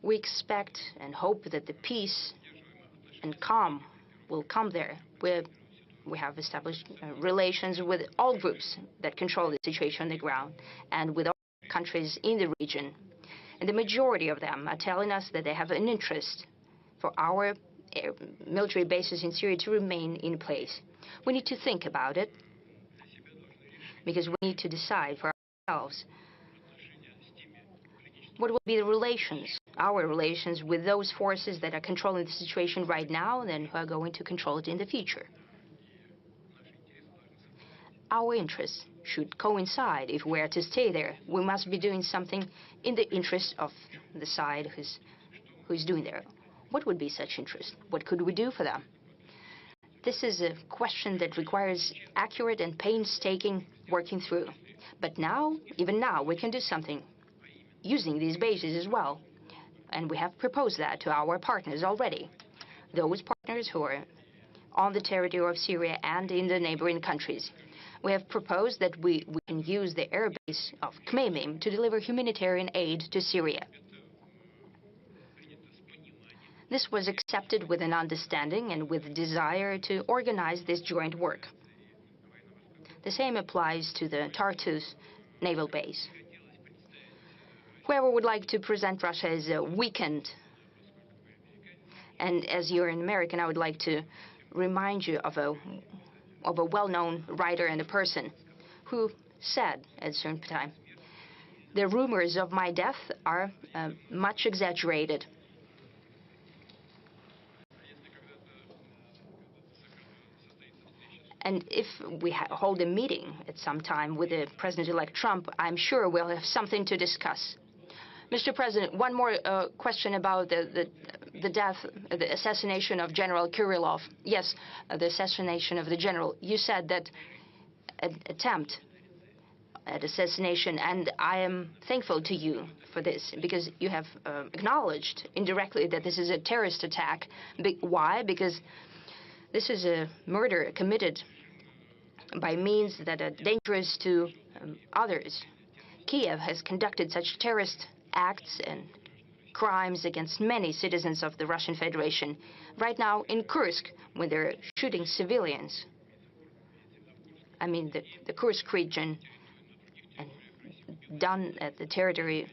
We expect and hope that the peace and calm will come there. We have established relations with all groups that control the situation on the ground and with all countries in the region. And the majority of them are telling us that they have an interest for our military bases in Syria to remain in place. We need to think about it because we need to decide for ourselves what will be the relations, our relations with those forces that are controlling the situation right now and then who are going to control it in the future. Our interests should coincide. If we are to stay there, we must be doing something in the interest of the side who's doing there. What would be such interest? What could we do for them? This is a question that requires accurate and painstaking working through. But now, even now, we can do something using these bases as well. And we have proposed that to our partners already. Those partners who are on the territory of Syria and in the neighboring countries. We have proposed that we can use the airbase of Kremlin to deliver humanitarian aid to Syria. This was accepted with an understanding and with a desire to organize this joint work. The same applies to the Tartus naval base. Whoever would like to present Russia as weakened, and as you're an American, I would like to remind you of a well-known writer and a person who said at a certain time, "The rumors of my death are much exaggerated." And if we hold a meeting at some time with the President-elect Trump, I'm sure we'll have something to discuss. Mr. President, one more question about the death, the assassination of General Kirillov. Yes, the assassination of the general. You said that an attempt at assassination, and I am thankful to you for this, because you have acknowledged indirectly that this is a terrorist attack. Why? Because this is a murder committed by means that are dangerous to others. Kiev has conducted such terrorist acts and crimes against many citizens of the Russian Federation. Right now in Kursk, when they're shooting civilians, I mean the Kursk region, and done at the territory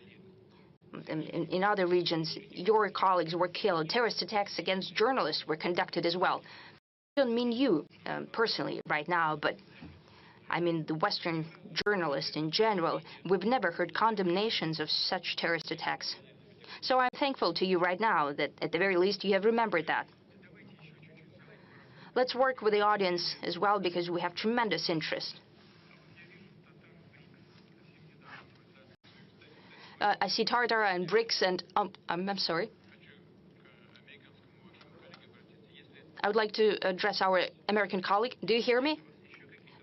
in other regions, your colleagues were killed. Terrorist attacks against journalists were conducted as well. I don't mean you personally right now, but I mean the Western journalists in general. We've never heard condemnations of such terrorist attacks. So I'm thankful to you right now that at the very least you have remembered that. Let's work with the audience as well, because we have tremendous interest. I see Tartara and BRICS and I'm sorry. I would like to address our American colleague. Do you hear me?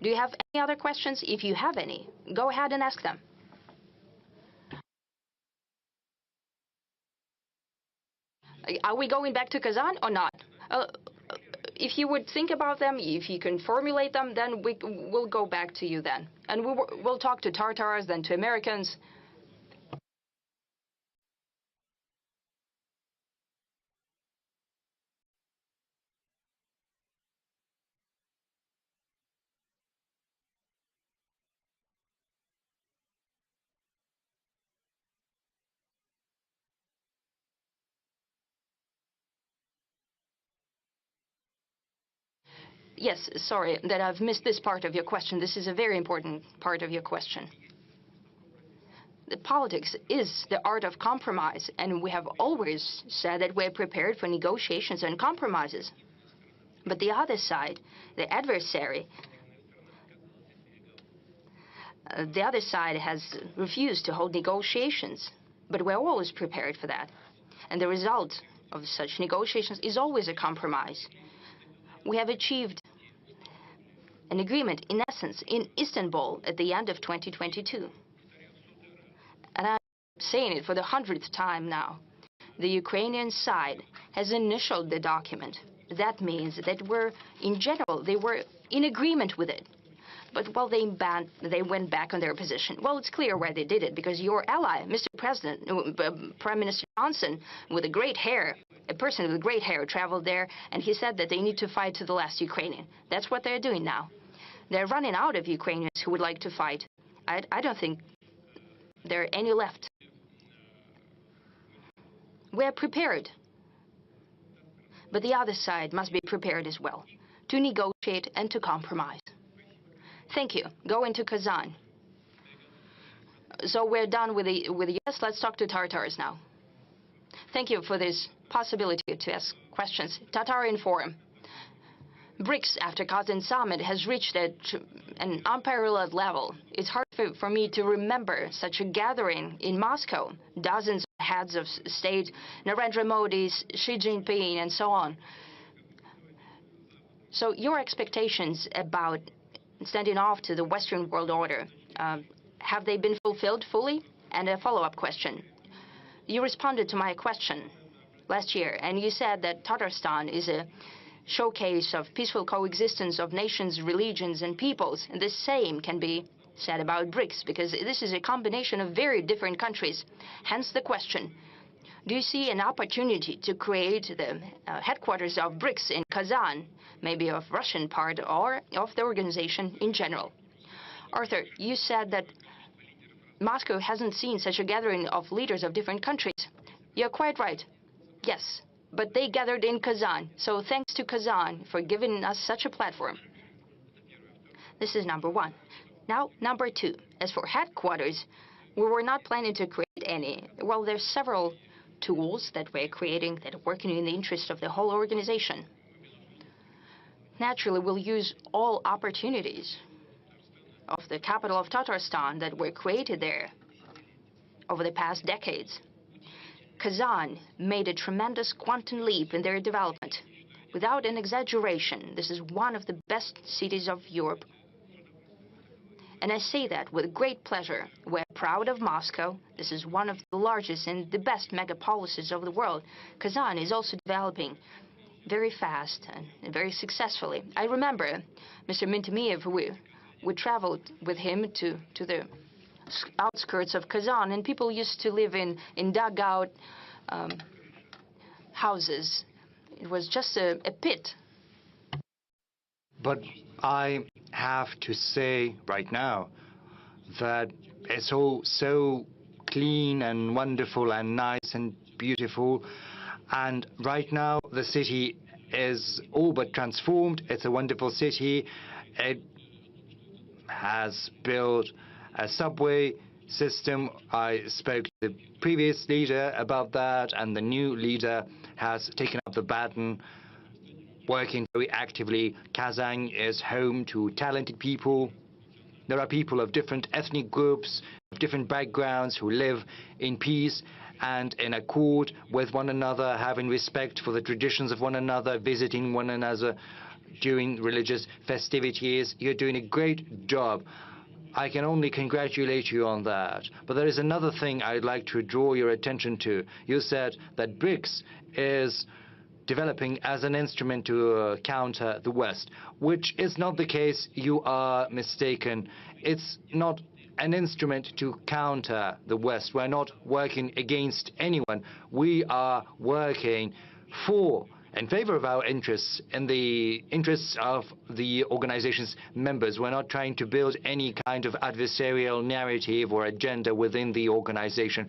Do you have any other questions? If you have any, go ahead and ask them. Are we going back to Kazan or not? If you would think about them, if you can formulate them, then we'll go back to you then. And we'll talk to Tartars, then to Americans. Yes, sorry that I've missed this part of your question. This is a very important part of your question. The politics is the art of compromise, and we have always said that we're prepared for negotiations and compromises. But the other side, the adversary, has refused to hold negotiations. But we're always prepared for that. And the result of such negotiations is always a compromise. We have achieved an agreement, in essence, in Istanbul at the end of 2022. And I'm saying it for the 100th time now. The Ukrainian side has initialed the document. That means that in general, they were in agreement with it. But, well, they went back on their position. Well, it's clear why they did it, because your ally, Mr. President, Prime Minister Johnson, with a great hair, a person with great hair, traveled there, and he said that they need to fight to the last Ukrainian. That's what they're doing now. They're running out of Ukrainians who would like to fight. I don't think there are any left. We're prepared. But the other side must be prepared as well, to negotiate and to compromise. Thank you. Go into Kazan. So we're done with the yes. Let's talk to Tatars now. Thank you for this possibility to ask questions. Tatarian Forum. BRICS, after Kazan summit, has reached an unparalleled level. It's hard for me to remember such a gathering in Moscow. Dozens of heads of state, Narendra Modi, Xi Jinping, and so on. So your expectations about standing off to the Western world order, have they been fulfilled fully? And a follow-up question. You responded to my question last year, and you said that Tatarstan is a showcase of peaceful coexistence of nations, religions, and peoples. And the same can be said about BRICS, because this is a combination of very different countries. Hence the question, do you see an opportunity to create the headquarters of BRICS in Kazan, maybe of Russian part or of the organization in general? Arthur, you said that Moscow hasn't seen such a gathering of leaders of different countries. You're quite right. Yes, but they gathered in Kazan. So thanks to Kazan for giving us such a platform. This is number one. Now, number two. As for headquarters, we were not planning to create any. Well, there's several tools that we're creating that are working in the interest of the whole organization. Naturally, we'll use all opportunities of the capital of Tatarstan that were created there over the past decades. Kazan made a tremendous quantum leap in their development. Without an exaggeration, this is one of the best cities of Europe. And I say that with great pleasure. We're proud of Moscow. This is one of the largest and the best megapolises of the world. Kazan is also developing very fast and very successfully. I remember Mr. Mintemiev, we traveled with him to the outskirts of Kazan, and people used to live in dugout houses. It was just a pit. But I have to say right now that it's all so clean and wonderful and nice and beautiful. And right now the city is all but transformed. It's a wonderful city. It has built a subway system. I spoke to the previous leader about that, and the new leader has taken up the baton, working very actively. Kazan is home to talented people. There are people of different ethnic groups, of different backgrounds, who live in peace and in accord with one another, having respect for the traditions of one another, visiting one another during religious festivities. You're doing a great job. I can only congratulate you on that. But there is another thing I'd like to draw your attention to. You said that BRICS is developing as an instrument to counter the West, which is not the case. You are mistaken. It's not an instrument to counter the West. We're not working against anyone. We are working in favor of our interests, in the interests of the organization's members. We're not trying to build any kind of adversarial narrative or agenda within the organization.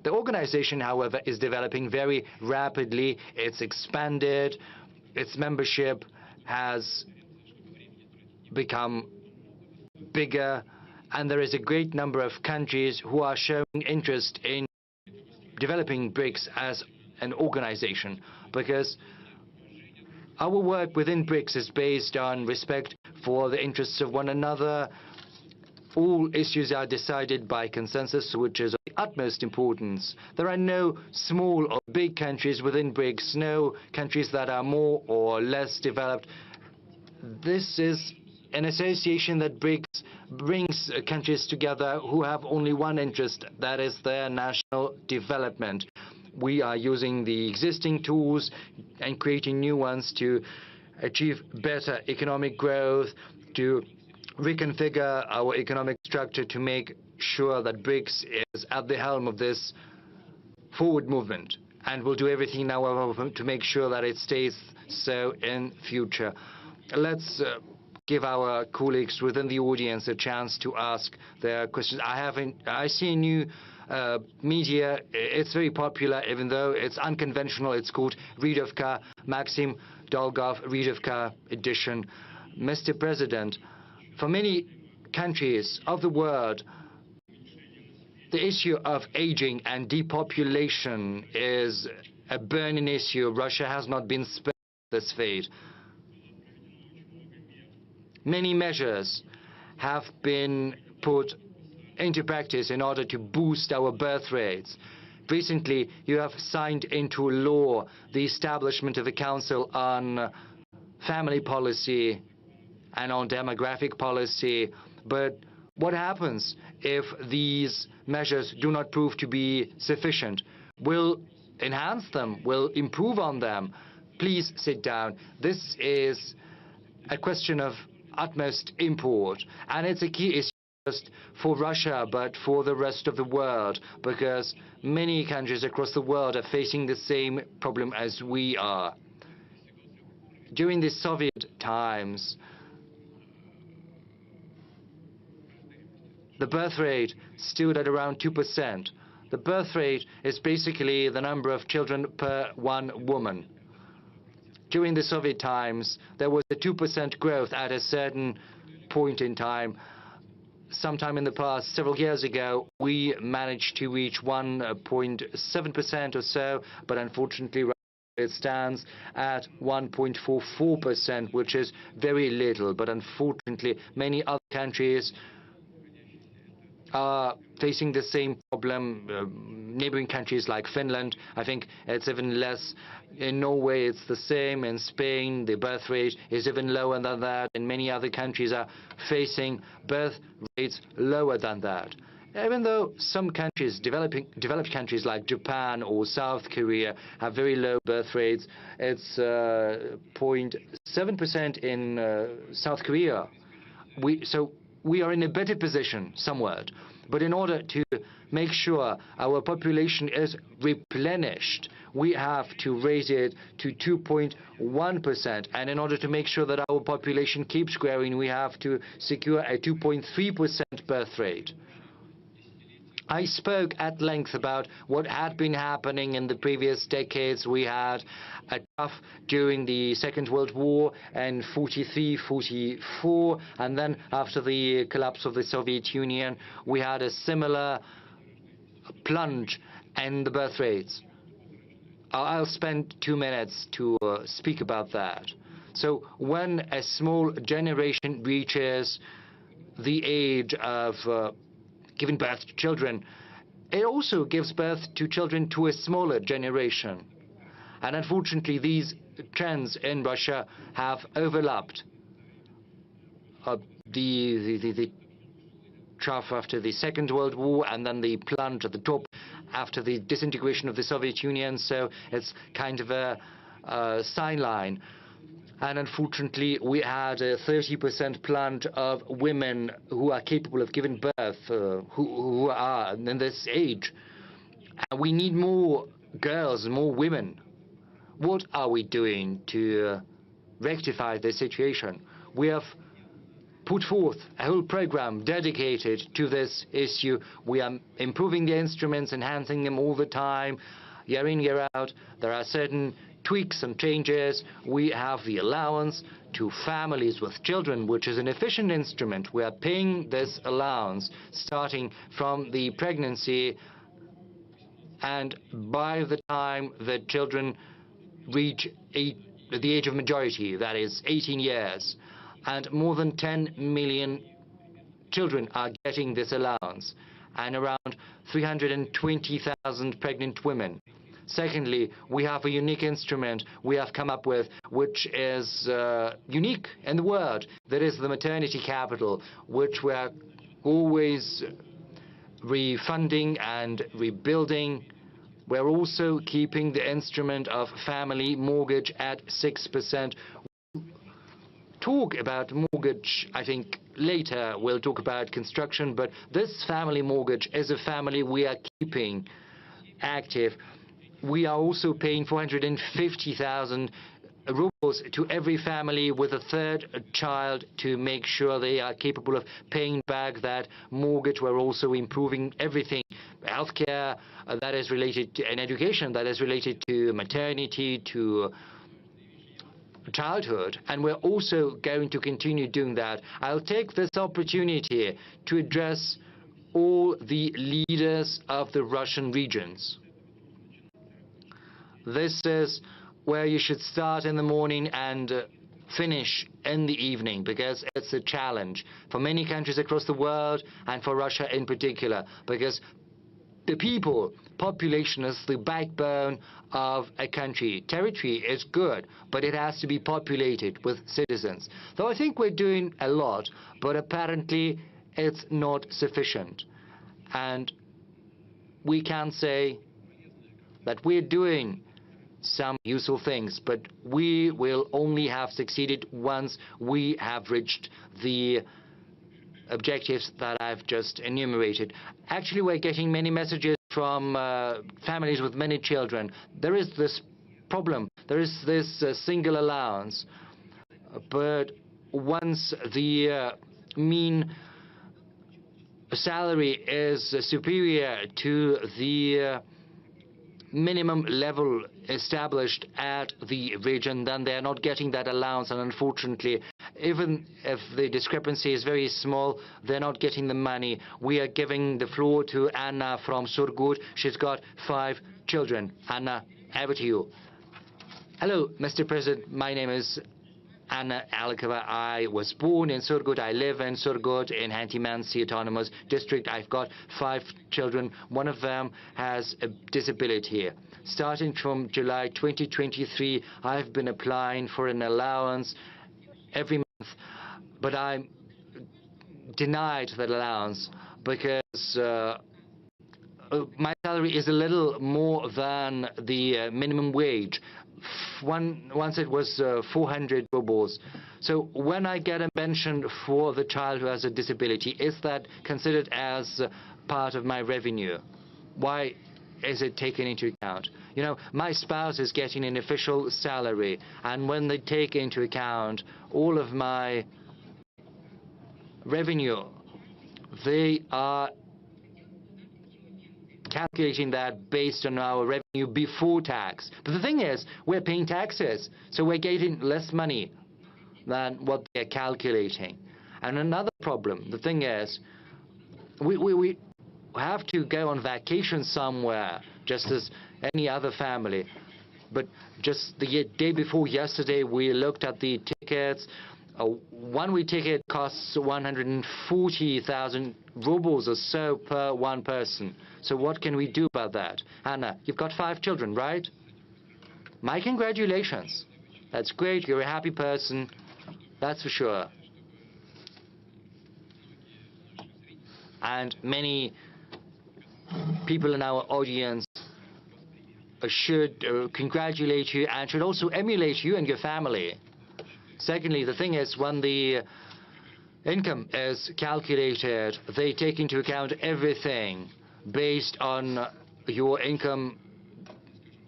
The organization, however, is developing very rapidly. It's expanded. Its membership has become bigger, and there is a great number of countries who are showing interest in developing BRICS as an organization, because our work within BRICS is based on respect for the interests of one another. All issues are decided by consensus, which is of the utmost importance. There are no small or big countries within BRICS, no countries that are more or less developed. This is an association that brings countries together who have only one interest, that is their national development. We are using the existing tools and creating new ones to achieve better economic growth, to reconfigure our economic structure to make sure that BRICS is at the helm of this forward movement, and we'll do everything now to make sure that it stays so in future. Let's give our colleagues within the audience a chance to ask their questions. I see a new media. It's very popular, even though it's unconventional. It's called Readovka, Maxim Dolgov Readovka edition. Mr. President, for many countries of the world, the issue of aging and depopulation is a burning issue. Russia has not been spared this fate. Many measures have been put into practice in order to boost our birth rates. Recently, you have signed into law the establishment of a Council on Family Policy and on Demographic Policy. But what happens if these measures do not prove to be sufficient? We'll enhance them, we'll improve on them. Please sit down. This is a question of utmost import, and it's a key issue just for Russia, but for the rest of the world, because many countries across the world are facing the same problem as we are. During the Soviet times, the birth rate stood at around 2%. The birth rate is basically the number of children per one woman. During the Soviet times, there was a 2% growth at a certain point in time. Sometime in the past, several years ago, we managed to reach 1.7% or so, but unfortunately, it stands at 1.44%, which is very little. But unfortunately, many other countries are facing the same problem. Neighboring countries like Finland, I think it's even less. In Norway, it's the same. In Spain, the birth rate is even lower than that. And many other countries are facing birth rates lower than that. Even though some countries, developed countries like Japan or South Korea, have very low birth rates, it's 0.7% in South Korea. So we are in a better position somewhat. But in order to make sure our population is replenished, we have to raise it to 2.1%. And in order to make sure that our population keeps growing, we have to secure a 2.3% birth rate. I spoke at length about what had been happening in the previous decades. We had a tough during the Second World War in 43, 44, and then after the collapse of the Soviet Union, we had a similar plunge in the birth rates. I'll spend 2 minutes to speak about that. So when a small generation reaches the age of giving birth to children, it also gives birth to children to a smaller generation. And unfortunately, these trends in Russia have overlapped. The trough after the Second World War, and then the plunge at the top after the disintegration of the Soviet Union. So it's kind of a sign line. And unfortunately, we had a 30% plunge of women who are capable of giving birth, who are in this age. And we need more girls, more women. What are we doing to rectify this situation? We have put forth a whole program dedicated to this issue. We are improving the instruments, enhancing them all the time, year in, year out. There are certain tweaks and changes. We have the allowance to families with children, which is an efficient instrument. We are paying this allowance starting from the pregnancy, and by the time the children reach the age of majority, that is 18 years, and more than 10 million children are getting this allowance, and around 320,000 pregnant women. Secondly, we have a unique instrument we have come up with, which is unique in the world. That is the maternity capital, which we are always refunding and rebuilding. We're also keeping the instrument of family mortgage at 6%. Talk about mortgage, I think, later we'll talk about construction, but this family mortgage is a family we are keeping active. We are also paying 450,000 rubles to every family with a third child to make sure they are capable of paying back that mortgage. We're also improving everything, healthcare that is related to, and education that is related to maternity, to childhood, and we're also going to continue doing that. I'll take this opportunity to address all the leaders of the Russian regions. This is where you should start in the morning and finish in the evening, because it's a challenge for many countries across the world and for Russia in particular, because the people, population is the backbone of a country. Territory is good, but it has to be populated with citizens. Though I think we're doing a lot, but apparently it's not sufficient. And we can say that we're doing some useful things, but we will only have succeeded once we have reached the objectives that I've just enumerated. Actually, we're getting many messages from families with many children. There is this problem. There is this single allowance. But once the mean salary is superior to the minimum level established at the region, then they're not getting that allowance, and unfortunately, even if the discrepancy is very small, they're not getting the money. We are giving the floor to Anna from Surgut. She's got 5 children. Anna, over to you. Hello, Mr. President. My name is Anna Alikova. I was born in Surgut. I live in Surgut in Khanty-Mansi Autonomous District. I've got 5 children. One of them has a disability. Starting from July 2023, I've been applying for an allowance every month, but I'm denied that allowance because my salary is a little more than the minimum wage. Once it was 400 rubles. So when I get a pension for the child who has a disability, is that considered as part of my revenue? Why is it taken into account? You know, my spouse is getting an official salary, and when they take into account all of my revenue, they are calculating that based on our revenue before tax. But the thing is, we're paying taxes, so we're getting less money than what they're calculating. And another problem, the thing is, we have to go on vacation somewhere, just as any other family. But just the day before yesterday, we looked at the tickets. A one-way ticket costs 140,000 rubles or so per one person. So what can we do about that? Anna, you've got 5 children, right? My congratulations. That's great. You're a happy person. That's for sure. And many people in our audience should congratulate you and should also emulate you and your family. Secondly, the thing is, when the income is calculated, they take into account everything based on your income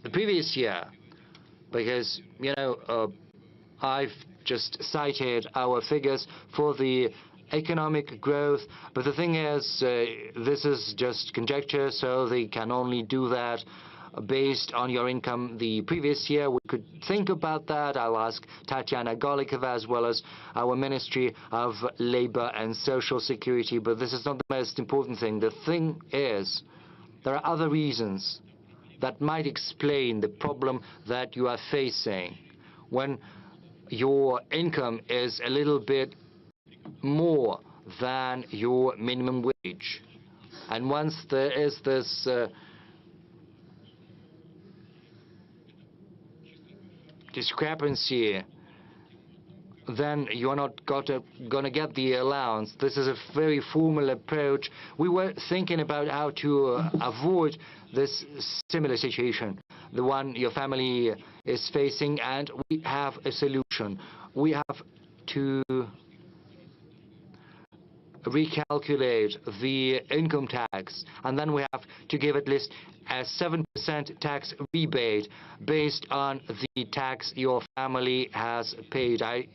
the previous year. Because, you know, I've just cited our figures for the economic growth, but the thing is, this is just conjecture, so they can only do that based on your income the previous year. We could think about that. I'll ask Tatiana Golikova as well as our Ministry of Labor and Social Security, but this is not the most important thing. The thing is, there are other reasons that might explain the problem that you are facing when your income is a little bit more than your minimum wage. And once there is this discrepancy, then you're not gonna get the allowance. This is a very formal approach. We were thinking about how to avoid this similar situation, the one your family is facing, and we have a solution. We have to recalculate the income tax, and then we have to give at least a 7% tax rebate based on the tax your family has paid. I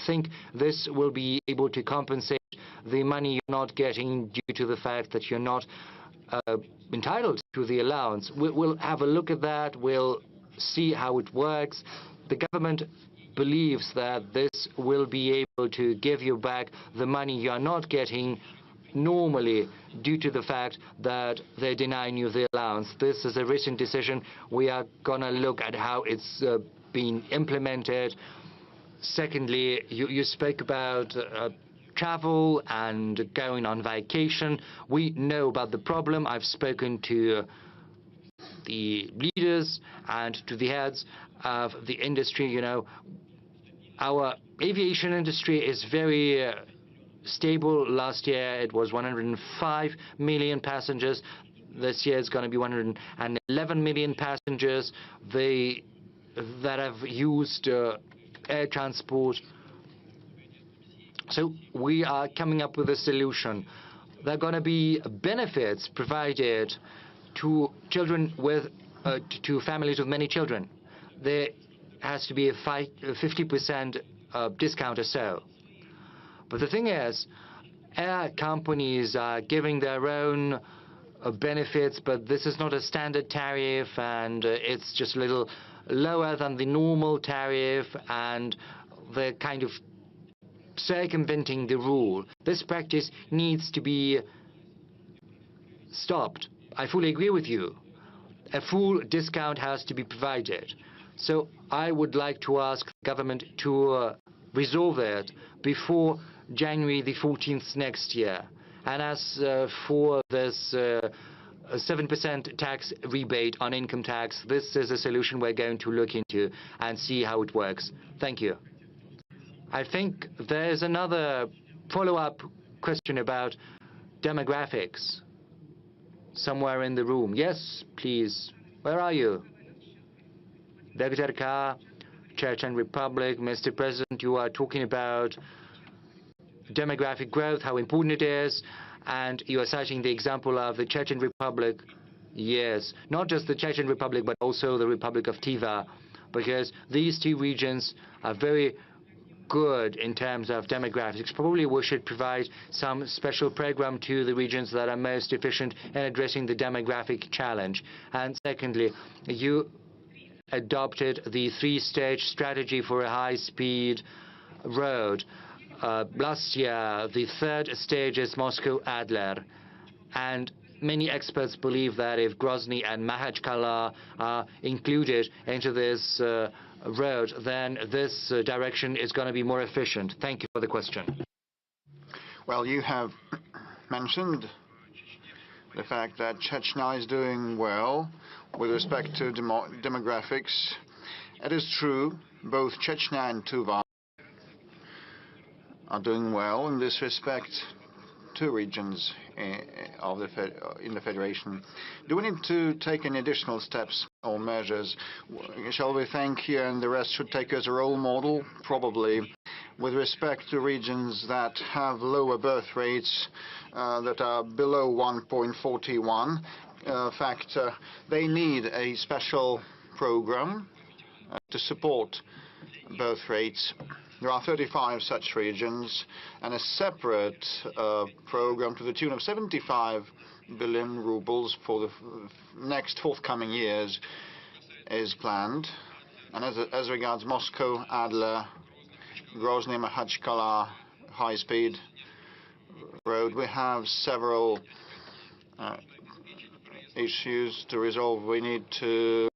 think this will be able to compensate the money you're not getting due to the fact that you're not entitled to the allowance. We'll have a look at that. We'll see how it works. The government believes that this will be able to give you back the money you're not getting normally due to the fact that they're denying you the allowance. This is a recent decision. We are going to look at how it's been implemented. Secondly, you spoke about travel and going on vacation. We know about the problem. I've spoken to the leaders and to the heads of the industry. You know, our aviation industry is very stable. Last year it was 105 million passengers. This year it's going to be 111 million passengers that have used air transport. So we are coming up with a solution. There are going to be benefits provided to children with to families with many children. There has to be a 50% discount or so. But the thing is, air companies are giving their own benefits, but this is not a standard tariff, and it's just a little lower than the normal tariff, and they're kind of circumventing the rule. This practice needs to be stopped. I fully agree with you. A full discount has to be provided. So I would like to ask the government to resolve it before January the 14th next year. And as for this 7% tax rebate on income tax, this is a solution we're going to look into and see how it works. Thank you. I think there's another follow-up question about demographics somewhere in the room. Yes, please. Where are you? Dr. Chechen Republic. Mr. President, you are talking about demographic growth, how important it is, and you are citing the example of the Chechen Republic. Yes, not just the Chechen Republic, but also the Republic of Tiva, because these two regions are very good in terms of demographics. Probably we should provide some special program to the regions that are most efficient in addressing the demographic challenge. And secondly, you adopted the three-stage strategy for a high-speed road. Last year, the third stage is Moscow-Adler, and many experts believe that if Grozny and Makhachkala are included into this road, then this direction is going to be more efficient. Thank you for the question. Well, you have mentioned the fact that Chechnya is doing well with respect to demographics. It is true, both Chechnya and Tuva are doing well in this respect. Two regions in the Federation. Do we need to take any additional steps or measures? Shall we think here and the rest should take as a role model? Probably. With respect to regions that have lower birth rates that are below 1.41 factor, they need a special program to support birth rates. There are 35 such regions, and a separate program to the tune of 75 billion rubles for the next forthcoming years is planned. And as regards Moscow, Adler, Grozny, Makhachkala high-speed road, we have several issues to resolve. We need to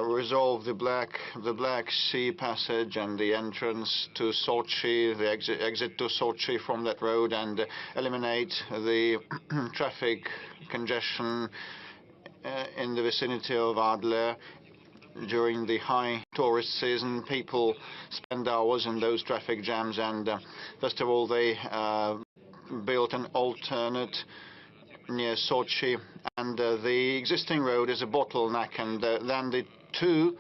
resolve the Black Sea passage and the entrance to Sochi, the exit to Sochi from that road, and eliminate the traffic congestion in the vicinity of Adler. During the high tourist season, people spend hours in those traffic jams, and first of all, they built an alternate near Sochi, and the existing road is a bottleneck, and then the two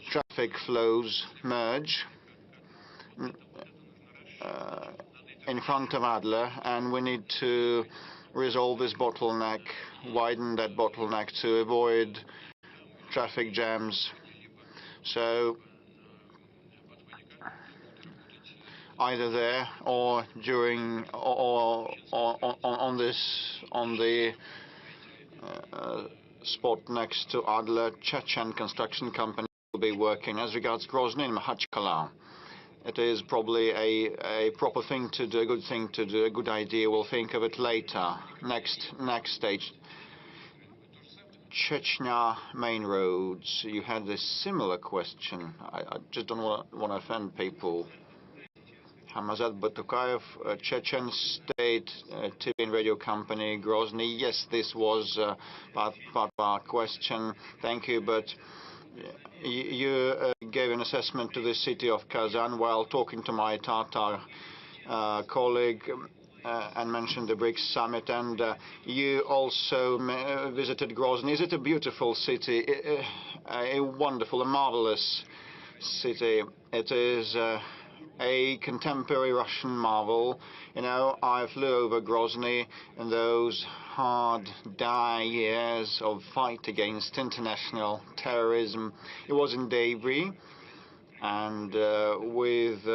traffic flows merge. in front of Adler, and we need to resolve this bottleneck, widen that bottleneck to avoid traffic jams. So either there or during or on the spot next to Adler, Chechen construction company will be working. As regards Grozny and Makhachkala, it is probably a proper thing to do, a good thing to do, a good idea. We'll think of it later. Next stage. Chechnya main roads. You had a similar question. I just don't want to offend people. Hamazat Batukayev, Chechen State TV and radio company, Grozny. Yes, this was part of our question. Thank you, but you gave an assessment to the city of Kazan while talking to my Tatar colleague and mentioned the BRICS summit, and you also visited Grozny. Is it a beautiful city? A wonderful, a marvelous city. It is a contemporary Russian marvel. You know, I flew over Grozny in those hard, dire years of fight against international terrorism. It was in debris, and with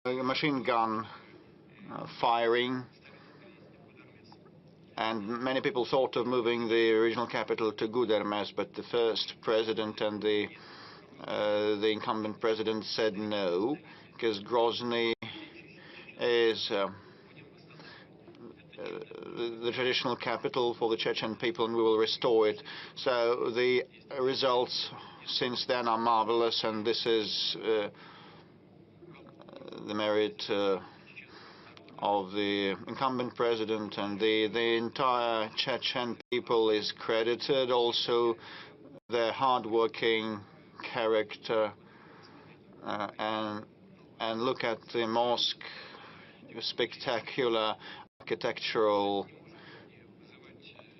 machine gun firing, and many people thought of moving the regional capital to Gudermes, but the first president and the incumbent president said no, because Grozny is the traditional capital for the Chechen people, and we will restore it. So the results since then are marvelous, and this is the merit of the incumbent president, and the entire Chechen people is credited. Also, their hard-working character, and look at the mosque, spectacular architectural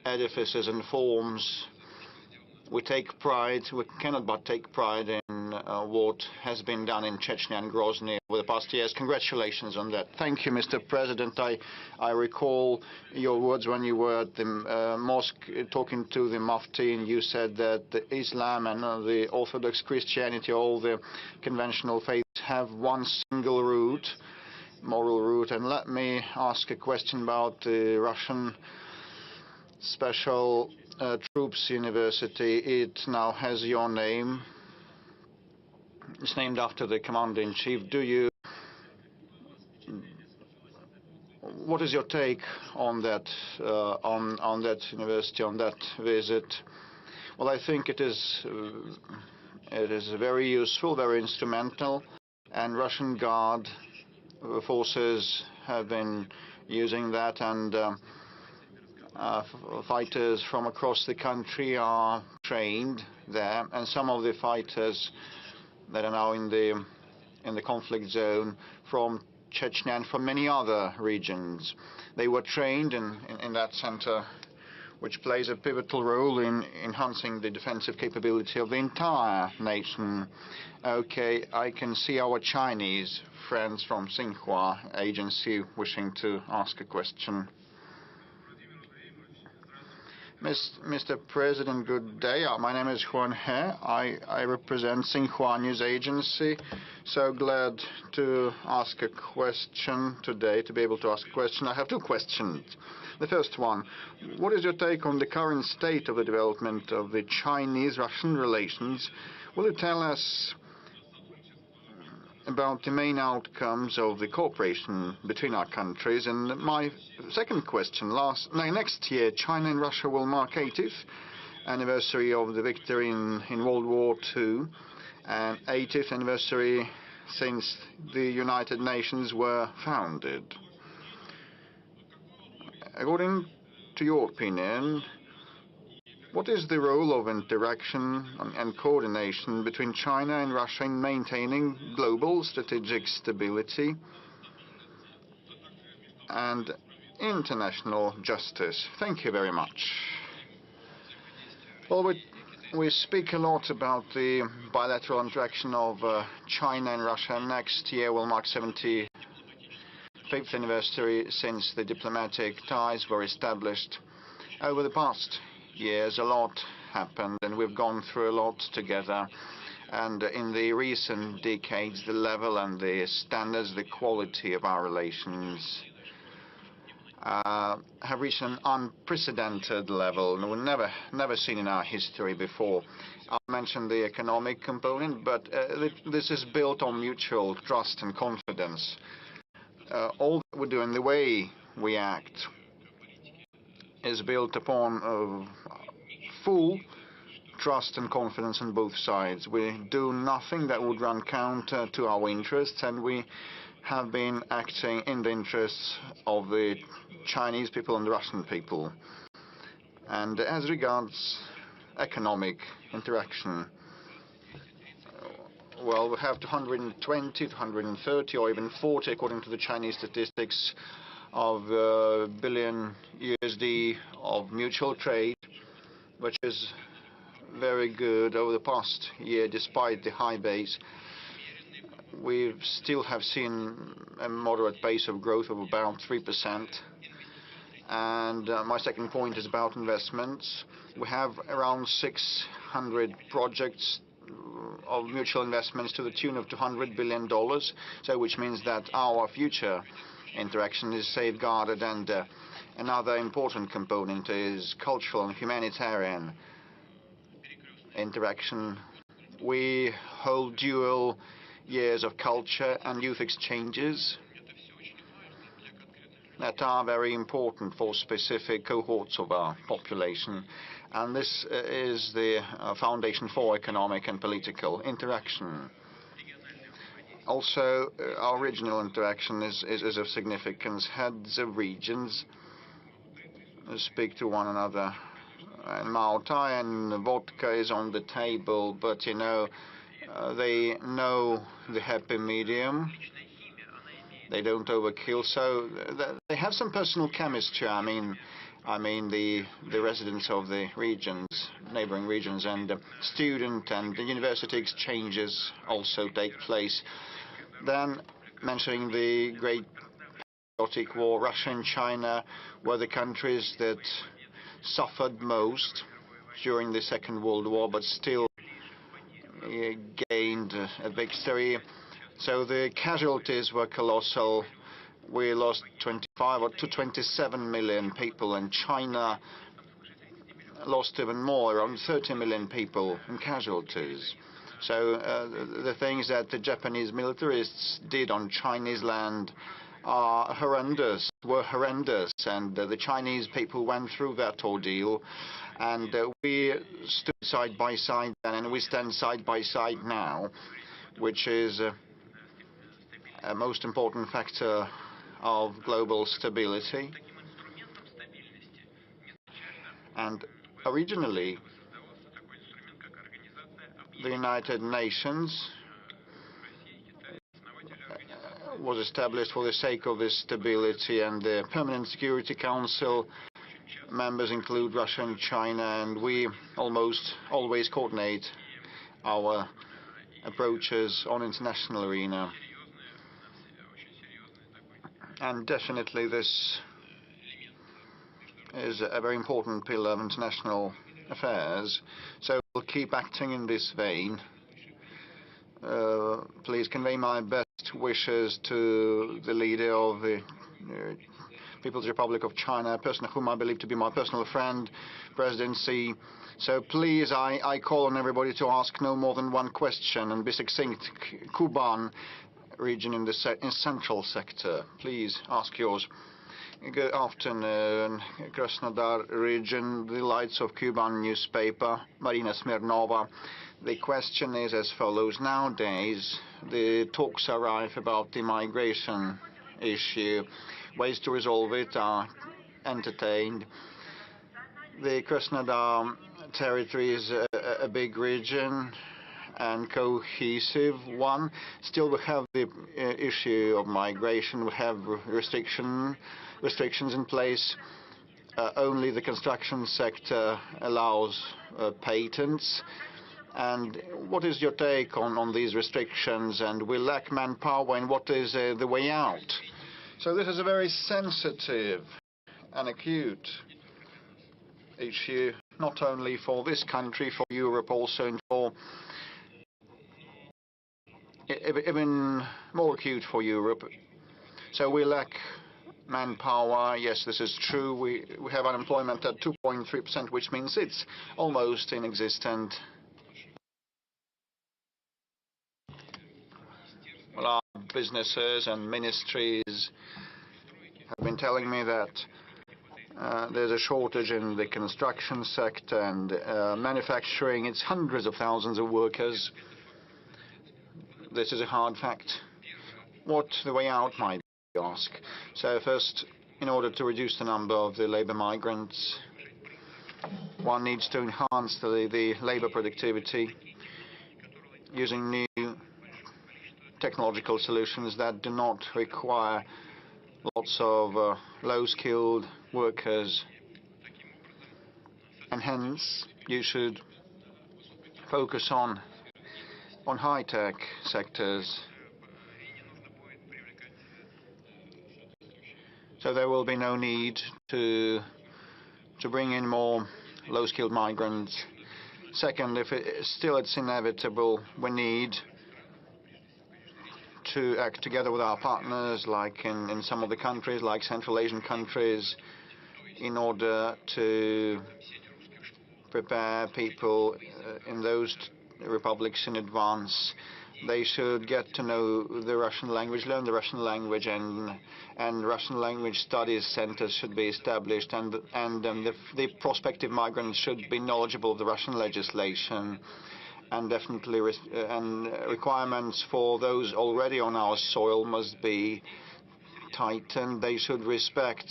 edifices and forms. We take pride, we cannot but take pride in what has been done in Chechnya and Grozny over the past years. Congratulations on that. Thank you, Mr. President. I recall your words when you were at the mosque talking to the Mufti, and you said that the Islam and the Orthodox Christianity, all the conventional faiths, have one single root, moral root. And let me ask a question about the Russian Special Troops University. It now has your name. It's named after the commander-in-chief. What is your take on that university, on that visit? Well, I think it is very useful, very instrumental, and Russian Guard forces have been using that, and fighters from across the country are trained there, and some of the fighters that are now in the conflict zone from Chechnya and from many other regions, they were trained in that center, which plays a pivotal role in enhancing the defensive capability of the entire nation. Okay, I can see our Chinese friends from Xinhua agency wishing to ask a question. Mr. President, good day. My name is Juan He. I represent Xinhua News Agency. So glad to ask a question today, to be able to ask a question. I have two questions. The first one, what is your take on the current state of the development of the Chinese-Russian relations? Will you tell us about the main outcomes of the cooperation between our countries? And my second question, next year, China and Russia will mark 80th anniversary of the victory in World War II, and 80th anniversary since the United Nations were founded. According to your opinion, what is the role of interaction and coordination between China and Russia in maintaining global strategic stability and international justice? Thank you very much. Well, We speak a lot about the bilateral interaction of China and Russia. Next year will mark 75th anniversary since the diplomatic ties were established. Over the past years, a lot happened, and we've gone through a lot together. And in the recent decades, the level and the standards, the quality of our relations have reached an unprecedented level, and we've never seen in our history before. I mentioned the economic component, but this is built on mutual trust and confidence. All that we do and the way we act is built upon full trust and confidence on both sides. We do nothing that would run counter to our interests, and we have been acting in the interests of the Chinese people and the Russian people. And as regards economic interaction, well, we have 220, 230, or even 40, according to the Chinese statistics, of billion USD of mutual trade, which is very good. Over the past year, despite the high base, we still have seen a moderate pace of growth of about 3%. And my second point is about investments. We have around 600 projects of mutual investments to the tune of $200 billion, so which means that our future interaction is safeguarded. And another important component is cultural and humanitarian interaction. We hold dual years of culture and youth exchanges that are very important for specific cohorts of our population. And this is the foundation for economic and political interaction. Also, our regional interaction is of significance. Heads of regions speak to one another. And Malta and vodka is on the table, but you know, they know the happy medium. They don't overkill, so they have some personal chemistry. I mean the residents of the regions, neighboring regions, and student and the university exchanges also take place. Then, mentioning the great patriotic war, Russia and China were the countries that suffered most during the Second World War, but still gained a victory. So the casualties were colossal. We lost 25 or to 27 million people, and China lost even more, around 30 million people in casualties. So the things that the Japanese militarists did on Chinese land are horrendous, and the Chinese people went through that ordeal, and we stood side by side then, and we stand side by side now, which is a most important factor of global stability. And originally, the United Nations was established for the sake of this stability, and the Permanent Security Council members include Russia and China, and we almost always coordinate our approaches on international arena. And definitely this is a very important pillar of international affairs, so we'll keep acting in this vein. Please convey my best wishes to the leader of the People's Republic of China, a person whom I believe to be my personal friend, President Xi. So please, I call on everybody to ask no more than one question and be succinct. Kuban region in the central sector. Please ask yours. Good afternoon. Krasnodar region, the Lights of Kuban newspaper, Marina Smirnova. The question is as follows. Nowadays, the talks are rife about the migration issue. Ways to resolve it are entertained. The Krasnodar territory is a big region and cohesive one. Still, we have the issue of migration. We have restrictions in place. only the construction sector allows patents. And what is your take on these restrictions? And we lack manpower, and what is the way out? So this is a very sensitive and acute issue, not only for this country, for Europe also, and for even more acute for Europe. So we lack manpower. Yes, this is true. We have unemployment at 2.3%, which means it's almost inexistent. Well, our businesses and ministries have been telling me that there's a shortage in the construction sector and manufacturing. It's hundreds of thousands of workers. This is a hard fact. What the way out might be, ask. So first, in order to reduce the number of the labor migrants, one needs to enhance the labor productivity using new technological solutions that do not require lots of low-skilled workers. And hence, you should focus on high-tech sectors. So there will be no need to bring in more low-skilled migrants. Second, if it's inevitable, we need to act together with our partners, like in some of the countries, like Central Asian countries, in order to prepare people in those republics in advance. They should get to know the Russian language, learn the Russian language, and Russian language studies centers should be established, and the prospective migrants should be knowledgeable of the Russian legislation, and definitely requirements for those already on our soil must be tightened. They should respect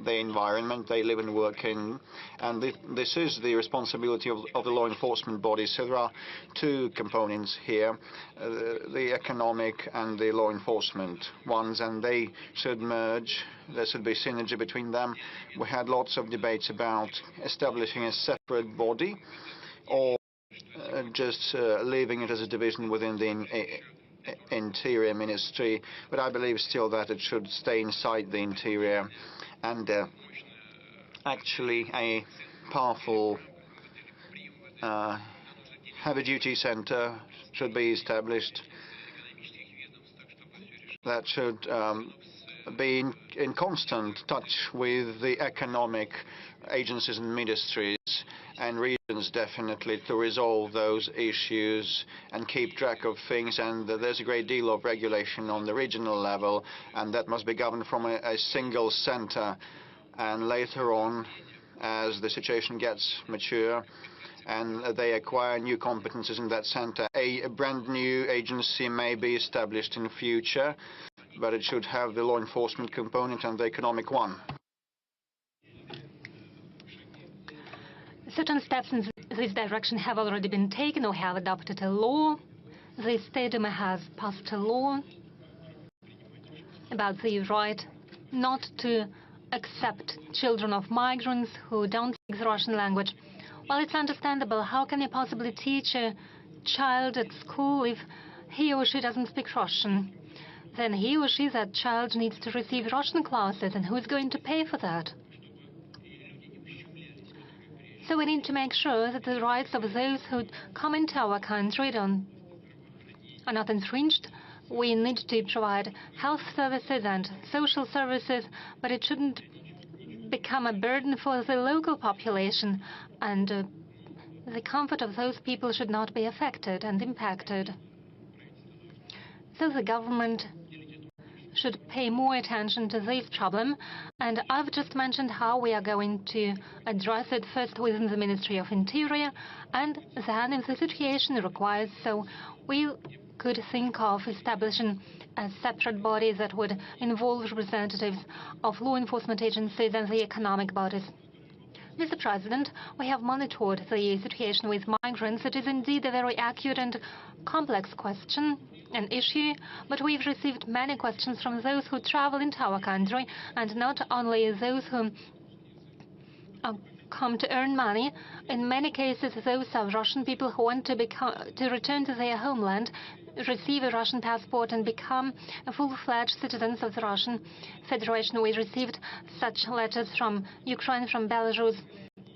the environment they live and work in, and this is the responsibility of the law enforcement bodies. So there are two components here, the economic and the law enforcement ones, and they should merge. There should be synergy between them. We had lots of debates about establishing a separate body or just leaving it as a division within the Interior Ministry, but I believe still that it should stay inside the Interior, and actually a powerful heavy-duty center should be established that should be in constant touch with the economic agencies and ministries and regions, definitely, to resolve those issues and keep track of things. And there's a great deal of regulation on the regional level, and that must be governed from a single center. And later on, as the situation gets mature and they acquire new competences in that center, a brand new agency may be established in the future, but it should have the law enforcement component and the economic one. Certain steps in this direction have already been taken or have adopted a law. The State Duma has passed a law about the right not to accept children of migrants who don't speak the Russian language. Well, it's understandable. How can you possibly teach a child at school if he or she doesn't speak Russian? Then he or she, that child, needs to receive Russian classes, and who is going to pay for that? So we need to make sure that the rights of those who come into our country are not infringed. We need to provide health services and social services, but it shouldn't become a burden for the local population, and the comfort of those people should not be affected and impacted. So the government should pay more attention to this problem, and I've just mentioned how we are going to address it, first within the Ministry of Interior, and then if the situation requires so, we could think of establishing a separate body that would involve representatives of law enforcement agencies and the economic bodies. Mr. President, we have monitored the situation with migrants. It is indeed a very acute and complex question, an issue, but we've received many questions from those who travel into our country, and not only those who come to earn money. In many cases, those are Russian people who want to return to their homeland, receive a Russian passport, and become full-fledged citizens of the Russian Federation. We received such letters from Ukraine, from Belarus.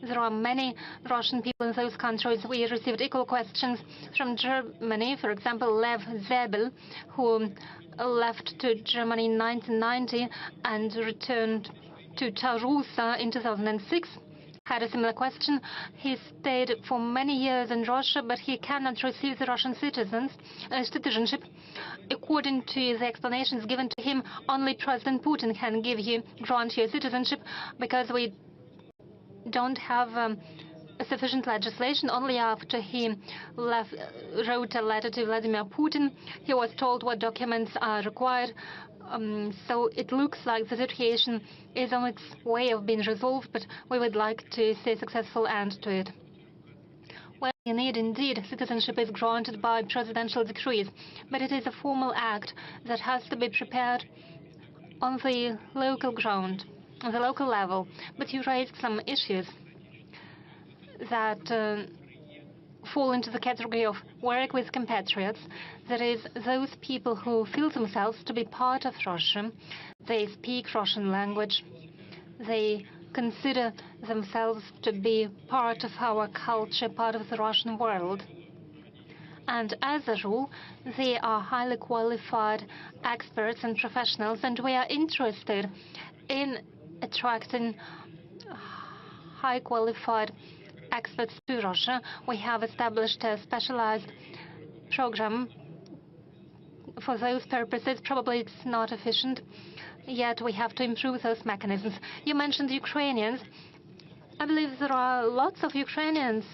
There are many Russian people in those countries. We received equal questions from Germany. For example, Lev Zebel, who left to Germany in 1990 and returned to Tarusa in 2006, had a similar question. He stayed for many years in Russia, but he cannot receive the Russian citizenship. According to the explanations given to him, only President Putin can grant you citizenship, because we don't have sufficient legislation. Only after he wrote a letter to Vladimir Putin, he was told what documents are required. So it looks like the situation is on its way of being resolved, but we would like to see a successful end to it. Well, indeed, citizenship is granted by presidential decrees, but it is a formal act that has to be prepared on the local ground, on the local level. But you raised some issues that fall into the category of work with compatriots. That is, those people who feel themselves to be part of Russia. They speak Russian language. They consider themselves to be part of our culture, part of the Russian world. And as a rule, they are highly qualified experts and professionals, and we are interested in attracting high qualified experts to Russia. We have established a specialized program for those purposes. Probably it's not efficient, yet we have to improve those mechanisms. You mentioned Ukrainians. I believe there are lots of Ukrainians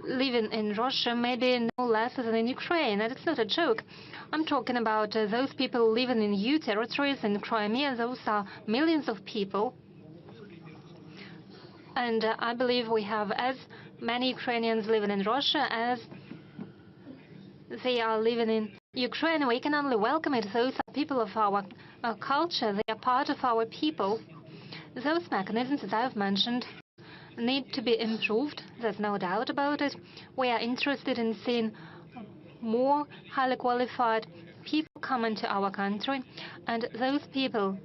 living in Russia, maybe no less than in Ukraine, and it's not a joke. I'm talking about those people living in EU territories in Crimea. Those are millions of people. And I believe we have as many Ukrainians living in Russia as they are living in Ukraine. We can only welcome it. Those are people of our culture. They are part of our people. Those mechanisms, as I've mentioned, need to be improved. There's no doubt about it. We are interested in seeing more highly qualified people come into our country, and those people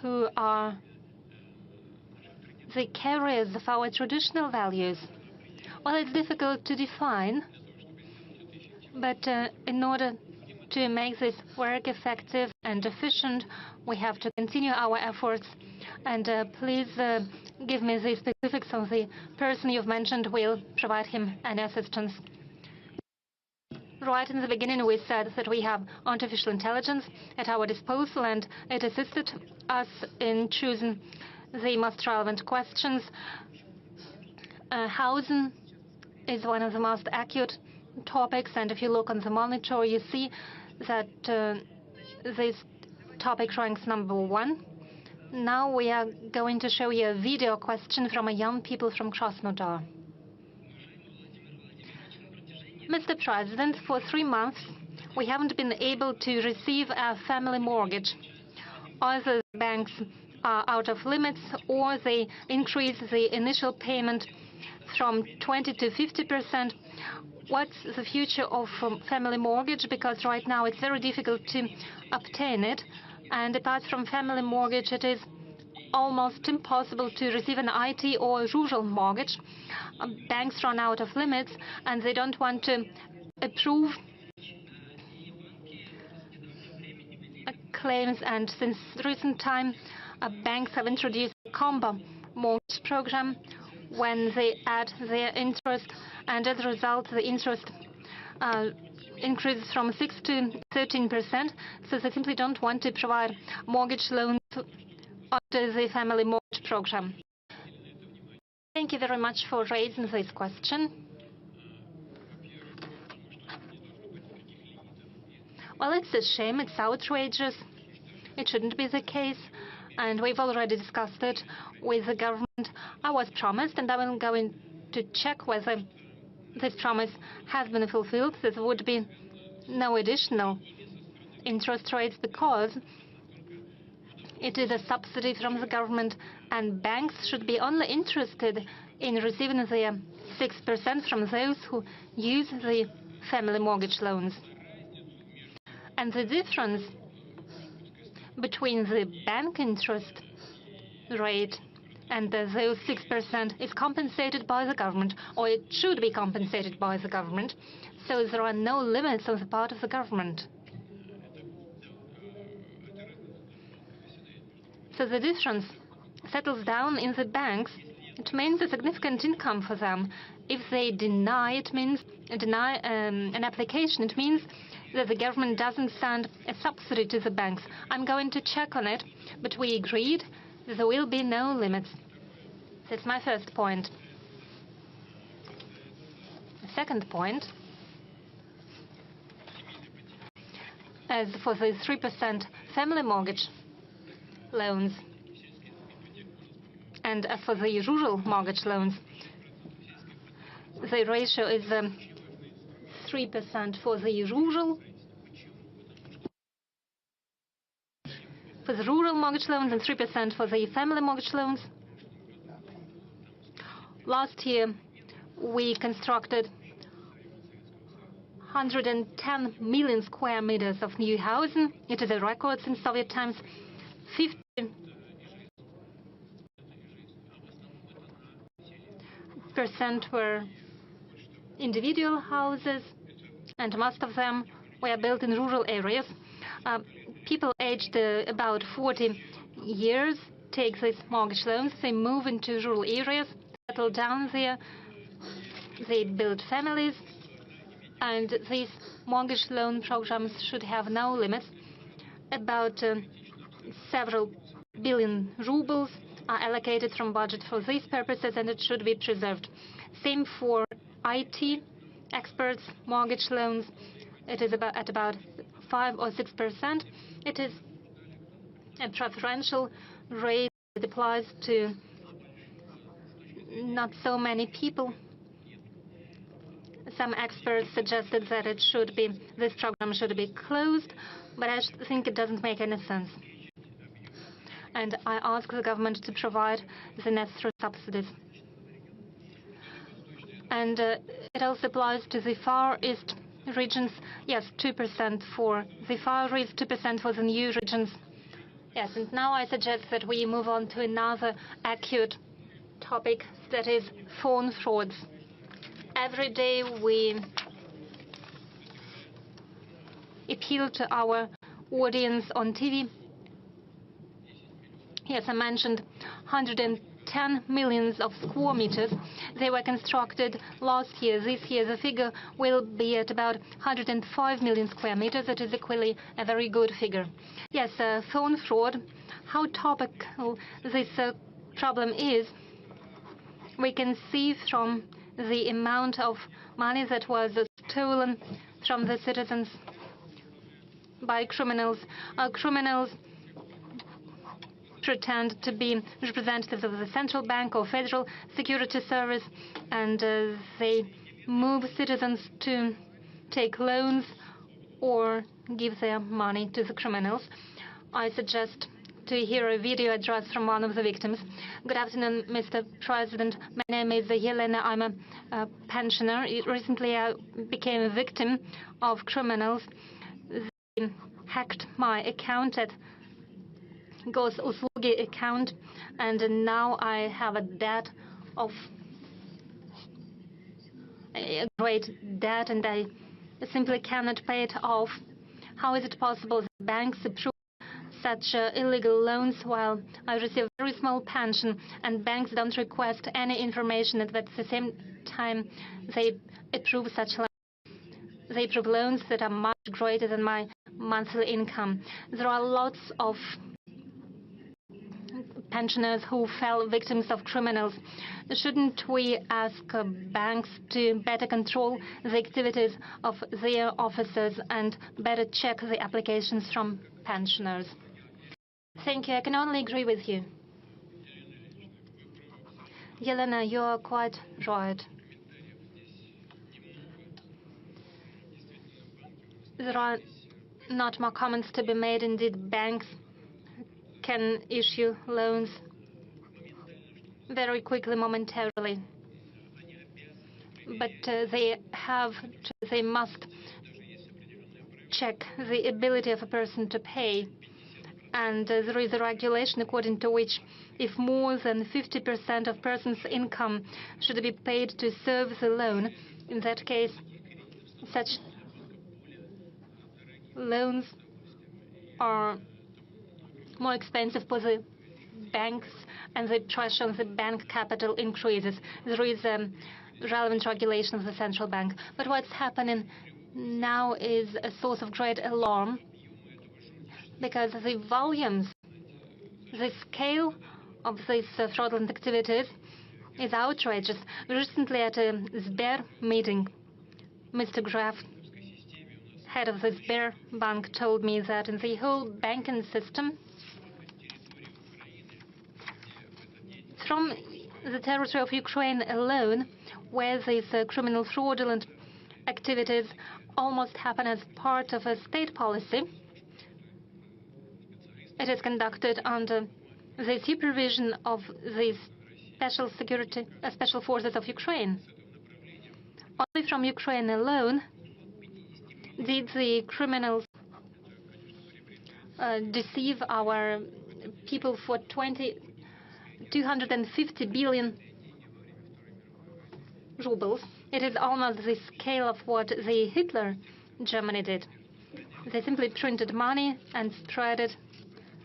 who are the carriers of our traditional values. Well, it's difficult to define, but in order to make this work effective and efficient, we have to continue our efforts. And please give me the specifics of the person you've mentioned. We'll provide him any assistance. Right in the beginning, we said that we have artificial intelligence at our disposal, and it assisted us in choosing the most relevant questions. Housing is one of the most acute topics, and if you look on the monitor, you see that this topic ranks #1. Now we are going to show you a video question from a young people from Krasnodar. Mr. President, for 3 months, we haven't been able to receive a family mortgage. Either banks are out of limits, or they increase the initial payment from 20 to 50%. What's the future of family mortgage? Because right now it's very difficult to obtain it. And apart from family mortgage, it is almost impossible to receive an IT or rural mortgage. Banks run out of limits, and they don't want to approve claims. And since recent time, banks have introduced a combo mortgage program when they add their interest, and as a result, the interest increases from 6 to 13%. So they simply don't want to provide mortgage loans under the family mortgage program. Thank you very much for raising this question. Well, it's a shame. It's outrageous. It shouldn't be the case. And we've already discussed it with the government. I was promised, and I'm going to check whether this promise has been fulfilled. There would be no additional interest rates, because It is a subsidy from the government, and banks should be only interested in receiving the 6% from those who use the family mortgage loans. And the difference between the bank interest rate and those 6% is compensated by the government, or it should be compensated by the government, so there are no limits on the part of the government. So the difference settles down in the banks. It means a significant income for them. If they deny an application, it means that the government doesn't send a subsidy to the banks. I'm going to check on it, but we agreed that there will be no limits. That's my first point. The second point, as for the 3% family mortgage loans, and as for the rural mortgage loans, the ratio is 3% for the rural mortgage loans and 3% for the family mortgage loans. Last year, we constructed 110 million square meters of new housing. It is a record since Soviet times. 50% were individual houses, and most of them were built in rural areas. People aged about 40 years take these mortgage loans. They move into rural areas, settle down there, they build families, and these mortgage loan programs should have no limits. About several billion rubles are allocated from budget for these purposes, and it should be preserved. Same for IT experts, mortgage loans. It is at about 5 or 6%. It is a preferential rate that applies to not so many people. Some experts suggested that this program should be closed, but I think it doesn't make any sense. And I ask the government to provide the necessary subsidies. And it also applies to the Far East regions. Yes, 2% for the Far East, 2% for the new regions. Yes, and now I suggest that we move on to another acute topic, that is phone frauds. Every day we appeal to our audience on TV. Yes, I mentioned 110 million of square meters. They were constructed last year. This year the figure will be at about 105 million square meters. It is equally a very good figure. Yes, phone fraud, how topical this problem is, we can see from the amount of money that was stolen from the citizens by criminals. Criminals pretend to be representatives of the central bank or federal security service, and they move citizens to take loans or give their money to the criminals. I suggest to hear a video address from one of the victims. Good afternoon, Mr. President. My name is Yelena. I'm a pensioner. Recently, I became a victim of criminals. They hacked my account at Gosuslugi account, and now I have a debt of a great debt, and I simply cannot pay it off. How is it possible that banks approve such illegal loans while I receive a very small pension, and banks don't request any information, and at the same time they approve such loans? They approve loans that are much greater than my monthly income. There are lots of pensioners who fell victims of criminals. Shouldn't we ask banks to better control the activities of their officers and better check the applications from pensioners? Thank you. I can only agree with you. Yelena, you are quite right. There are not more comments to be made. Indeed, banks can issue loans very quickly, momentarily. But they must check the ability of a person to pay. And there is a regulation according to which if more than 50% of person's income should be paid to serve the loan, in that case, such loans are more expensive for the banks, and the pressure on the bank capital increases. There is a relevant regulation of the central bank. But what's happening now is a source of great alarm, because the volumes, the scale of these fraudulent activities is outrageous. Recently at a Sber meeting, Mr. Graf, head of the Sber Bank, told me that in the whole banking system, from the territory of Ukraine alone, where these criminal fraudulent activities almost happen as part of a state policy, it is conducted under the supervision of the special forces of Ukraine. Only from Ukraine alone did the criminals deceive our people for 250 billion rubles. It is almost the scale of what the Hitler Germany did. They simply printed money and spread it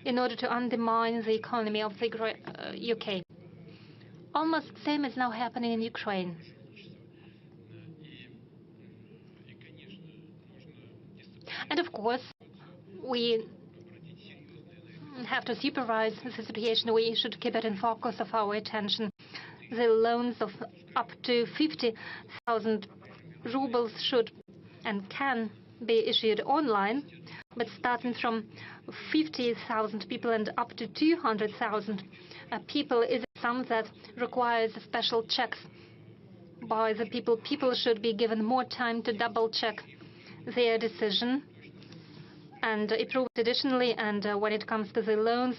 in order to undermine the economy of the UK. Almost the same is now happening in Ukraine. And of course, we have to supervise the situation. We should keep it in focus of our attention. The loans of up to 50,000 rubles should and can be issued online, but starting from 50,000 people and up to 200,000 people is a sum that requires special checks by the people. People should be given more time to double-check their decision and approved additionally. And when it comes to the loans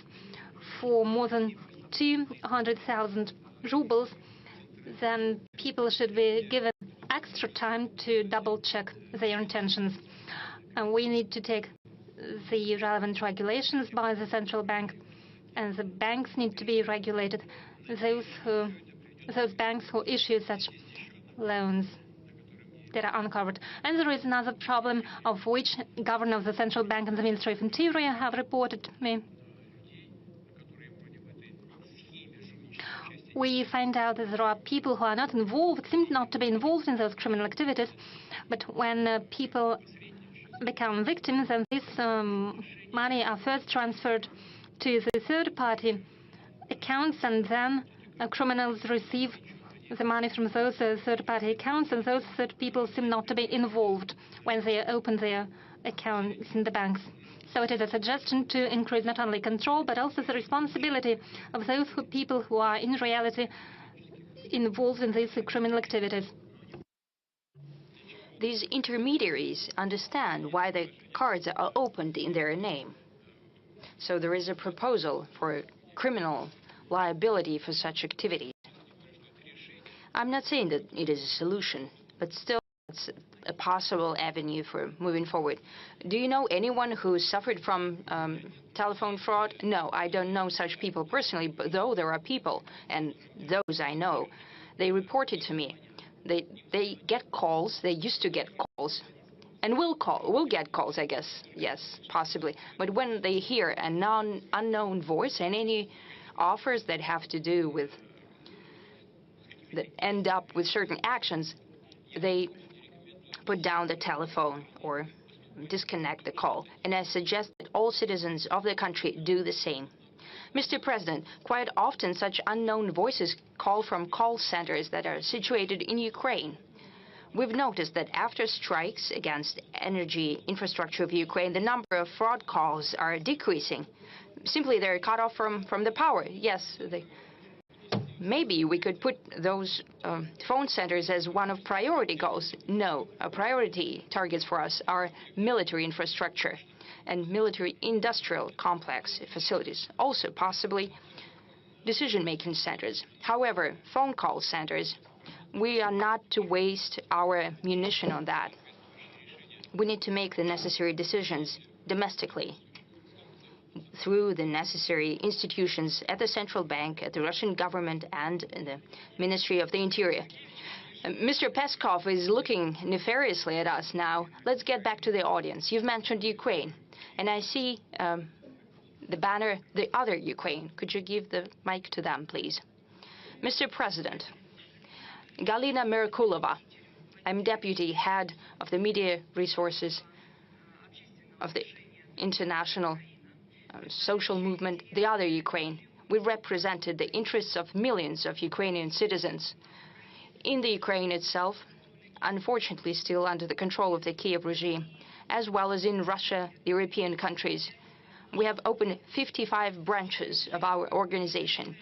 for more than 200,000 rubles, then people should be given extra time to double-check their intentions. And we need to take the relevant regulations by the central bank, and the banks need to be regulated. Those banks who issue such loans that are uncovered. And there is another problem of which Governor of the Central Bank and the Ministry of Interior have reported to me. We find out that there are people who are not involved, seem not to be involved in those criminal activities, but when people become victims, and this money are first transferred to the third-party accounts, and then criminals receive the money from those third-party accounts, and those third people seem not to be involved when they open their accounts in the banks. So it is a suggestion to increase not only control, but also the responsibility of those people who are in reality involved in these criminal activities. These intermediaries understand why the cards are opened in their name. So there is a proposal for criminal liability for such activities. I'm not saying that it is a solution, but still it's a possible avenue for moving forward. Do you know anyone who suffered from telephone fraud? No, I don't know such people personally, but though there are people, and those I know, they reported to me. They get calls, they used to get calls, and will get calls, I guess, yes, possibly. But when they hear an unknown voice and any offers that have to do with, that end up with certain actions, they put down the telephone or disconnect the call. And I suggest that all citizens of the country do the same. Mr. President, quite often such unknown voices call from call centers that are situated in Ukraine. We've noticed that after strikes against energy infrastructure of Ukraine, the number of fraud calls are decreasing. Simply, they're cut off from the power. Yes, maybe we could put those phone centers as one of priority goals. No, priority targets for us are military infrastructure. and military-industrial complex facilities, also possibly decision-making centers. However, phone call centers, we are not to waste our munition on that. We need to make the necessary decisions domestically through the necessary institutions at the central bank, at the Russian government, and in the Ministry of the Interior. Mr. Peskov is looking nefariously at us now. Let's get back to the audience. You've mentioned Ukraine, and I see the banner, the other Ukraine. Could you give the mic to them, please? Mr. President, Galina Merkulova, I'm deputy head of the media resources of the international social movement, the other Ukraine. We represented the interests of millions of Ukrainian citizens in the Ukraine itself, unfortunately still under the control of the Kiev regime, as well as in Russia, European countries. We have opened 55 branches of our organization.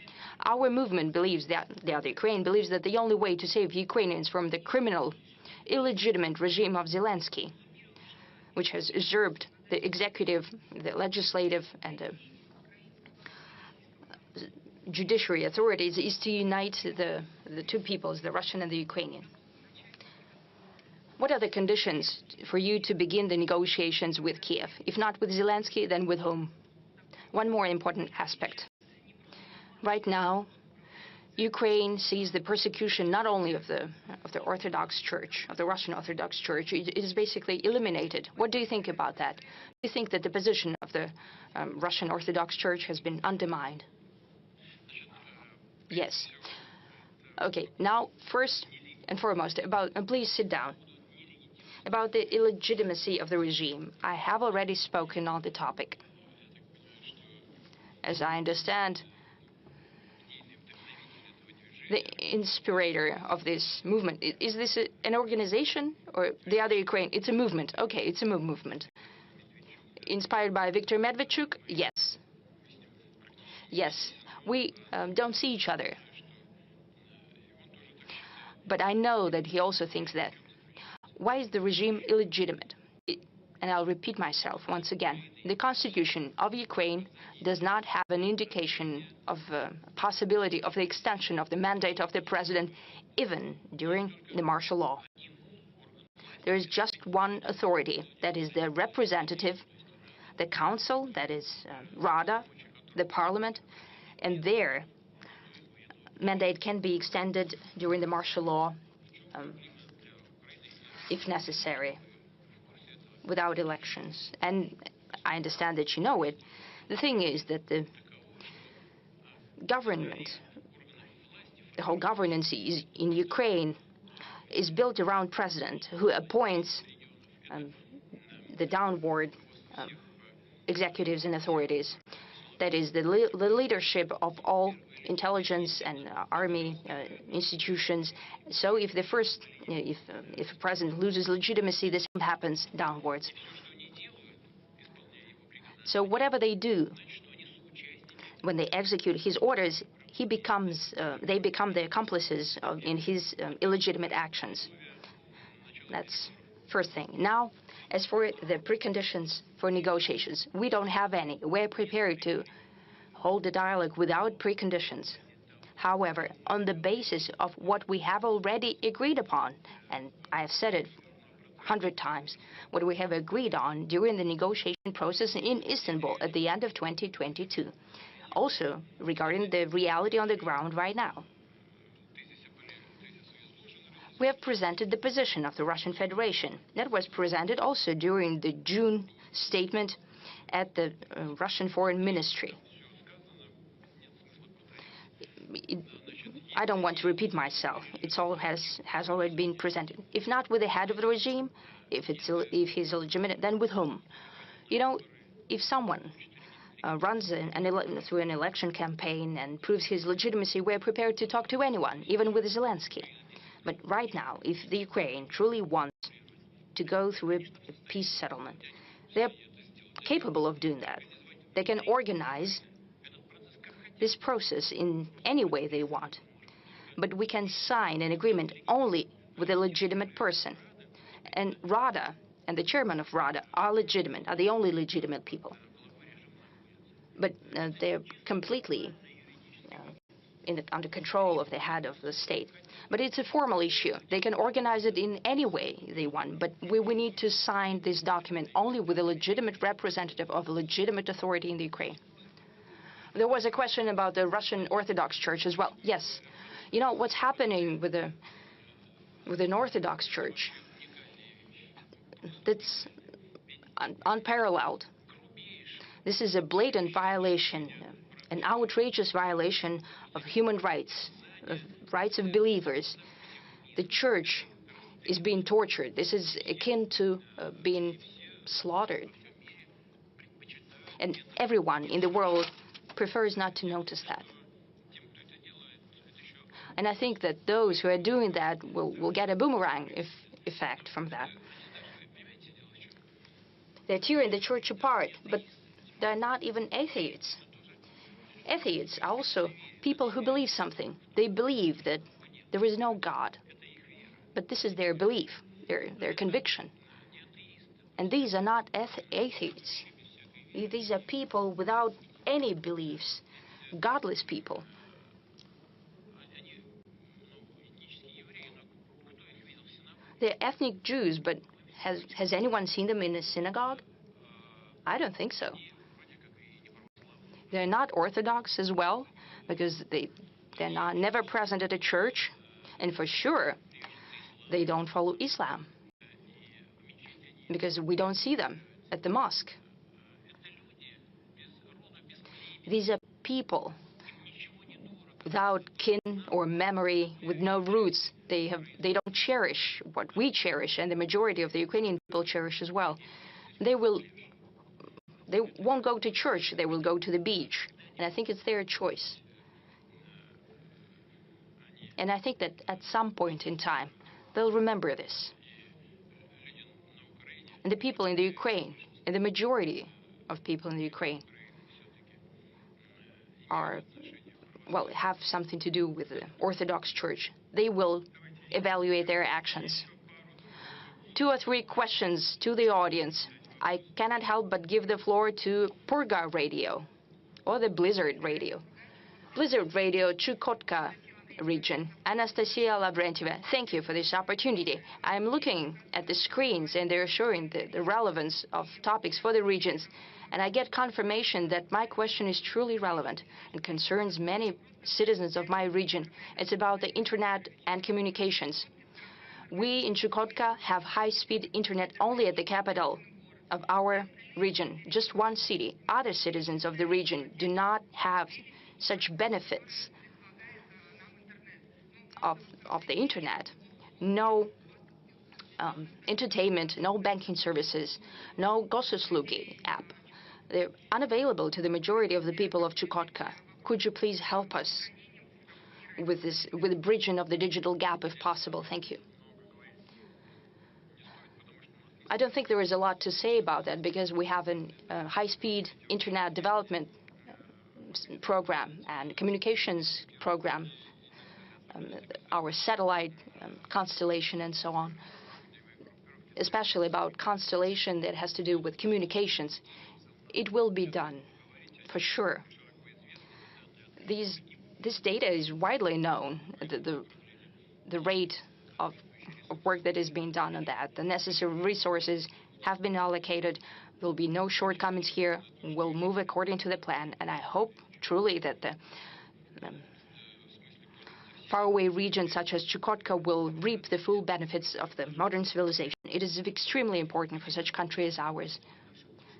Our movement believes that, the other Ukraine believes that the only way to save Ukrainians from the criminal, illegitimate regime of Zelensky, which has usurped the executive, the legislative, and the judiciary authorities, is to unite the two peoples, the Russian and the Ukrainian. What are the conditions for you to begin the negotiations with Kiev? If not with Zelensky, then with whom? One more important aspect. Right now, Ukraine sees the persecution not only of the Orthodox Church, of the Russian Orthodox Church. It is basically eliminated. What do you think about that? Do you think that the position of the Russian Orthodox Church has been undermined? Yes. Okay, now first and foremost, please sit down. About the illegitimacy of the regime, I have already spoken on the topic. As I understand, the inspirator of this movement, is this an organization or the other Ukraine? It's a movement. Okay, it's a movement. Inspired by Viktor Medvedchuk? Yes. Yes, we don't see each other. But I know that he also thinks that. Why is the regime illegitimate? And I'll repeat myself once again. The constitution of Ukraine does not have an indication of possibility of the extension of the mandate of the president, even during the martial law. There is just one authority, that is the representative, the council, that is Rada, the parliament, and their mandate can be extended during the martial law if necessary, without elections. And I understand that you know it. The thing is that the government, the whole governance in Ukraine is built around president who appoints the downward executives and authorities. That is the leadership of all intelligence and army institutions. So if the first, if a president loses legitimacy, the same happens downwards. So whatever they do, when they execute his orders, they become the accomplices in his illegitimate actions. That's first thing. Now, as for the preconditions for negotiations, we don't have any. We're prepared to hold the dialogue without preconditions. However, on the basis of what we have already agreed upon, and I have said it 100 times, what we have agreed on during the negotiation process in Istanbul at the end of 2022. Also, regarding the reality on the ground right now. We have presented the position of the Russian Federation. That was presented also during the June statement at the Russian Foreign Ministry. I don't want to repeat myself. It's all has already been presented. If not with the head of the regime, if he's illegitimate, then with whom? You know, if someone runs through an election campaign and proves his legitimacy, we're prepared to talk to anyone, even with Zelensky. But right now, if the Ukraine truly wants to go through a peace settlement, they're capable of doing that. They can organize this process in any way they want. But we can sign an agreement only with a legitimate person. And Rada and the chairman of Rada are legitimate, are the only legitimate people. But they're completely under control of the head of the state. But it's a formal issue. They can organize it in any way they want, but we need to sign this document only with a legitimate representative of a legitimate authority in the Ukraine. There was a question about the Russian Orthodox Church as well. Yes. You know, what's happening with an Orthodox Church, that's unparalleled. This is a blatant violation, an outrageous violation of human rights, of rights of believers. The church is being tortured. This is akin to being slaughtered. And everyone in the world prefers not to notice that. And I think that those who are doing that will get a boomerang effect from that. They're tearing the church apart, but they're not even atheists. Atheists are also people who believe something. They believe that there is no God. But this is their belief, their conviction. And these are not atheists. These are people without any beliefs, godless people. They're ethnic Jews, but has anyone seen them in a synagogue? I don't think so. They're not Orthodox as well, because they're never present at a church, and for sure, they don't follow Islam, because we don't see them at the mosque. These are people without kin or memory, with no roots. They don't cherish what we cherish, and the majority of the Ukrainian people cherish as well. They won't go to church, they will go to the beach. And I think it's their choice. And I think that at some point in time, they'll remember this. And the people in the Ukraine, and the majority of people in the Ukraine, have something to do with the Orthodox Church. They will evaluate their actions. 2 or 3 questions to the audience. I cannot help but give the floor to Purga Radio, or the Blizzard Radio. Blizzard Radio, Chukotka region. Anastasia Lavrentieva, thank you for this opportunity. I'm looking at the screens, and they're showing the relevance of topics for the regions. And I get confirmation that my question is truly relevant and concerns many citizens of my region. It's about the internet and communications. We in Chukotka have high-speed internet only at the capital of our region, just one city. Other citizens of the region do not have such benefits of the internet. No entertainment, no banking services, no Gosuslugi app. They're unavailable to the majority of the people of Chukotka. Could you please help us with the bridging of the digital gap if possible? Thank you. I don't think there is a lot to say about that, because we have a high-speed internet development program and communications program, our satellite constellation and so on, especially about constellation that has to do with communications. It will be done, for sure. This data is widely known, the rate of work that is being done on that. The necessary resources have been allocated. There will be no shortcomings here. We'll move according to the plan, and I hope truly that the faraway regions such as Chukotka will reap the full benefits of the modern civilization. It is extremely important for such a country as ours,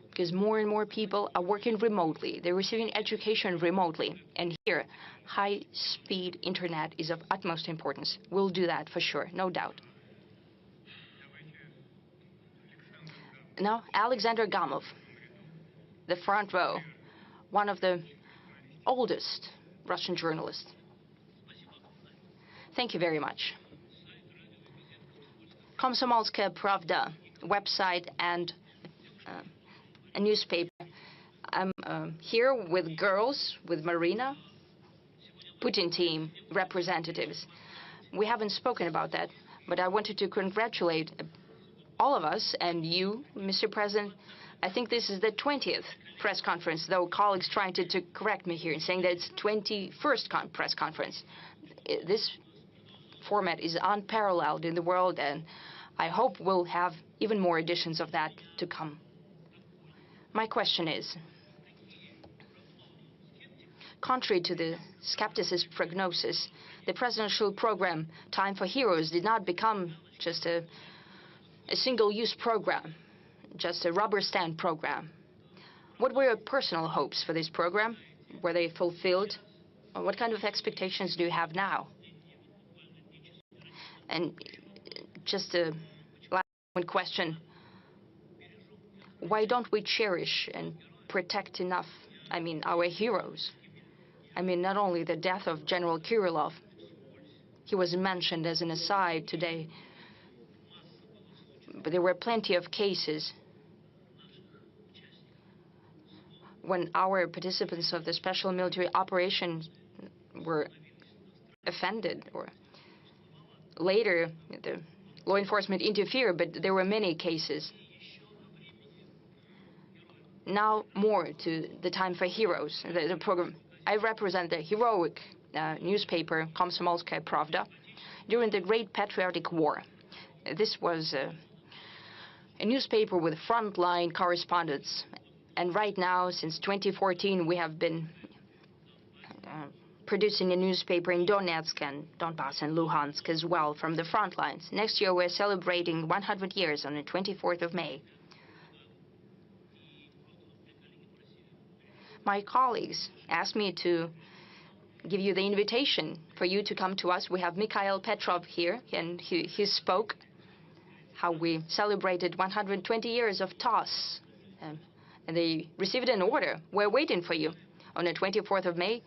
because more and more people are working remotely. They're receiving education remotely. And here, high-speed internet is of utmost importance. We'll do that for sure, no doubt. Now, Alexander Gamov, the front row, one of the oldest Russian journalists. Thank you very much. Komsomolskaya Pravda website and a newspaper. I'm here with girls, with Marina, Putin team representatives. We haven't spoken about that, but I wanted to congratulate all of us and you, Mr. President, I think this is the 20th press conference, though colleagues trying to correct me here and saying that it's 21st press conference. This format is unparalleled in the world, and I hope we'll have even more editions of that to come. My question is, contrary to the skepticist prognosis, the presidential program, Time for Heroes, did not become just a single-use program, just a rubber stamp program. What were your personal hopes for this program? Were they fulfilled? Or what kind of expectations do you have now? And just a last question, why don't we cherish and protect enough, our heroes? Not only the death of General Kirillov, he was mentioned as an aside today, but there were plenty of cases when our participants of the special military operation were offended, or later the law enforcement interfered, but there were many cases. Now more to the Time for Heroes, the program. I represent the heroic newspaper Komsomolskaya Pravda during the Great Patriotic War. This was a newspaper with frontline correspondents. And right now, since 2014, we have been producing a newspaper in Donetsk and Donbass and Luhansk as well, from the front lines. Next year, we're celebrating 100 years on the 24th of May. My colleagues asked me to give you the invitation for you to come to us. We have Mikhail Petrov here, and he spoke how we celebrated 120 years of TOS. And they received an order. We're waiting for you on the 24th of May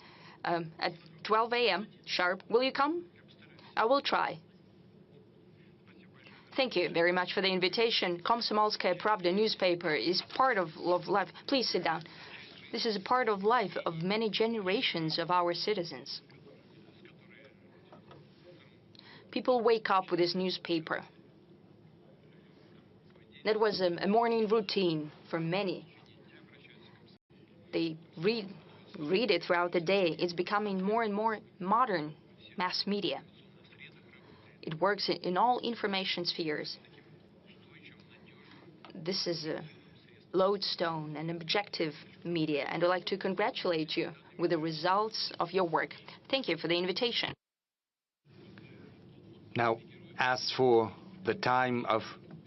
at 12 a.m. sharp. Will you come? I will try. Thank you very much for the invitation. Komsomolskaya Pravda newspaper is part of life. Please sit down. This is a part of life of many generations of our citizens. People wake up with this newspaper. That was a morning routine for many. They read it throughout the day. It's becoming more and more modern mass media. It works in all information spheres. This is a lodestone and objective media, and I'd like to congratulate you with the results of your work. Thank you for the invitation. Now, as for the Time of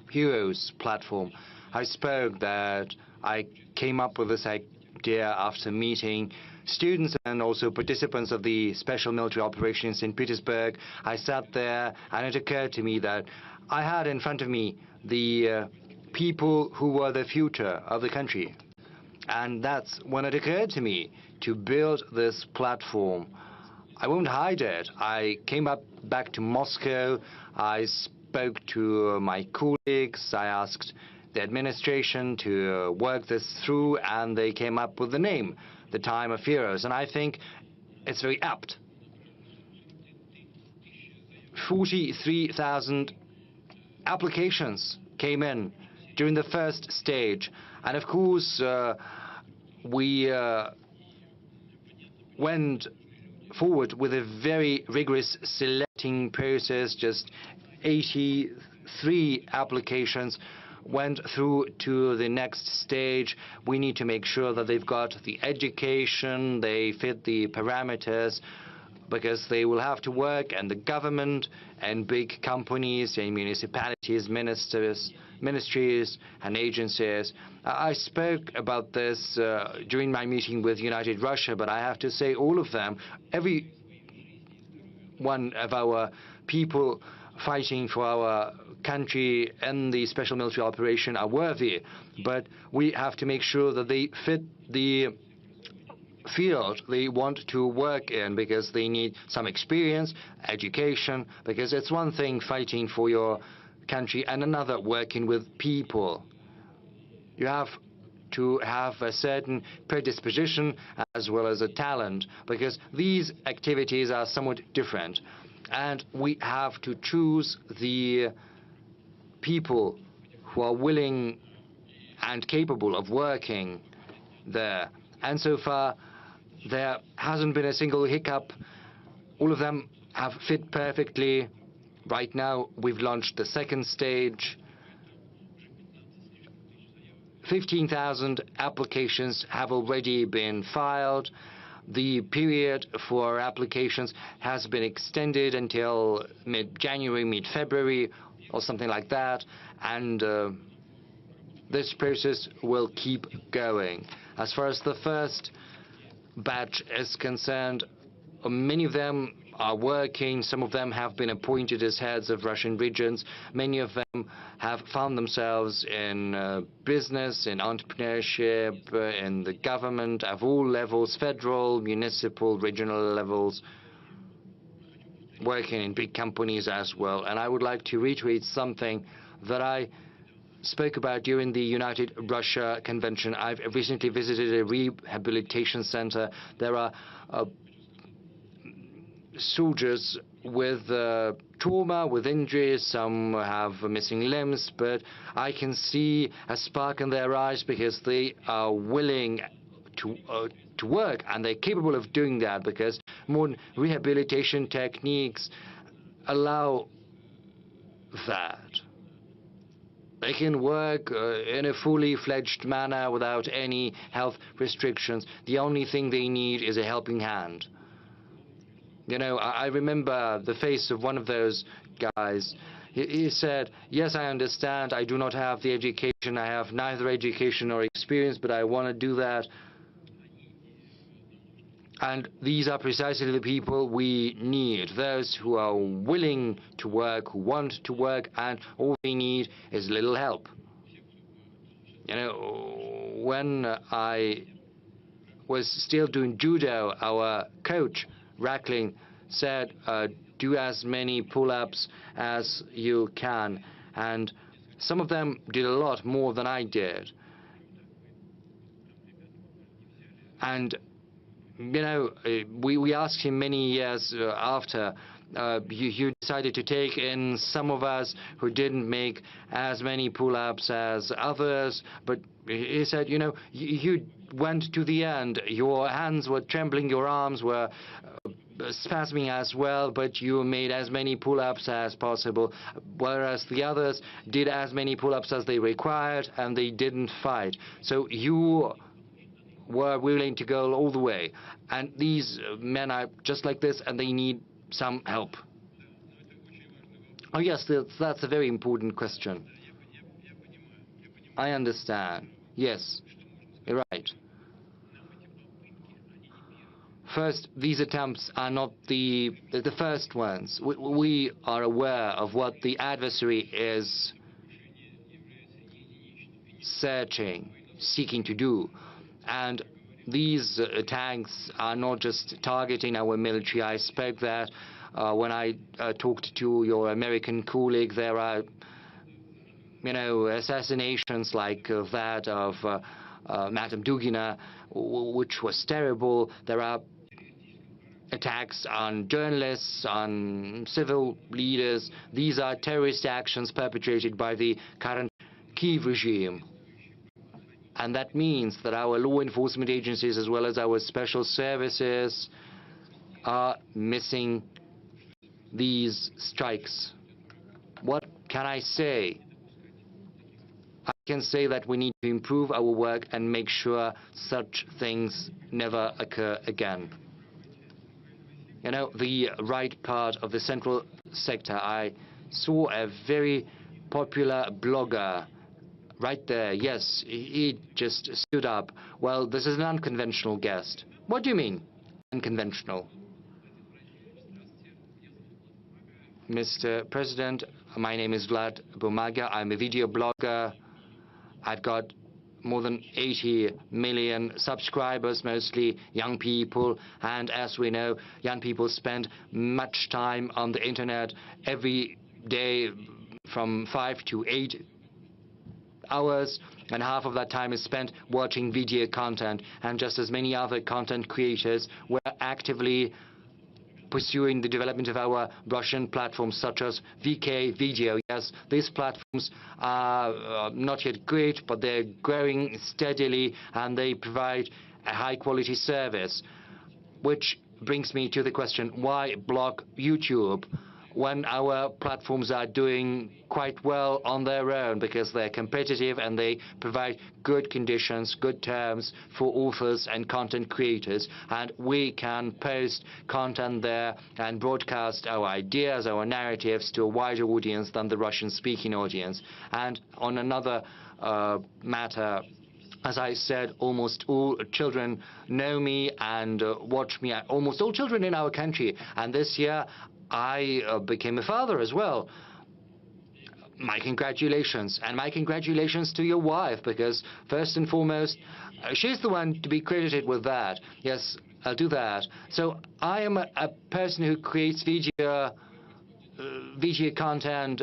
Heroes platform, I spoke that I came up with this idea after meeting students and also participants of the special military operation in St. Petersburg. I sat there and it occurred to me that I had in front of me the people who were the future of the country. And that's when it occurred to me to build this platform. I won't hide it. I came back to Moscow. I spoke to my colleagues. I asked the administration to work this through, and they came up with the name, the Time of Heroes. And I think it's very apt. 43,000 applications came in during the first stage. And of course, we went forward with a very rigorous selecting process. Just 83 applications went through to the next stage. We need to make sure that they've got the education, they fit the parameters, because they will have to work, and the government and big companies and municipalities, ministries and agencies. I spoke about this during my meeting with United Russia, but I have to say all of them, every one of our people fighting for our country and the special military operation are worthy, but we have to make sure that they fit the field they want to work in, because they need some experience, education, because it's one thing fighting for your country and another working with people. You have to have a certain predisposition as well as a talent, because these activities are somewhat different. And we have to choose the people who are willing and capable of working there. And so far, there hasn't been a single hiccup. All of them have fit perfectly. Right now, we've launched the second stage. 15,000 applications have already been filed. The period for applications has been extended until mid-January, mid-February, or something like that. And this process will keep going. As far as the first batch is concerned, many of them are working. Some of them have been appointed as heads of Russian regions. Many of them have found themselves in business, in entrepreneurship, in the government of all levels, federal, municipal, regional levels, working in big companies as well. And I would like to reiterate something that I spoke about during the United Russia Convention. I've recently visited a rehabilitation center. There are soldiers with trauma, with injuries. Some have missing limbs, but I can see a spark in their eyes because they are willing to work, and they're capable of doing that because modern rehabilitation techniques allow that. They can work in a fully fledged manner without any health restrictions. The only thing they need is a helping hand. You know, I remember the face of one of those guys. He said, yes, I understand, I do not have the education, I have neither education nor experience, but I want to do that. And these are precisely the people we need, those who are willing to work, who want to work, and all they need is a little help. You know, when I was still doing judo, our coach, Rackling, said, do as many pull-ups as you can. And some of them did a lot more than I did. And you know, we asked him many years after, you decided to take in some of us who didn't make as many pull-ups as others, but he said, you know, you went to the end. Your hands were trembling, your arms were spasming as well, but you made as many pull-ups as possible, whereas the others did as many pull-ups as they required, and they didn't fight. So you were willing to go all the way. And these men are just like this, and they need some help. Oh yes, that's a very important question. I understand. Yes, you're right. First, these attempts are not the first ones. We are aware of what the adversary is seeking to do. And these attacks are not just targeting our military. I expect that when I talked to your American colleague, there are, you know, assassinations like that of Madame Dugina, which was terrible. There are attacks on journalists, on civil leaders. These are terrorist actions perpetrated by the current Kiev regime. And that means that our law enforcement agencies, as well as our special services, are missing these strikes. What can I say? I can say that we need to improve our work and make sure such things never occur again. You know, the right part of the central sector, I saw a very popular blogger right there. Yes, he just stood up. Well, this is an unconventional guest. What do you mean, unconventional? Mr. President, my name is Vlad Bumaga. I'm a video blogger. I've got more than 80 million subscribers, mostly young people. And as we know, young people spend much time on the internet every day, from 5 to 8 hours, and half of that time is spent watching video content. And just as many other content creators, we're actively pursuing the development of our Russian platforms such as VK Video. Yes, these platforms are not yet great, but they're growing steadily and they provide a high-quality service. Which brings me to the question, why block YouTube when our platforms are doing quite well on their own, because they're competitive and they provide good conditions, good terms for authors and content creators, and we can post content there and broadcast our ideas, our narratives to a wider audience than the Russian-speaking audience. And on another matter, as I said, almost all children know me and watch me, almost all children in our country. And this year, I became a father as well. My congratulations. And my congratulations to your wife, because first and foremost, she's the one to be credited with that. Yes, I'll do that. So I am a person who creates video content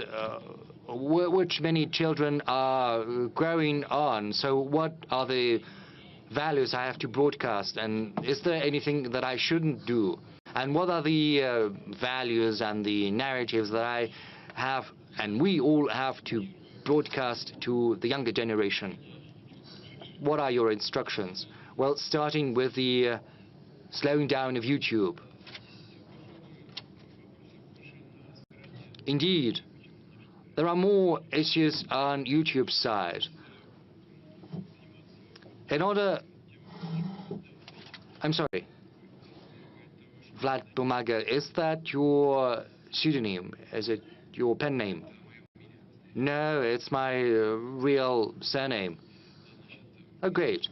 which many children are growing on. So what are the values I have to broadcast, and is there anything that I shouldn't do? And what are the values and the narratives that I have and we all have to broadcast to the younger generation? What are your instructions? Well, starting with the slowing down of YouTube. Indeed, there are more issues on YouTube's side. In order... I'm sorry. Vlad Bumaga, is that your pseudonym? Is it your pen name? No, it's my real surname. Oh, great.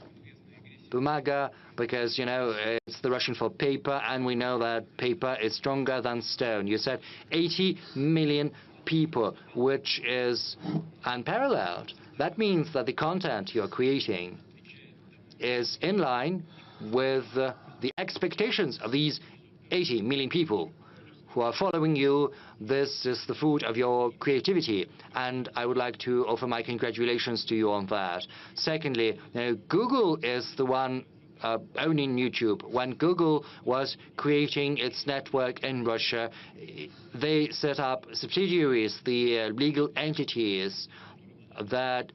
Bumaga, because, you know, it's the Russian for paper, and we know that paper is stronger than stone. You said 80 million people, which is unparalleled. That means that the content you're creating is in line with the expectations of these 80 million people who are following you. This is the fruit of your creativity, and I would like to offer my congratulations to you on that. Secondly, Google is the one owning YouTube. When Google was creating its network in Russia, they set up subsidiaries, the legal entities that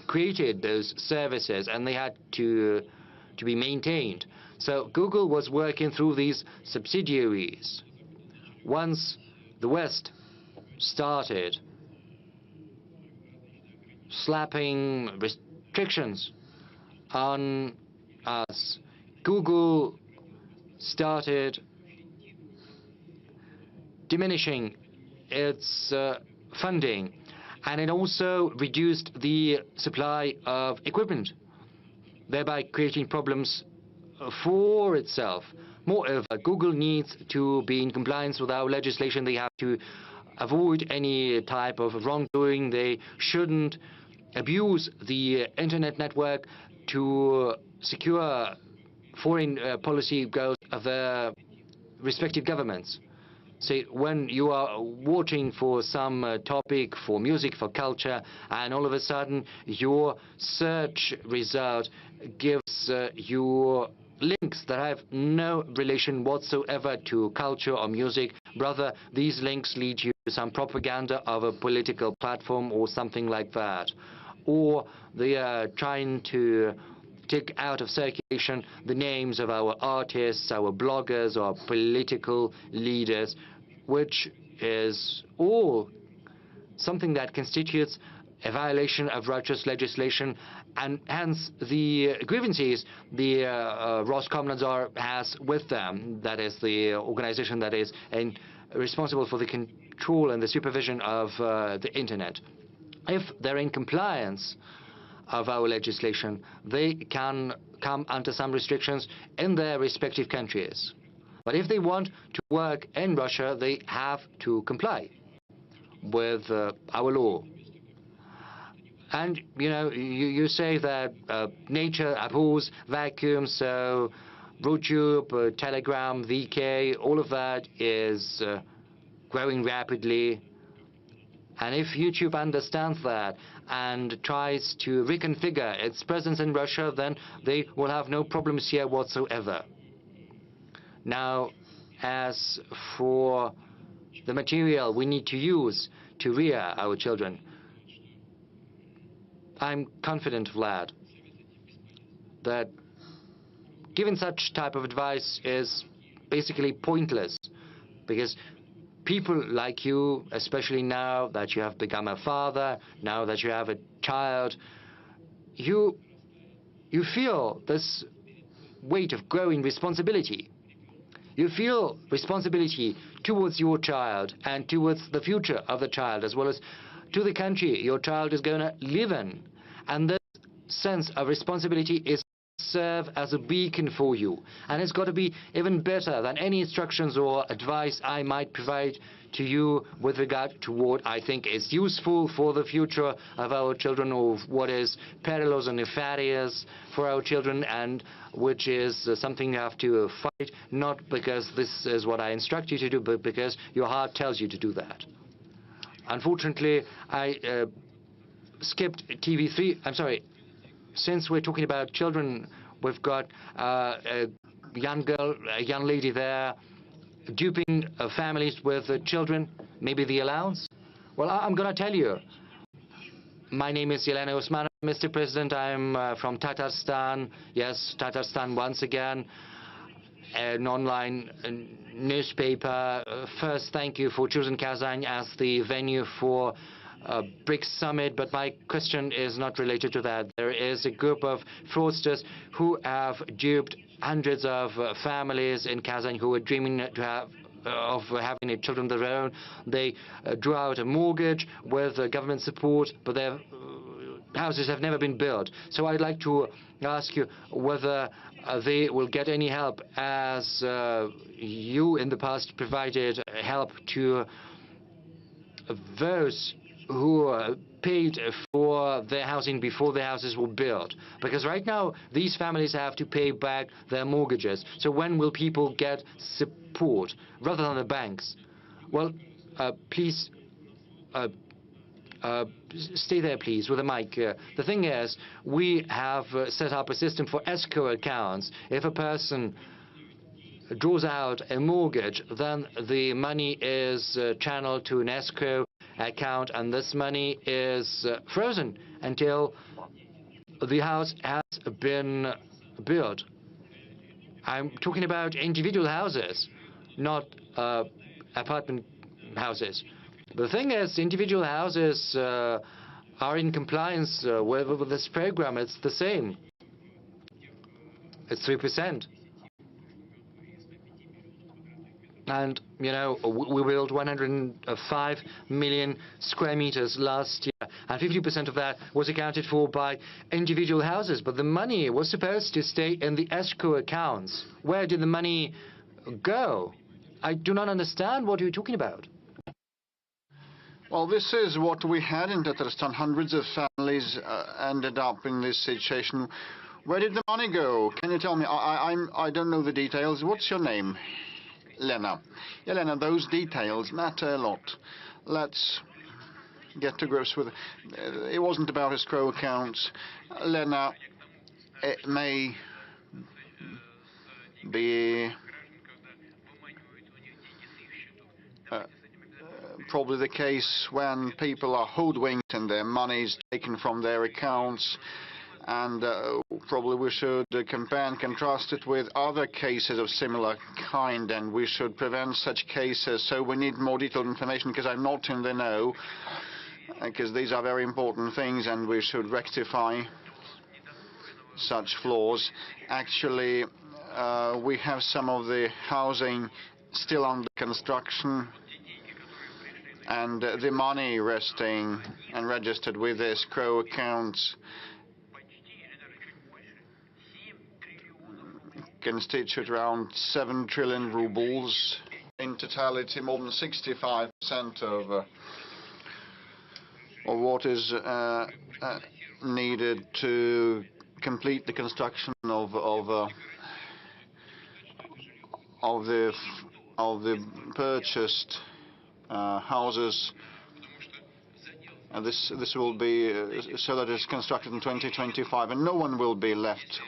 created those services, and they had to be maintained. So Google was working through these subsidiaries. Once the West started slapping restrictions on us, Google started diminishing its funding, and it also reduced the supply of equipment, thereby creating problems for itself. Moreover, Google needs to be in compliance with our legislation. They have to avoid any type of wrongdoing. They shouldn't abuse the internet network to secure foreign policy goals of their respective governments. Say, when you are watching for some topic, for music, for culture, and all of a sudden your search result gives you links that have no relation whatsoever to culture or music. Rather, these links lead you to some propaganda of a political platform or something like that. Or they are trying to take out of circulation the names of our artists, our bloggers, or political leaders, which is all something that constitutes a violation of Russia's legislation, and hence the grievances the Roskomnadzor has with them, that is the organization that is responsible for the control and the supervision of the internet. If they're in compliance of our legislation, they can come under some restrictions in their respective countries. But if they want to work in Russia, they have to comply with our law. And, you know, you say that nature abhors vacuum, so YouTube, Telegram, VK, all of that is growing rapidly. And if YouTube understands that and tries to reconfigure its presence in Russia, then they will have no problems here whatsoever. Now, as for the material we need to use to rear our children, I'm confident, Vlad, that giving such type of advice is basically pointless, because people like you, especially now that you have become a father, now that you have a child, you feel this weight of growing responsibility. You feel responsibility towards your child and towards the future of the child, as well as to the country your child is going to live in. And this sense of responsibility is serve as a beacon for you, and it's got to be even better than any instructions or advice I might provide to you with regard to what I think is useful for the future of our children, or what is perilous and nefarious for our children, and which is something you have to fight, not because this is what I instruct you to do, but because your heart tells you to do that. Unfortunately, I skipped TV3. I'm sorry. Since we're talking about children, we've got a young girl, a young lady there, duping families with children, maybe the allowance. Well, I'm going to tell you. My name is Yelena Usmanova, Mr. President. I'm from Tatarstan. Yes, Tatarstan once again, an online newspaper. First, thank you for choosing Kazan as the venue for BRICS summit, but my question is not related to that. There is a group of fraudsters who have duped hundreds of families in Kazan who were dreaming to have of having children of their own. They drew out a mortgage with government support, but their houses have never been built. So I'd like to ask you whether they will get any help, as you in the past provided help to those who paid for their housing before their houses were built. Because right now, these families have to pay back their mortgages. So when will people get support rather than the banks? Well, please, stay there, please, with the mic. The thing is, we have set up a system for escrow accounts. If a person draws out a mortgage, then the money is channeled to an escrow account, and this money is frozen until the house has been built. I'm talking about individual houses, not apartment houses. The thing is, individual houses are in compliance with this program. It's the same. It's 3%. And, you know, we built 105 million square meters last year, and 50% of that was accounted for by individual houses. But the money was supposed to stay in the escrow accounts. Where did the money go? I do not understand what you're talking about. Well, this is what we had in Tatarstan. Hundreds of families ended up in this situation. Where did the money go? Can you tell me? I don't know the details. What's your name? Lena. Yeah, Lena, those details matter a lot. Let's get to grips with it. It wasn't about escrow accounts. Lena, it may be probably the case when people are hoodwinked and their money is taken from their accounts. And probably we should compare and contrast it with other cases of similar kind, and we should prevent such cases. So we need more detailed information, because I'm not in the know, because these are very important things, and we should rectify such flaws. Actually, we have some of the housing still under construction, and the money resting and registered with escrow accounts constitute around 7 trillion rubles. In totality, more than 65% of what is needed to complete the construction of the purchased houses. And this will be so that it's constructed in 2025, and no one will be left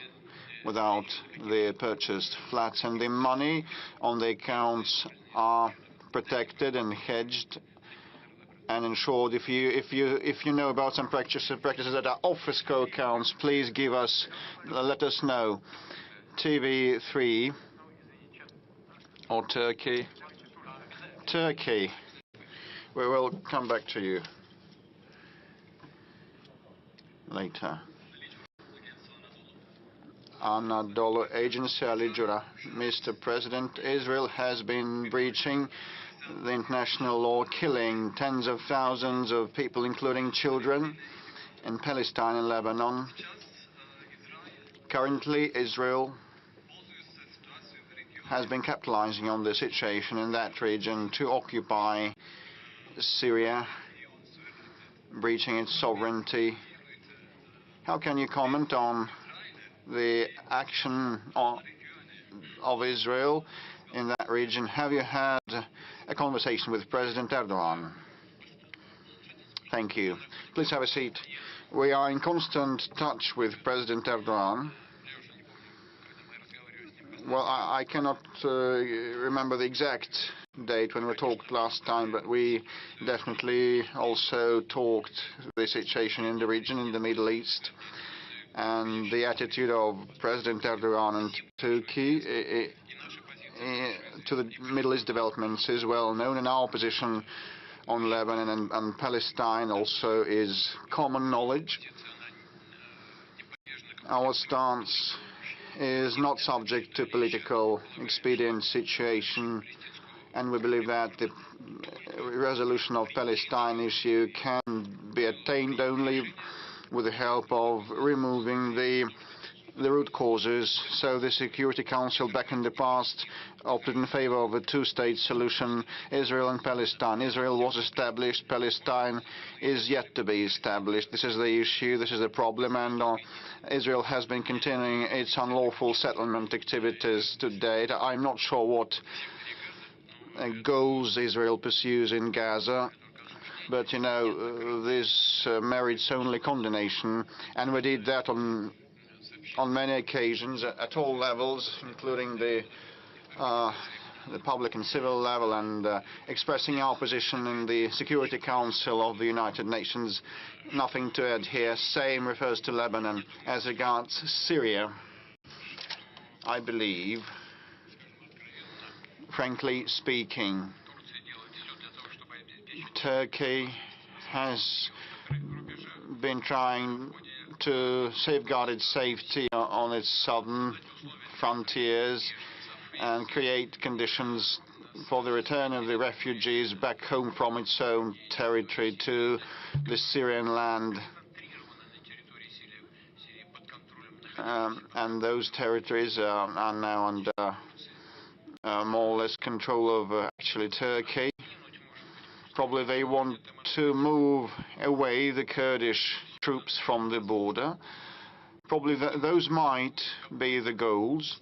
without the purchased flats, and the money on the accounts are protected and hedged and ensured. If you know about some practices that are off fiscal accounts, please let us know. TV3 or Turkey. Turkey. We will come back to you later. Anadolu Agency, Ali Jura. Mr. President, Israel has been breaching the international law, killing tens of thousands of people, including children, in Palestine and Lebanon. Currently, Israel has been capitalizing on the situation in that region to occupy Syria, breaching its sovereignty. How can you comment on the action of Israel in that region? Have you had a conversation with President Erdogan? Thank you. Please have a seat. We are in constant touch with President Erdogan. Well, I cannot remember the exact date when we talked last time, but we definitely also talked the situation in the region, in the Middle East, and the attitude of President Erdogan and Turkey to the Middle East developments is well known, and our position on Lebanon and Palestine also is common knowledge. Our stance is not subject to political expedient situation, and we believe that the resolution of Palestine issue can be attained only with the help of removing the root causes. So the Security Council back in the past opted in favor of a two-state solution, Israel and Palestine. Israel was established, Palestine is yet to be established. This is the issue, this is the problem, and Israel has been continuing its unlawful settlement activities to date. I'm not sure what goals Israel pursues in Gaza, but you know, this merits only condemnation, and we did that on many occasions at all levels, including the public and civil level, and expressing our position in the Security Council of the United Nations. Nothing to add here. Same refers to Lebanon. As regards Syria, I believe, frankly speaking, Turkey has been trying to safeguard its safety on its southern frontiers and create conditions for the return of the refugees back home from its own territory to the Syrian land. And those territories are now under more or less control of actually Turkey. Probably they want to move away the Kurdish troops from the border. Probably those might be the goals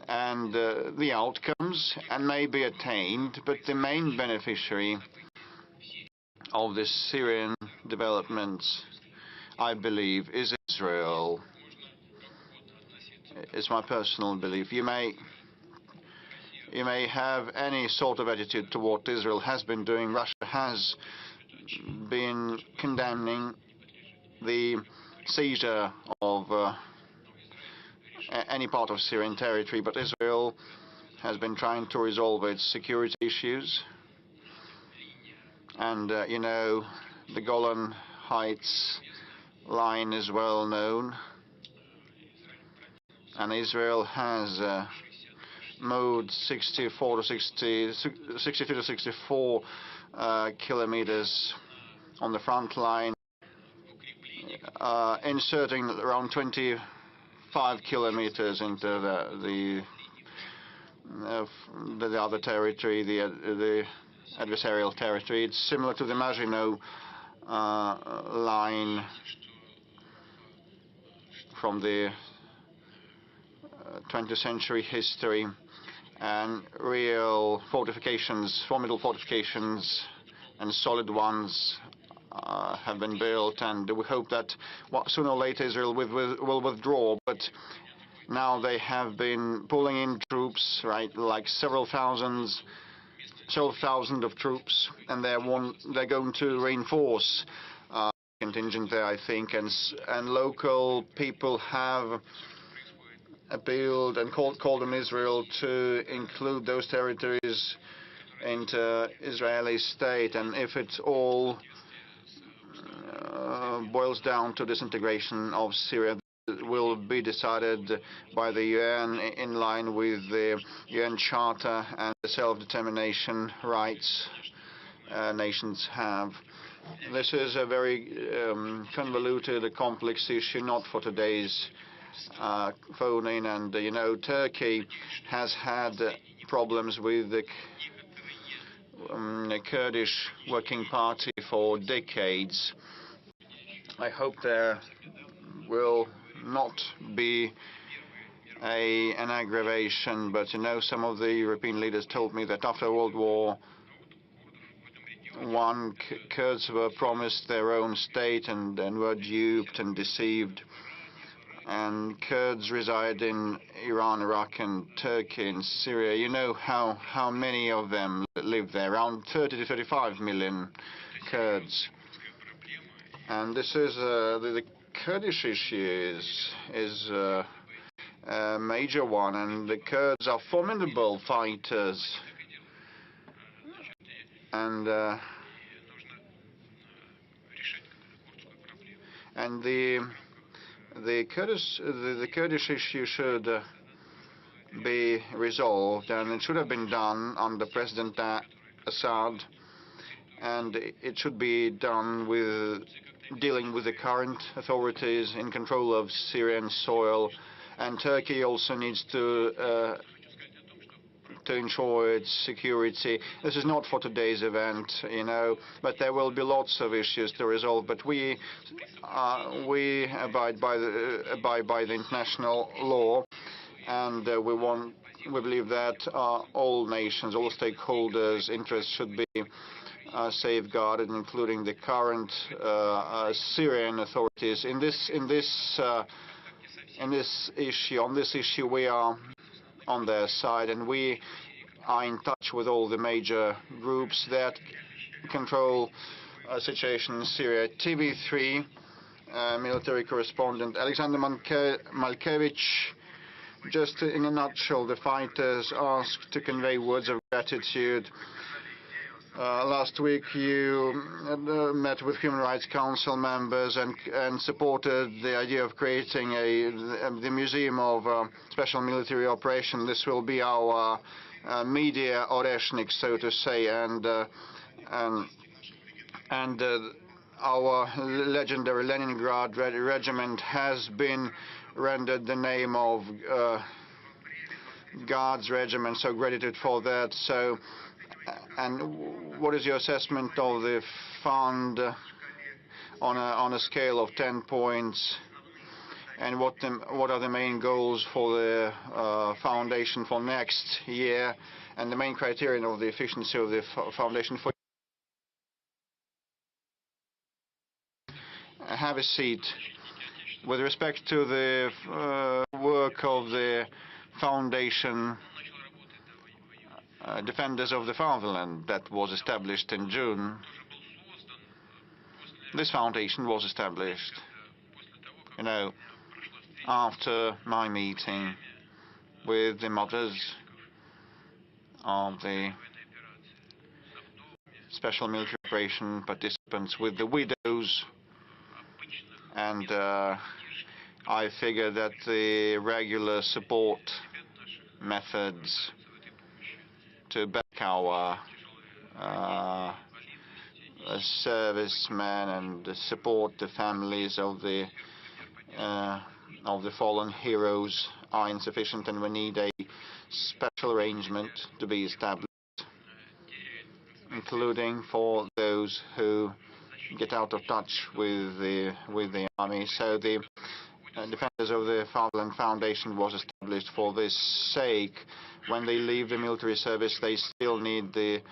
and the outcomes, and may be attained, but the main beneficiary of the Syrian developments, I believe, is Israel. It's my personal belief. You may have any sort of attitude to what Israel has been doing. Russia has been condemning the seizure of any part of Syrian territory, but Israel has been trying to resolve its security issues. And, you know, the Golan Heights line is well known. And Israel has moved 62 to 64 kilometers on the front line, inserting around 25 kilometers into the other territory, the adversarial territory. It's similar to the Maginot line from the 20th century history, and real fortifications, formidable fortifications, and solid ones have been built, and we hope that sooner or later Israel will withdraw. But Now they have been pulling in troops, right, like several thousand of troops, and they're going to reinforce contingent there, I think, and local people have appealed and called on Israel to include those territories into Israeli state, and if it all boils down to disintegration of Syria, it will be decided by the UN in line with the UN Charter and the self-determination rights nations have. This is a very convoluted, complex issue, not for today's phone-in, and you know, Turkey has had problems with the Kurdish Working Party for decades. I hope there will not be an aggravation, but you know, some of the European leaders told me that after World War I, Kurds were promised their own state and were duped and deceived. And Kurds reside in Iran, Iraq, and Turkey, and Syria. You know how many of them live there, around 30 to 35 million Kurds. And this is the Kurdish issue is a major one, and the Kurds are formidable fighters. And the Kurdish issue should be resolved, and it should have been done under President Assad, and it should be done with dealing with the current authorities in control of Syrian soil, and Turkey also needs to ensure its security. This is not for today's event, you know, but there will be lots of issues to resolve. But we abide by the international law, and we believe that all nations, all stakeholders' interests should be safeguarded, including the current Syrian authorities. On this issue, we are on their side, and we are in touch with all the major groups that control a situation in Syria. TV3 military correspondent Alexander Malkevich, just in a nutshell, the fighters asked to convey words of gratitude. Last week you met with Human Rights Council members and supported the idea of creating the Museum of Special Military Operation. This will be our media Oreshnik, so to say, and our legendary Leningrad regiment has been rendered the name of Guards Regiment, so gratitude for that. So, and what is your assessment of the fund on a scale of 10 points? And what are the main goals for the foundation for next year, and the main criterion of the efficiency of the foundation for? Have a seat. With respect to the work of the foundation, Defenders of the Fatherland, that was established in June. This foundation was established, you know, after my meeting with the mothers of the special military operation participants, with the widows, and I figure that the regular support methods to back our servicemen and support the families of the fallen heroes are insufficient, and we need a special arrangement to be established, including for those who get out of touch with the army. So the Defenders of the Fatherland Foundation was established for this sake. When they leave the military service, they still need the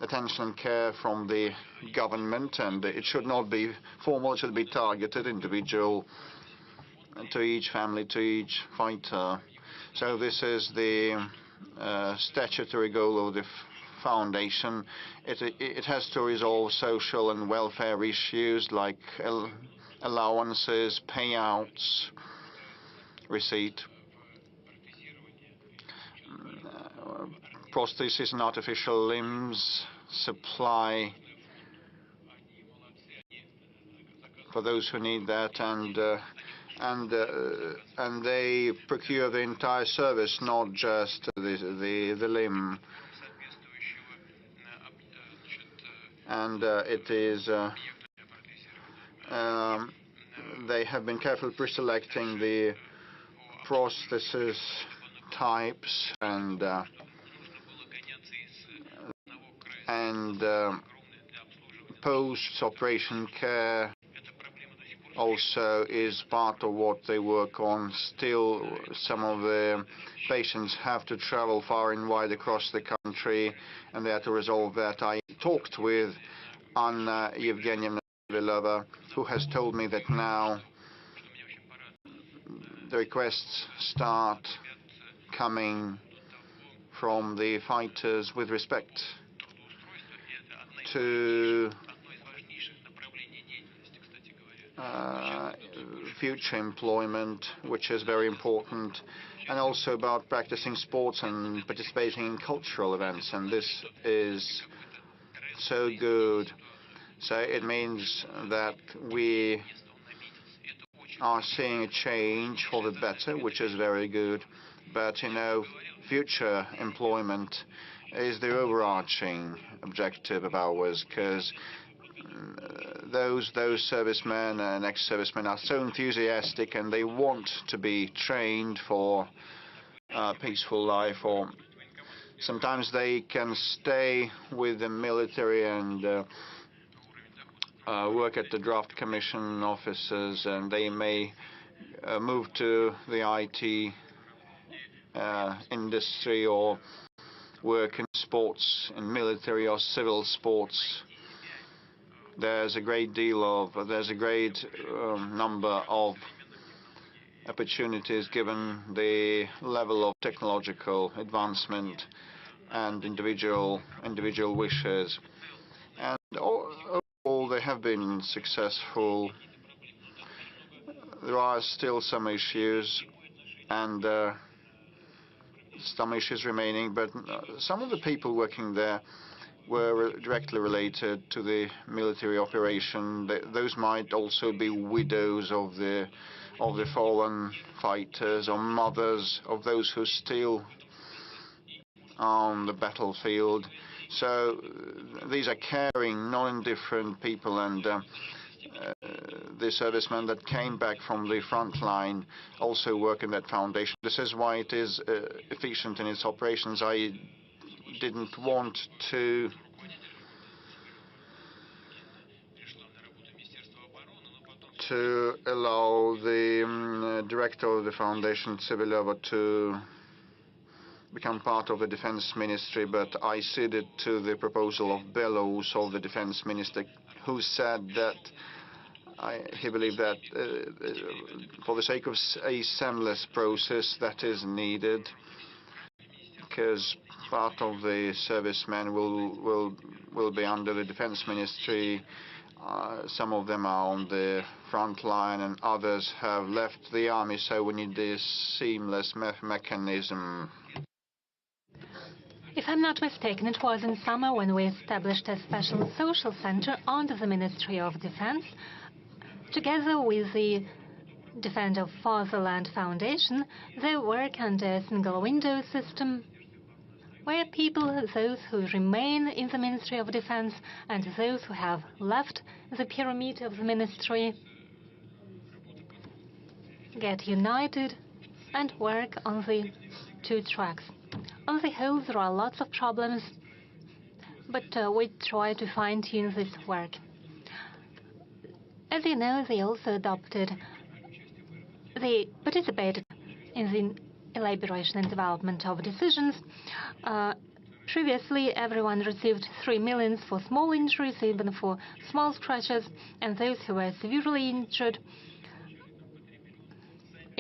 attention and care from the government, and it should not be formal, it should be targeted, individual to each family, to each fighter. So this is the statutory goal of the foundation. It has to resolve social and welfare issues like allowances, payouts, receipt, prosthesis and artificial limbs, supply for those who need that, and they procure the entire service, not just the limb. And it is they have been carefully pre-selecting the prosthesis types and post-operation care also is part of what they work on. Still, some of the patients have to travel far and wide across the country, and they have to resolve that. I talked with Anna Yevgenievna, who has told me that now the requests start coming from the fighters with respect to future employment, which is very important, and also about practicing sports and participating in cultural events, and this is so good. So it means that we are seeing a change for the better, which is very good. But, you know, future employment is the overarching objective of ours, because those servicemen and ex-servicemen are so enthusiastic, and they want to be trained for a peaceful life, or sometimes they can stay with the military and work at the draft commission offices, and they may move to the IT industry or work in sports, in military or civil sports. There's a great number of opportunities given the level of technological advancement and individual wishes. And overall, they have been successful. There are still some issues and some issues remaining, but some of the people working there were directly related to the military operation. Those might also be widows of the fallen fighters, or mothers of those who still are on the battlefield. So these are caring, non-indifferent people, and the servicemen that came back from the front line also work in that foundation. This is why it is efficient in its operations. I didn't want to allow the director of the foundation, Tsivilova, to become part of the defense ministry, but I ceded to the proposal of Belarus, of the defense minister, who said that he believed that for the sake of a seamless process that is needed, because part of the servicemen will be under the defense ministry. Some of them are on the front line, and others have left the army, so we need this seamless mechanism. If I'm not mistaken, it was in summer when we established a special social center under the Ministry of Defense, together with the Defend of Fatherland Foundation. They work under a single window system, where people, those who remain in the Ministry of Defense and those who have left the pyramid of the ministry, get united and work on the two tracks. On the whole, there are lots of problems, but we try to fine-tune this work. As you know, they also participated in the elaboration and development of decisions. Previously, everyone received 3 million for small injuries, even for small scratches, and those who were severely injured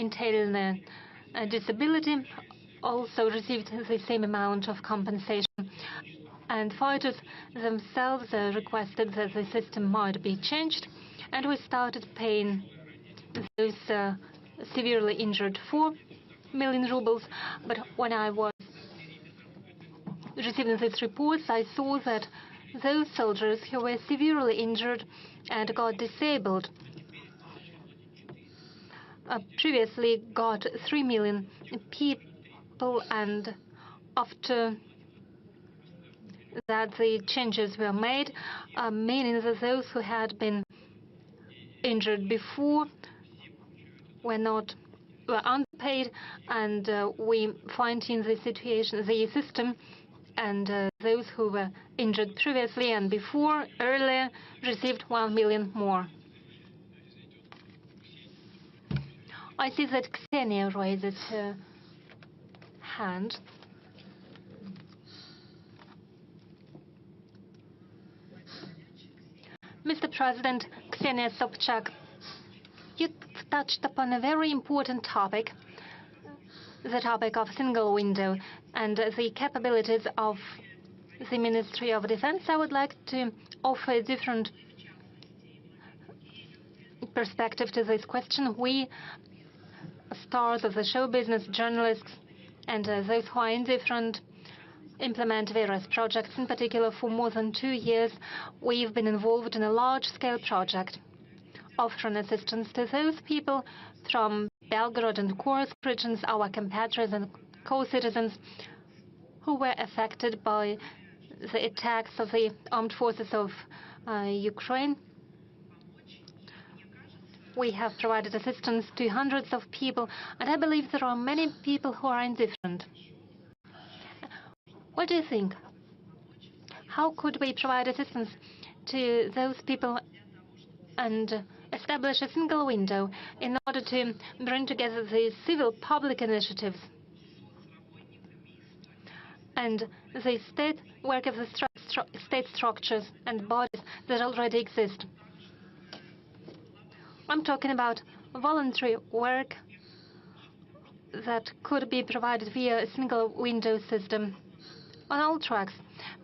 entailing a disability also received the same amount of compensation. And fighters themselves requested that the system might be changed, and we started paying those severely injured 4 million rubles. But when I was receiving these reports, I saw that those soldiers who were severely injured and got disabled previously got 3 million people, and after that the changes were made, meaning that those who had been injured before were underpaid, and we fine-tuned the situation, the system, and those who were injured previously and earlier, received 1 million more. I see that Ksenia raises her hand. Mr. President, Ksenia Sobchak, you touched upon a very important topic, the topic of single window and the capabilities of the Ministry of Defense. I would like to offer a different perspective to this question. We, stars of the show business, journalists, and those who are indifferent, implement various projects. In particular, for more than 2 years, we've been involved in a large-scale project offering assistance to those people from Belgorod and Kursk regions, our compatriots and co-citizens who were affected by the attacks of the armed forces of Ukraine. We have provided assistance to hundreds of people, and I believe there are many people who are indifferent. What do you think? How could we provide assistance to those people and establish a single window in order to bring together the civil public initiatives and the state work of the state structures and bodies that already exist? I'm talking about voluntary work that could be provided via a single window system on all tracks,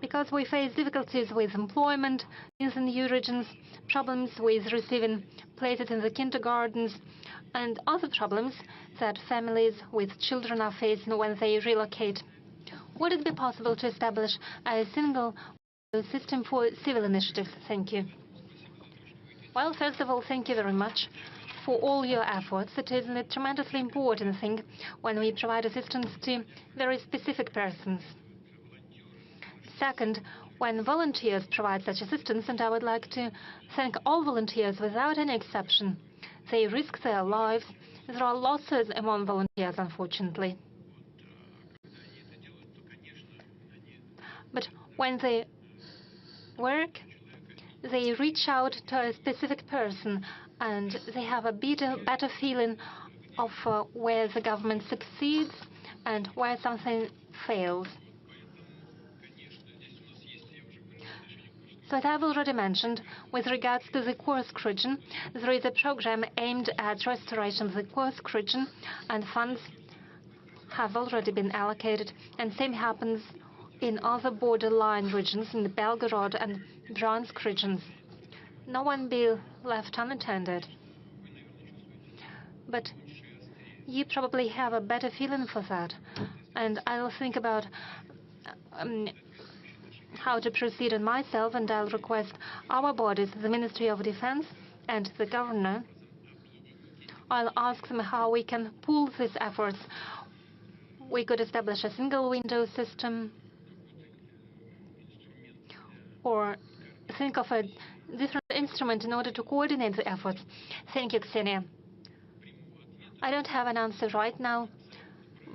because we face difficulties with employment in the new regions, problems with receiving places in the kindergartens, and other problems that families with children are facing when they relocate. Would it be possible to establish a single system for civil initiatives? Thank you. Well, first of all, thank you very much for all your efforts. It is a tremendously important thing when we provide assistance to very specific persons. Second, when volunteers provide such assistance, and I would like to thank all volunteers without any exception. They risk their lives. There are losses among volunteers, unfortunately. But when they work, they reach out to a specific person, and they have a better feeling of where the government succeeds and where something fails. So as I've already mentioned, with regards to the Kursk region, there is a program aimed at restoration of the Kursk region, and funds have already been allocated, and same happens in other borderline regions, in the Belgorod and Bryansk regions. No one be left unattended. But you probably have a better feeling for that, and I'll think about how to proceed on myself, and I'll request our bodies, the Ministry of Defense and the governor. I'll ask them how we can pool these efforts. We could establish a single window system, or think of a different instrument in order to coordinate the efforts. Thank you, Ksenia. I don't have an answer right now,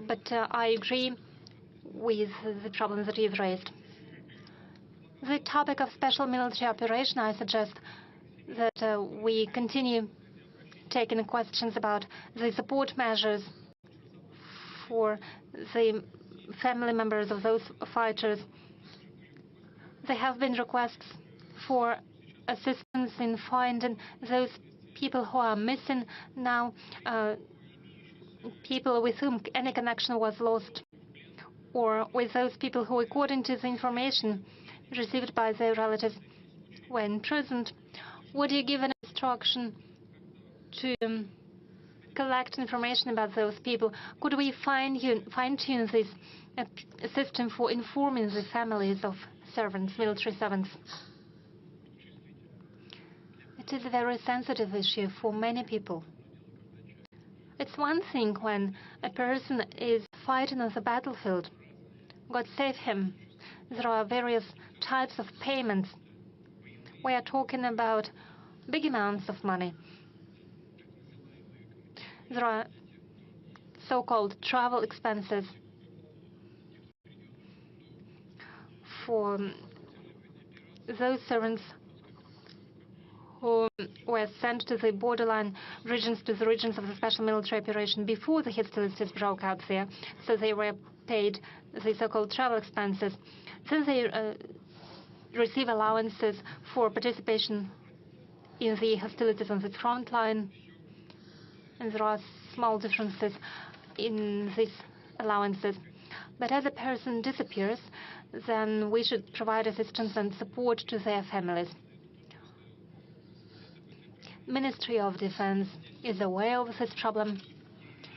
but I agree with the problems that you've raised. The topic of special military operation, I suggest that we continue taking questions about the support measures for the family members of those fighters. There have been requests for assistance in finding those people who are missing now. people with whom any connection was lost, or with those people who, according to the information received by their relatives, were imprisoned? Would you give an instruction to collect information about those people? Could we fine-tune this system for informing the families of servants, military servants? It is a very sensitive issue for many people. It's one thing when a person is fighting on the battlefield. God save him. There are various types of payments. We are talking about big amounts of money. There are so-called travel expenses for those servants who were sent to the borderline regions, to the regions of the special military operation before the hostilities broke out there. So they were paid the so-called travel expenses. Then they receive allowances for participation in the hostilities on the front line. And there are small differences in these allowances. But as a person disappears, then we should provide assistance and support to their families. Ministry of Defense is aware of this problem,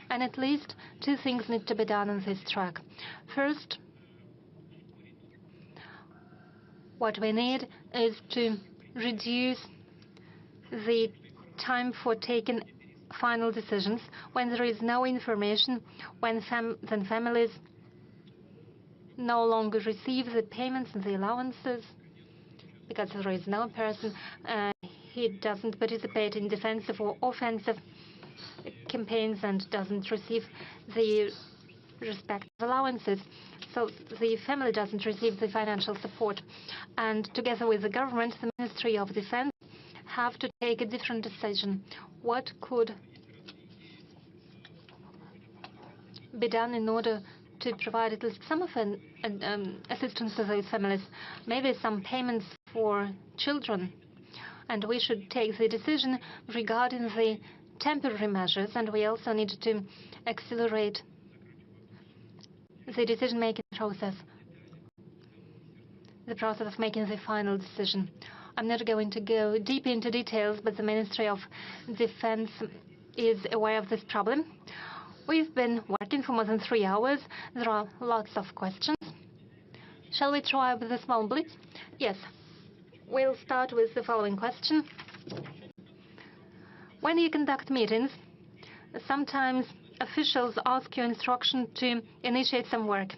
and at least two things need to be done on this track. First, what we need is to reduce the time for taking final decisions when there is no information, when then families no longer receive the payments and the allowances because there is no person. He doesn't participate in defensive or offensive campaigns and doesn't receive the respective allowances. So the family doesn't receive the financial support. And together with the government, the Ministry of Defense have to take a different decision. What could be done in order to provide at least some of an assistance to those families? Maybe some payments for children. And we should take the decision regarding the temporary measures, and we also need to accelerate the decision-making process, the process of making the final decision. I'm not going to go deep into details, but the Ministry of Defense is aware of this problem. We've been working for more than 3 hours. There are lots of questions. Shall we try with a small blitz? Yes. We'll start with the following question. When you conduct meetings, sometimes officials ask you instruction to initiate some work.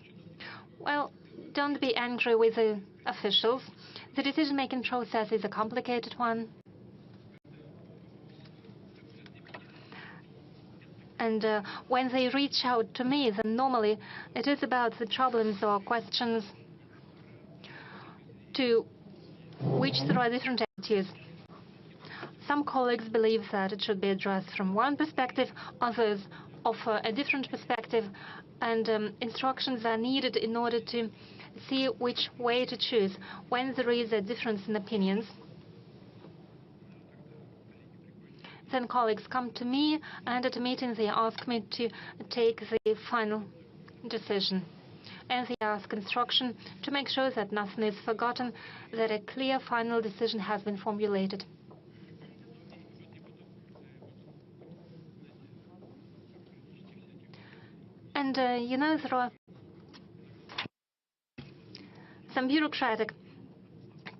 Well, don't be angry with the officials. The decision-making process is a complicated one. And when they reach out to me, then normally it is about the problems or questions to which there are different attitudes. Some colleagues believe that it should be addressed from one perspective, others offer a different perspective, and instructions are needed in order to see which way to choose when there is a difference in opinions. Then colleagues come to me, and at a meeting they ask me to take the final decision. And they ask instruction to make sure that nothing is forgotten, that a clear final decision has been formulated. And, there are some bureaucratic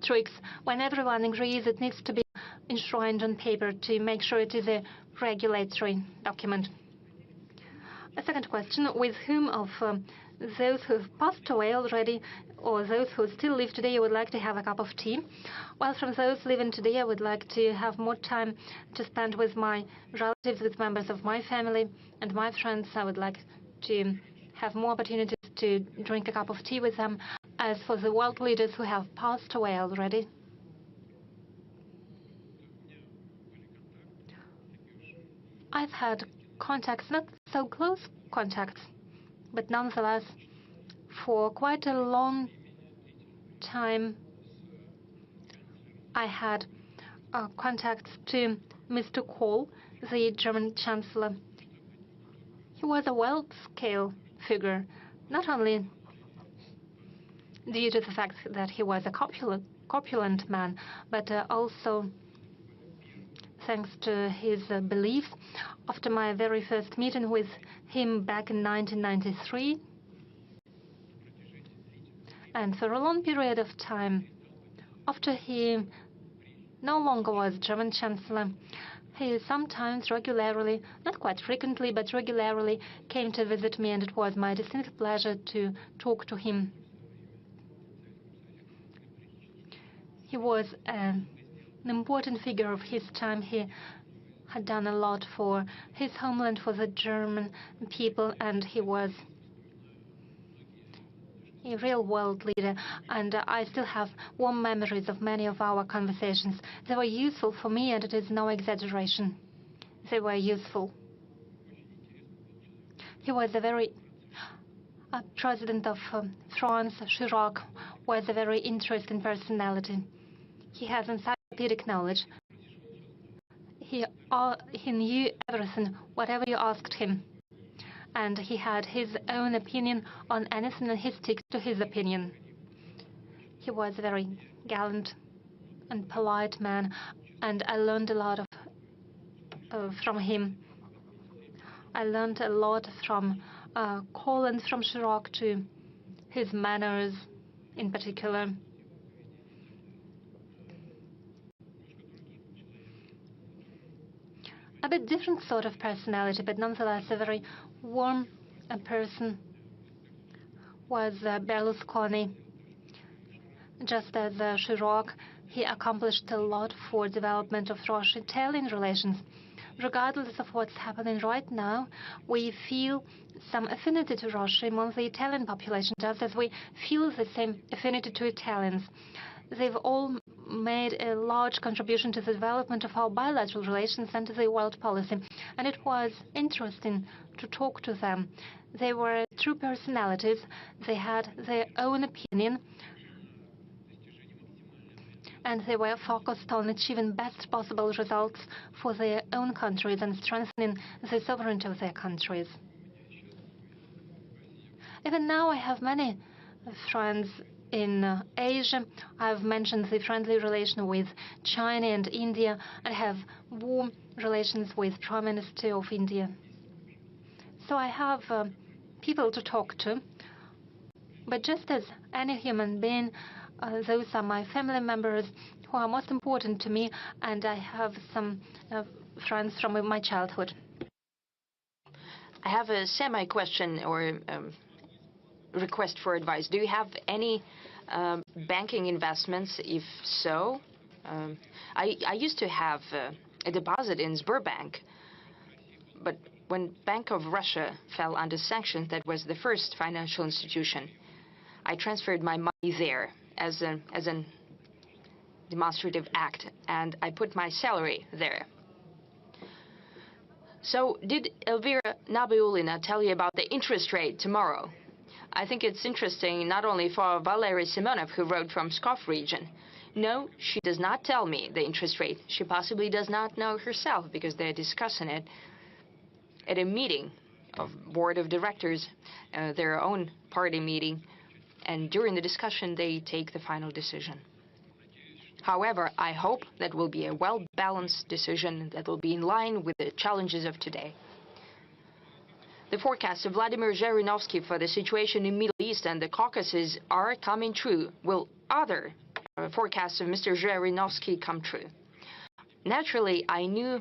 tricks. When everyone agrees, it needs to be enshrined on paper to make sure it is a regulatory document. A second question, with whom of those who have passed away already or those who still live today you would like to have a cup of tea? Well, from those living today, I would like to have more time to spend with my relatives, with members of my family and my friends. I would like to have more opportunities to drink a cup of tea with them. As for the world leaders who have passed away already, I've had contacts, not so close contacts, but nonetheless, for quite a long time, I had contacts to Mr. Kohl, the German Chancellor. He was a world-scale figure, not only due to the fact that he was a corpulent man, but also thanks to his beliefs. After my very first meeting with him back in 1993, and for a long period of time, after he no longer was German Chancellor, he sometimes regularly, not quite frequently, but regularly came to visit me, and it was my distinct pleasure to talk to him. He was an important figure of his time. He had done a lot for his homeland, for the German people, and he was a real world leader. And I still have warm memories of many of our conversations. They were useful for me, and it is no exaggeration. They were useful. He was a very President of France, Chirac, was a very interesting personality. He has encyclopedic knowledge. He knew everything, whatever you asked him. And he had his own opinion on anything, and he stuck to his opinion. He was a very gallant and polite man, and I learned a lot from him. I learned a lot from Kohl and from Chirac to his manners in particular. A bit different sort of personality, but nonetheless a very warm person was Berlusconi. Just as Chirac, he accomplished a lot for development of Russo-Italian relations. Regardless of what's happening right now, we feel some affinity to Russia among the Italian population, just as we feel the same affinity to Italians. They've all made a large contribution to the development of our bilateral relations and to the world policy, and it was interesting to talk to them. They were true personalities. They had their own opinion, and they were focused on achieving best possible results for their own countries and strengthening the sovereignty of their countries. Even now, I have many friends in Asia. I've mentioned the friendly relation with China and India. I have warm relations with Prime Minister of India. So I have people to talk to. But just as any human being, those are my family members who are most important to me, and I have some friends from my childhood. I have a semi-question or request for advice. Do you have any banking investments? If so, I used to have a deposit in Sberbank, but when Bank of Russia fell under sanctions, that was the first financial institution, I transferred my money there as a demonstrative act, and I put my salary there. So did Elvira Nabiulina tell you about the interest rate tomorrow? I think it's interesting not only for Valery Simonov, who wrote from Pskov region. No, she does not tell me the interest rate. She possibly does not know herself, because they're discussing it at a meeting of board of directors, their own party meeting, and during the discussion they take the final decision. However, I hope that will be a well-balanced decision that will be in line with the challenges of today. The forecasts of Vladimir Zhirinovsky for the situation in the Middle East and the Caucasus are coming true. Will other forecasts of Mr. Zhirinovsky come true? Naturally, I knew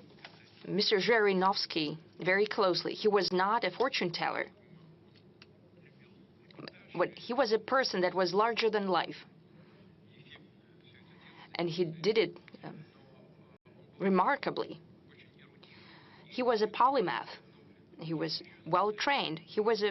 Mr. Zhirinovsky very closely. He was not a fortune teller, but he was a person that was larger than life. And he did it remarkably. He was a polymath. He was well-trained. He was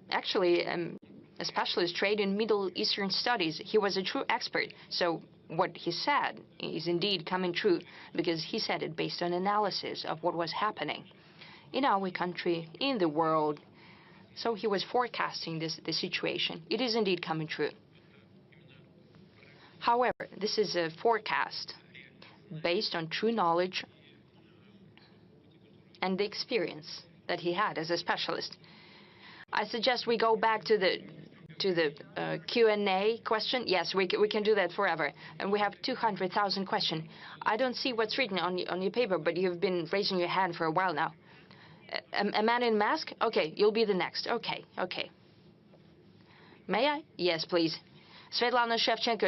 actually a specialist trained in Middle Eastern studies. He was a true expert. So what he said is indeed coming true, because he said it based on analysis of what was happening in our country, in the world. So he was forecasting the situation. It is indeed coming true. However, this is a forecast based on true knowledge and the experience that he had as a specialist. I suggest we go back to the Q&A question. Yes, we can do that forever. And we have 200,000 questions. I don't see what's written on your paper, but you've been raising your hand for a while now. A man in mask? Okay, you'll be the next. Okay. May I? Yes, please. Svetlana Shevchenko,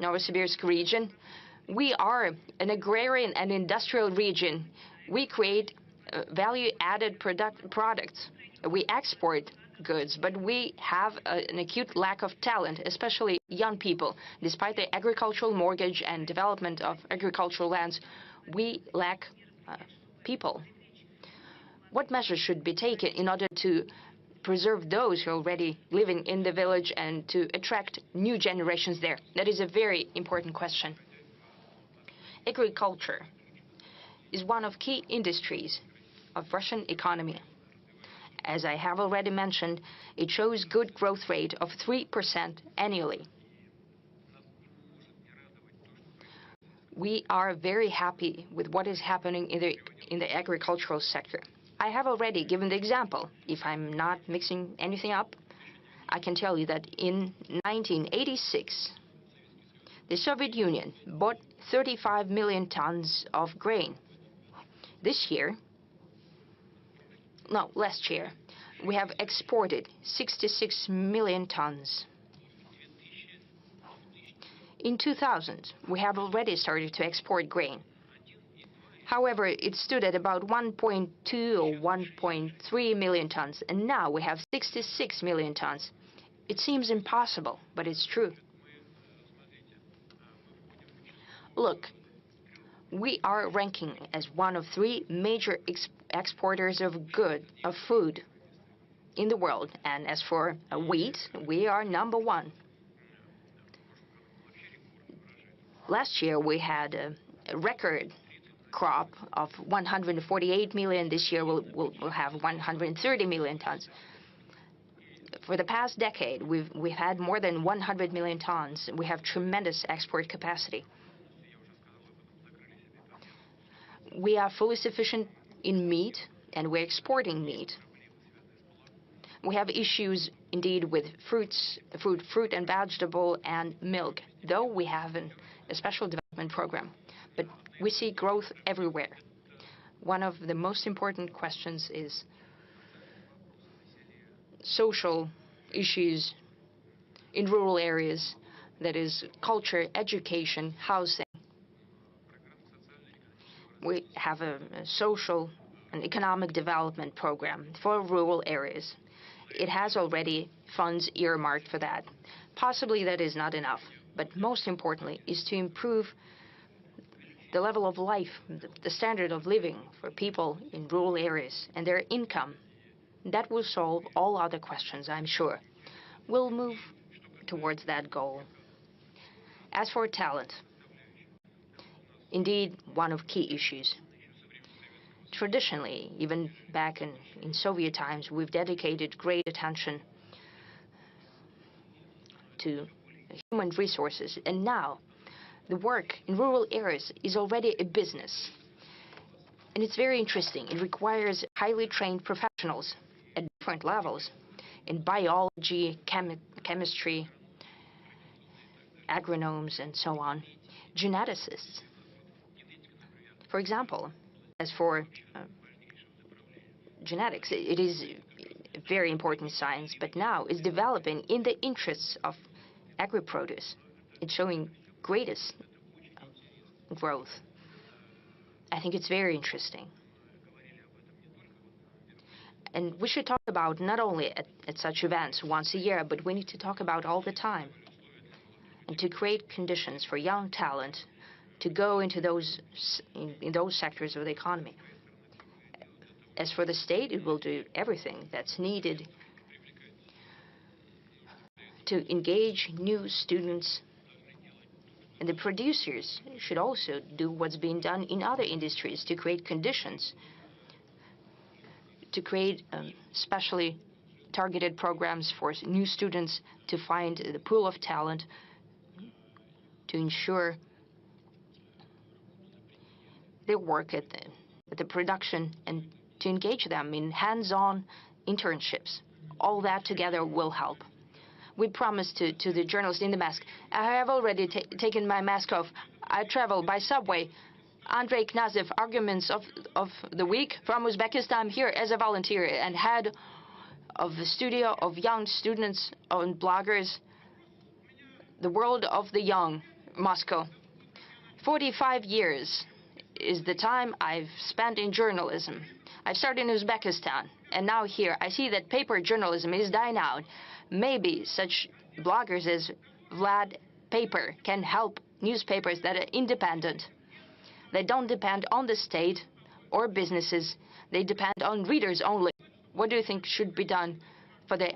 Novosibirsk region. We are an agrarian and industrial region. We create value-added products. We export goods, but we have an acute lack of talent, especially young people. Despite the agricultural mortgage and development of agricultural lands, we lack people. What measures should be taken in order to preserve those who are already living in the village and to attract new generations there? That is a very important question. Agriculture is one of key industries of Russian economy. As I have already mentioned, it shows good growth rate of 3% annually. We are very happy with what is happening in the agricultural sector. I have already given the example. If I'm not mixing anything up, I can tell you that in 1986, the Soviet Union bought 35 million tons of grain. Last year, we have exported 66 million tons. In 2000, we have already started to export grain. However, it stood at about 1.2 or 1.3 million tons, and now we have 66 million tons. It seems impossible, but it's true. Look, we are ranking as one of 3 major exporters of food in the world. And as for wheat, we are number 1. Last year, we had a record crop of 148 million. This year, we'll have 130 million tons. For the past decade, we've had more than 100 million tons. We have tremendous export capacity. We are fully sufficient in meat, and we're exporting meat. We have issues, indeed, with fruit and vegetable and milk, though we have a special development program. But we see growth everywhere. One of the most important questions is social issues in rural areas, that is culture, education, housing. We have a social and economic development program for rural areas. It has already funds earmarked for that. Possibly that is not enough, but most importantly is to improve the level of life, the standard of living for people in rural areas and their income. That will solve all other questions, I'm sure. We'll move towards that goal. As for talent, indeed, one of key issues. Traditionally, even back in Soviet times, we've dedicated great attention to human resources. And now, the work in rural areas is already a business. And it's very interesting. It requires highly trained professionals at different levels in biology, chemistry, agronomes, and so on, geneticists. For example, as for genetics, it is a very important science, but now it's developing in the interests of agri-produce. It's showing greatest growth. I think it's very interesting. And we should talk about not only at such events once a year, but we need to talk about all the time. And to create conditions for young talent to go into those sectors of the economy. As for the state, it will do everything that's needed to engage new students. And the producers should also do what's being done in other industries to create conditions, to create specially targeted programs for new students to find the pool of talent, to ensure their work at the production and to engage them in hands-on internships. All that together will help. We promised to the journalist in the mask. I have already taken my mask off. I travel by subway. Andrei Knazev, Arguments of the Week from Uzbekistan, here as a volunteer and head of the studio of young students and bloggers, the world of the young, Moscow. 45 years is the time I've spent in journalism. I started in Uzbekistan, and now here I see that paper journalism is dying out. Maybe such bloggers as Vlad Paper can help newspapers that are independent. They don't depend on the state or businesses. They depend on readers only. What do you think should be done for the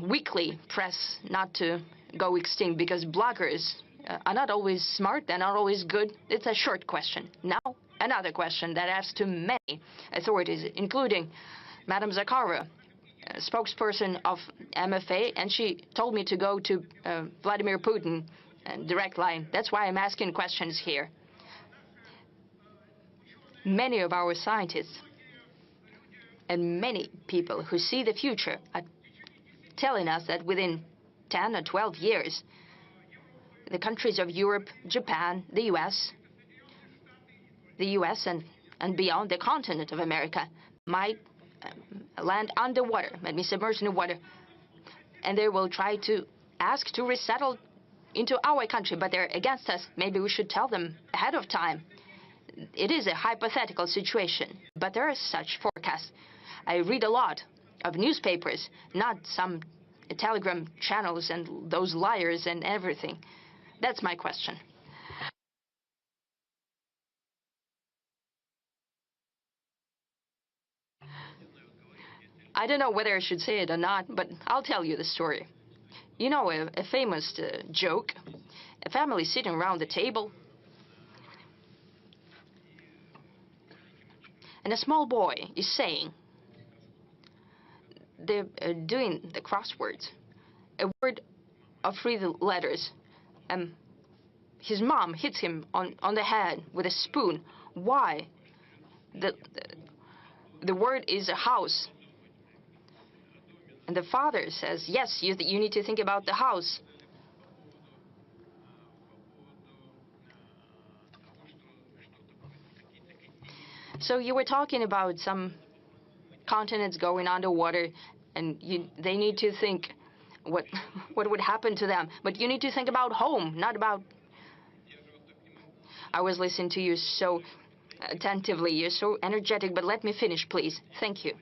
weekly press not to go extinct? Because bloggers are not always smart, they're not always good. It's a short question. Now, another question that asks to many authorities, including Madam Zakharova, spokesperson of MFA, and she told me to go to Vladimir Putin, direct line. That's why I'm asking questions here. Many of our scientists and many people who see the future are telling us that within 10 or 12 years, the countries of Europe, Japan, the US and beyond, the continent of America, might land underwater, might be submerged in the water, and they will try to ask to resettle into our country, but they're against us. Maybe we should tell them ahead of time. It is a hypothetical situation, but there are such forecasts. I read a lot of newspapers, not some Telegram channels and those liars and everything. That's my question. I don't know whether I should say it or not, but I'll tell you the story. You know, a famous joke, a family sitting around the table, and a small boy is saying, they're doing the crosswords, a word of 3 letters. His mom hits him on the head with a spoon. Why? The word is a house. And the father says, yes, you need to think about the house. So you were talking about some continents going underwater, and they need to think what would happen to them. But you need to think about home, not about... I was listening to you so attentively. You're so energetic, but let me finish, please. Thank you.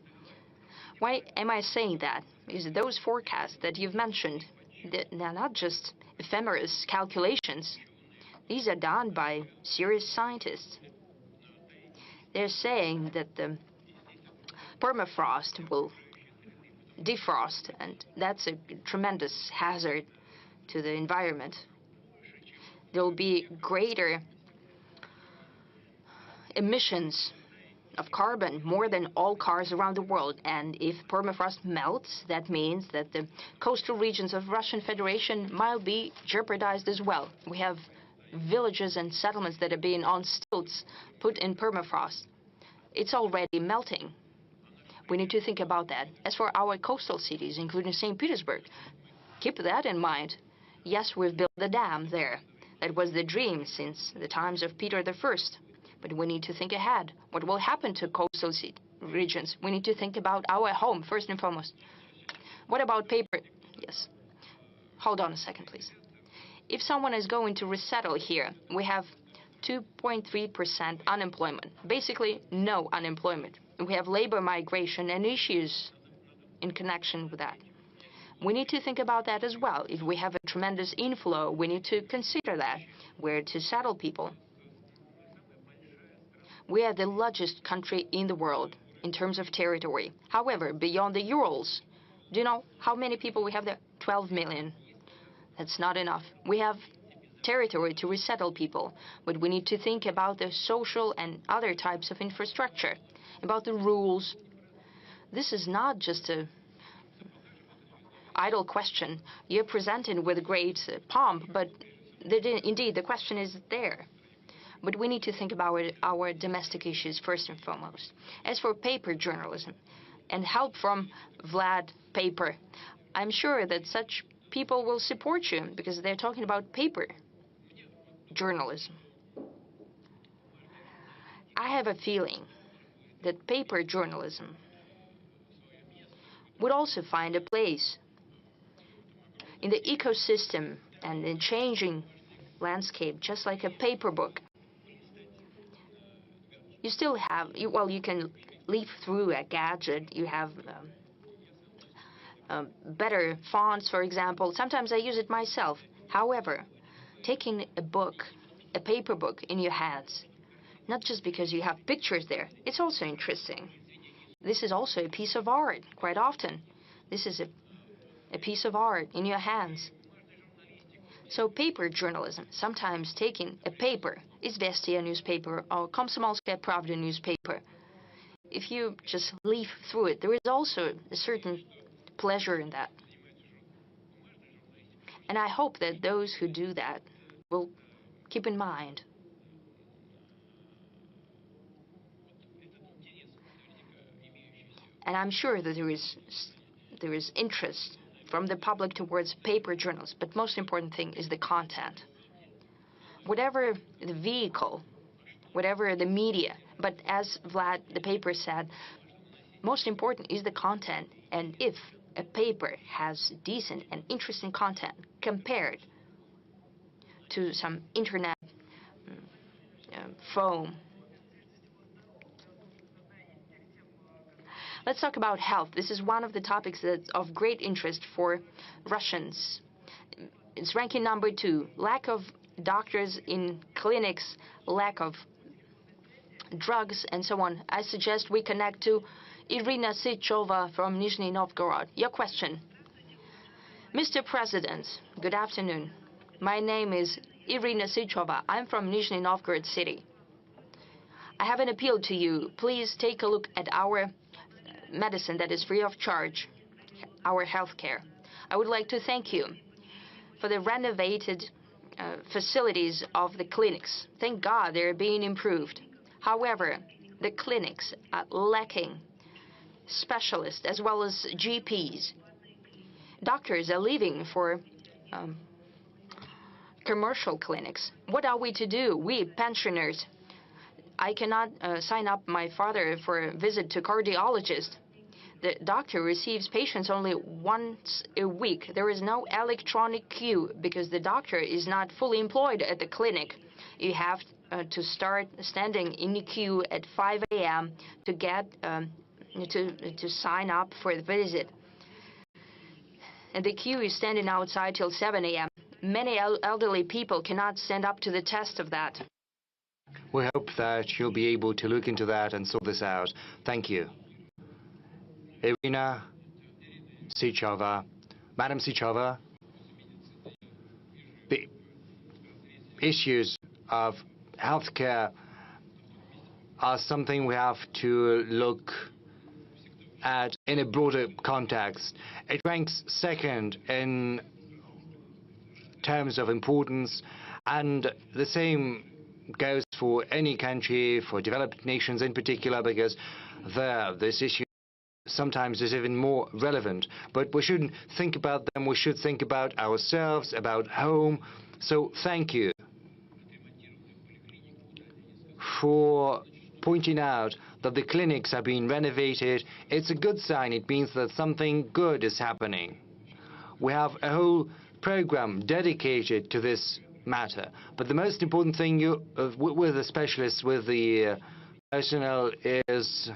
Why am I saying that? Because those forecasts that you've mentioned, they're not just ephemeris calculations. These are done by serious scientists. They're saying that the permafrost will defrost, and that's a tremendous hazard to the environment. There will be greater emissions of carbon, more than all cars around the world. And if permafrost melts, that means that the coastal regions of Russian Federation might be jeopardized as well. We have villages and settlements that are being on stilts, put in permafrost. It's already melting. We need to think about that. As for our coastal cities, including St. Petersburg, keep that in mind. Yes, we've built the dam there. That was the dream since the times of Peter I. But we need to think ahead. What will happen to coastal regions? We need to think about our home, first and foremost. What about paper? Yes. Hold on a second, please. If someone is going to resettle here, we have 2.3% unemployment. Basically, no unemployment. We have labor migration and issues in connection with that. We need to think about that as well. If we have a tremendous inflow, we need to consider that, where to settle people. We are the largest country in the world in terms of territory. However, beyond the Urals, do you know how many people we have there? 12 million. That's not enough. We have territory to resettle people, but we need to think about the social and other types of infrastructure, about the rules. This is not just a idle question. You're presented with great pomp, but indeed the question is there. but we need to think about our domestic issues first and foremost. As for paper journalism and help from Vlad Paper, I'm sure that such people will support you because they're talking about paper journalism. I have a feeling that paper journalism would also find a place in the ecosystem and in changing landscape, just like a paper book. You still have, well, you can leaf through a gadget. You have better fonts, for example. Sometimes I use it myself. However, taking a book, a paper book in your hands, not just because you have pictures there, it's also interesting. This is also a piece of art, quite often. This is a piece of art in your hands. So paper journalism, sometimes taking a paper, Izvestia newspaper or Komsomolskaya Pravda newspaper, if you just leaf through it, there is also a certain pleasure in that. And I hope that those who do that will keep in mind. And I'm sure that there is interest from the public towards paper journals, but most important thing is the content. Whatever the vehicle, whatever the media, but as Vlad the Paper said, most important is the content, and if a paper has decent and interesting content compared to some internet foam. Let's talk about health. This is one of the topics that's of great interest for Russians. It's ranking number 2. Lack of doctors in clinics, lack of drugs, and so on. I suggest we connect to Irina Sychova from Nizhny Novgorod. Your question. Mr. President, good afternoon. My name is Irina Sychova. I'm from Nizhny Novgorod city. I have an appeal to you. Please take a look at our medicine that is free of charge, our healthcare. I would like to thank you for the renovated facilities of the clinics. Thank God they're being improved. However, the clinics are lacking specialists as well as GPs. Doctors are leaving for commercial clinics. What are we to do? We pensioners. I cannot sign up my father for a visit to cardiologist. The doctor receives patients only once a week. There is no electronic queue because the doctor is not fully employed at the clinic. You have to start standing in the queue at 5 a.m. to get to sign up for the visit. And the queue is standing outside till 7 a.m. Many elderly people cannot stand up to the test of that. We hope that you'll be able to look into that and sort this out. Thank you. Irina Sychova. Madam Sychova, the issues of healthcare are something we have to look at in a broader context. It ranks second in terms of importance, and the same goes for any country, for developed nations in particular, because there this issue sometimes is even more relevant. But we shouldn't think about them, we should think about ourselves, about home. So thank you for pointing out that the clinics are being renovated. It's a good sign. It means that something good is happening. We have a whole program dedicated to this matter. But the most important thing with the specialists, with the personnel, is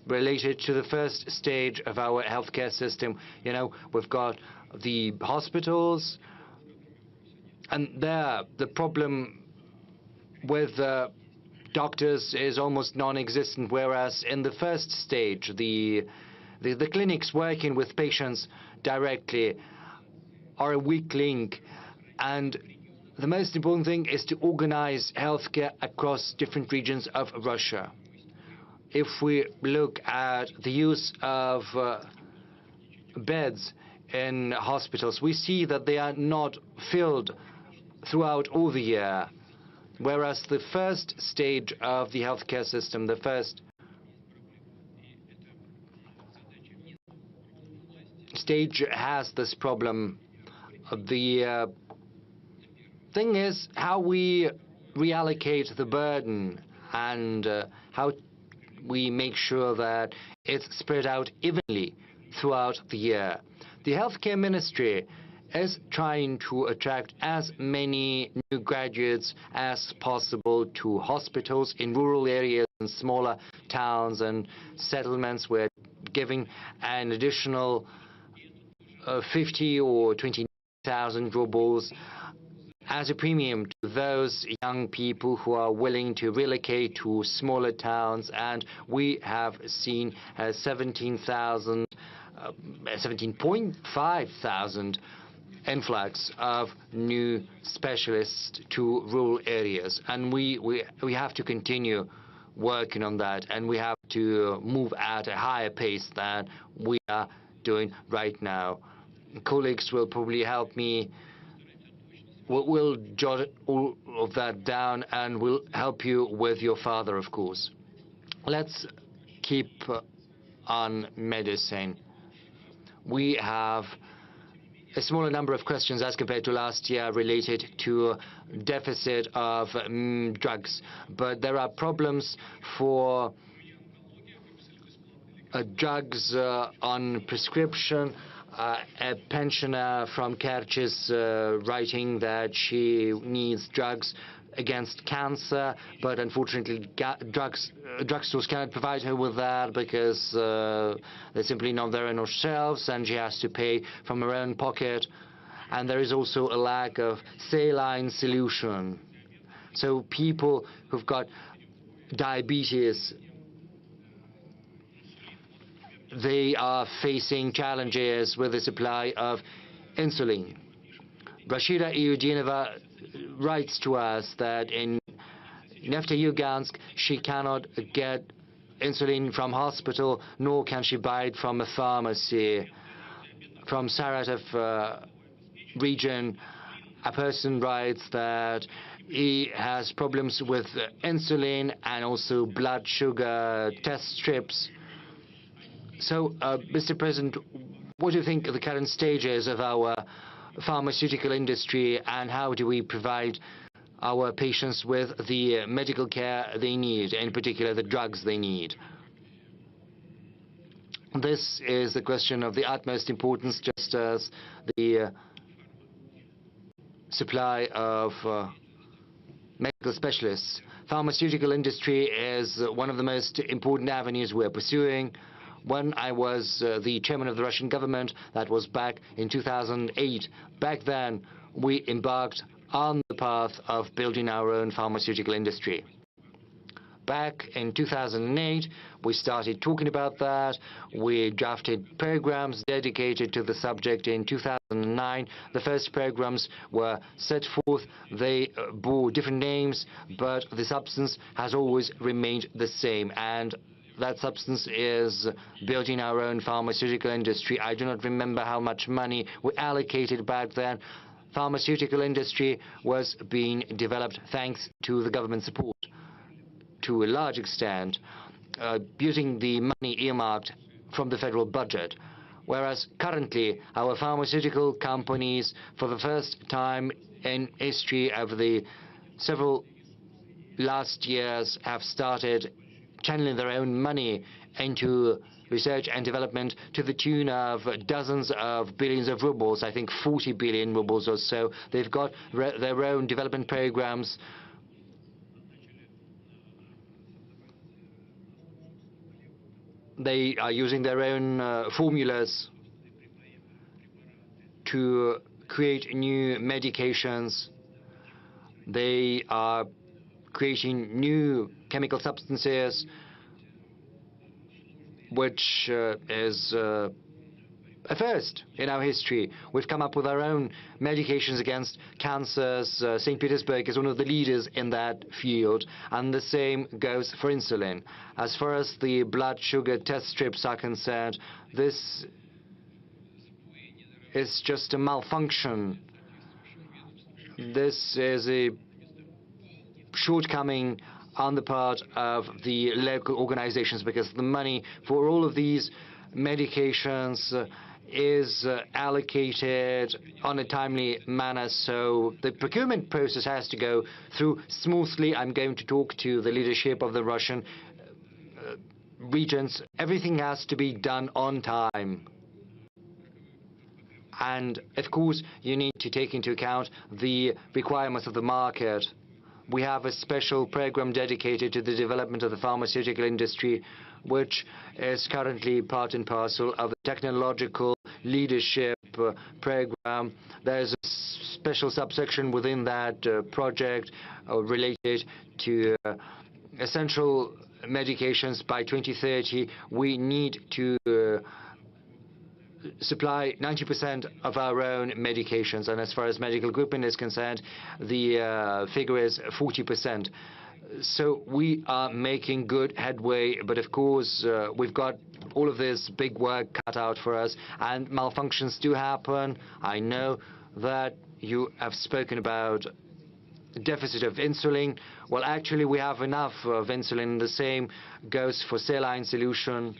related to the first stage of our healthcare system. You know, we've got the hospitals, and there the problem with doctors is almost non-existent, whereas in the first stage, the clinics working with patients directly are a weak link. And the most important thing is to organize healthcare across different regions of Russia. If we look at the use of beds in hospitals, we see that they are not filled throughout all the year. whereas the first stage of the healthcare system, the first stage has this problem. The thing is how we reallocate the burden and how we make sure that it's spread out evenly throughout the year. The healthcare ministry is trying to attract as many new graduates as possible to hospitals in rural areas and smaller towns and settlements. We're giving an additional 50 or 20,000 rubles as a premium to those young people who are willing to relocate to smaller towns, and we have seen 17.5 thousand influx of new specialists to rural areas, and we have to continue working on that, and we have to move at a higher pace than we are doing right now. Colleagues will probably help me. We'll jot all of that down, and we'll help you with your father, of course. Let's keep on medicine. We have a smaller number of questions as compared to last year related to deficit of drugs, but there are problems for drugs on prescription. A pensioner from Kerch is writing that she needs drugs against cancer, but unfortunately drugstores cannot provide her with that because they're simply not there on our shelves, and she has to pay from her own pocket. And there is also a lack of saline solution. So people who've got diabetes, they are facing challenges with the supply of insulin. Rashida Iudinova writes to us that in Neftejugansk she cannot get insulin from hospital, nor can she buy it from a pharmacy. From Saratov region, a person writes that he has problems with insulin and also blood sugar test strips. So, Mr. President, what do you think of the current stages of our pharmaceutical industry, and how do we provide our patients with the medical care they need, in particular the drugs they need? This is the question of the utmost importance, just as the supply of medical specialists. Pharmaceutical industry is one of the most important avenues we're pursuing. When I was the chairman of the Russian government, that was back in 2008, back then we embarked on the path of building our own pharmaceutical industry. Back in 2008, we started talking about that. We drafted programs dedicated to the subject in 2009. The first programs were set forth. They bore different names, but the substance has always remained the same, and that substance is building our own pharmaceutical industry. I do not remember how much money we allocated back then. Pharmaceutical industry was being developed thanks to the government support to a large extent, using the money earmarked from the federal budget. Whereas currently our pharmaceutical companies, for the first time in history of the several last years, have started channeling their own money into research and development to the tune of dozens of billions of rubles, I think 40 billion rubles or so. They've got their own development programs. They are using their own formulas to create new medications. They are creating new chemical substances, which is a first in our history. We've come up with our own medications against cancers. St. Petersburg is one of the leaders in that field, and the same goes for insulin. As far as the blood sugar test strips are concerned, this is just a malfunction. This is a shortcoming on the part of the local organizations, because the money for all of these medications is allocated on a timely manner, so the procurement process has to go through smoothly. I'm going to talk to the leadership of the Russian regions. Everything has to be done on time. And of course, you need to take into account the requirements of the market. We have a special program dedicated to the development of the pharmaceutical industry, which is currently part and parcel of the technological leadership program. There is a special subsection within that project related to essential medications. By 2030, we need to supply 90% of our own medications, and as far as medical equipment is concerned, the figure is 40%. So we are making good headway, but of course we've got all of this big work cut out for us, and malfunctions do happen. I know that you have spoken about deficit of insulin. Well, actually we have enough of insulin. The same goes for saline solution.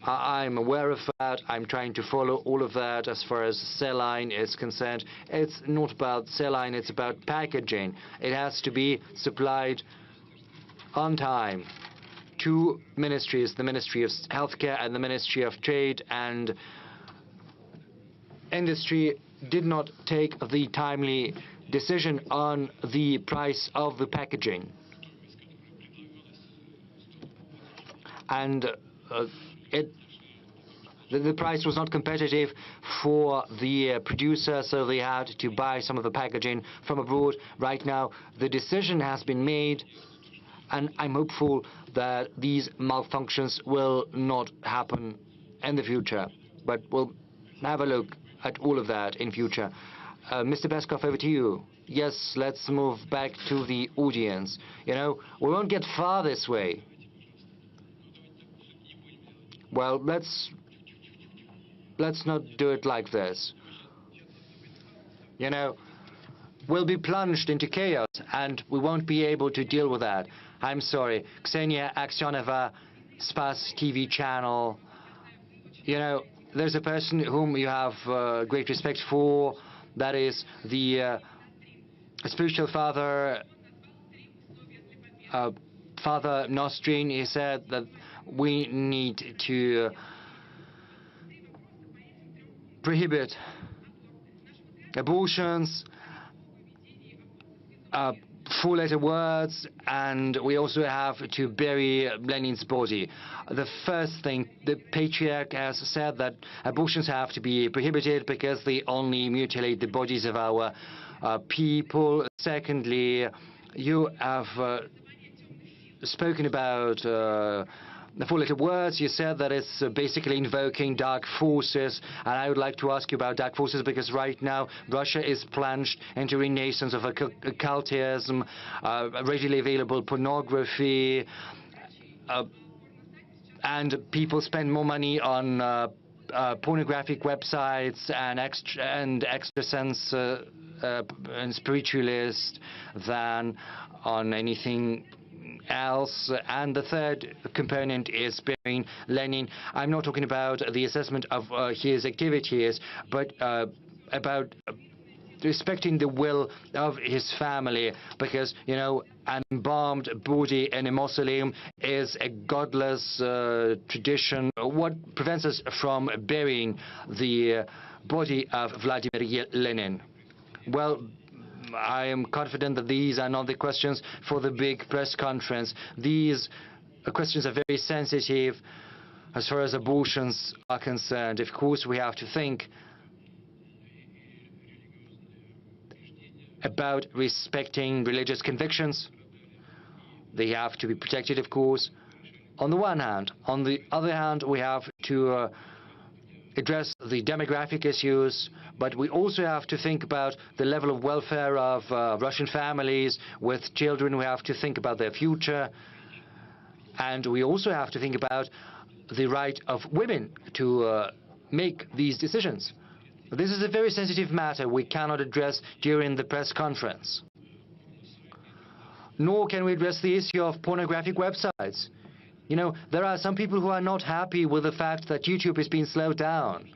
I'm aware of that. I'm trying to follow all of that as far as saline is concerned. It's not about saline, it's about packaging. It has to be supplied on time. Two ministries, the Ministry of Healthcare and the Ministry of Trade and Industry, did not take the timely decision on the price of the packaging. And the price was not competitive for the producer, so they had to buy some of the packaging from abroad. Right now, the decision has been made, and I'm hopeful that these malfunctions will not happen in the future. But we'll have a look at all of that in future. Mr. Peskov, over to you. Yes, let's move back to the audience. You know, we won't get far this way. Well, let's not do it like this. You know, we'll be plunged into chaos, and we won't be able to deal with that. I'm sorry. Ksenia Aksionova, Spas TV channel. You know, there's a person whom you have great respect for. That is the spiritual father, Father Nostrin. He said that we need to prohibit abortions, four-letter words, and we also have to bury Lenin's body. The first thing, the patriarch has said that abortions have to be prohibited because they only mutilate the bodies of our people. Secondly, you have spoken about the four-letter words. You said that it's basically invoking dark forces, and I would like to ask you about dark forces, because right now Russia is plunged into renaissance of occultism, readily available pornography, and people spend more money on pornographic websites and extrasense and spiritualist than on anything else. And the third component is burying Lenin. I'm not talking about the assessment of his activities, but about respecting the will of his family, because, you know, an embalmed body in a mausoleum is a godless tradition. What prevents us from burying the body of Vladimir Lenin? Well, I am confident that these are not the questions for the big press conference. These questions are very sensitive as far as abortions are concerned. Of course, we have to think about respecting religious convictions. They have to be protected, of course, on the one hand. On the other hand, we have to address the demographic issues, but we also have to think about the level of welfare of Russian families with children. We have to think about their future, and we also have to think about the right of women to make these decisions. This is a very sensitive matter we cannot address during the press conference. nor can we address the issue of pornographic websites. You know, there are some people who are not happy with the fact that YouTube is being slowed down.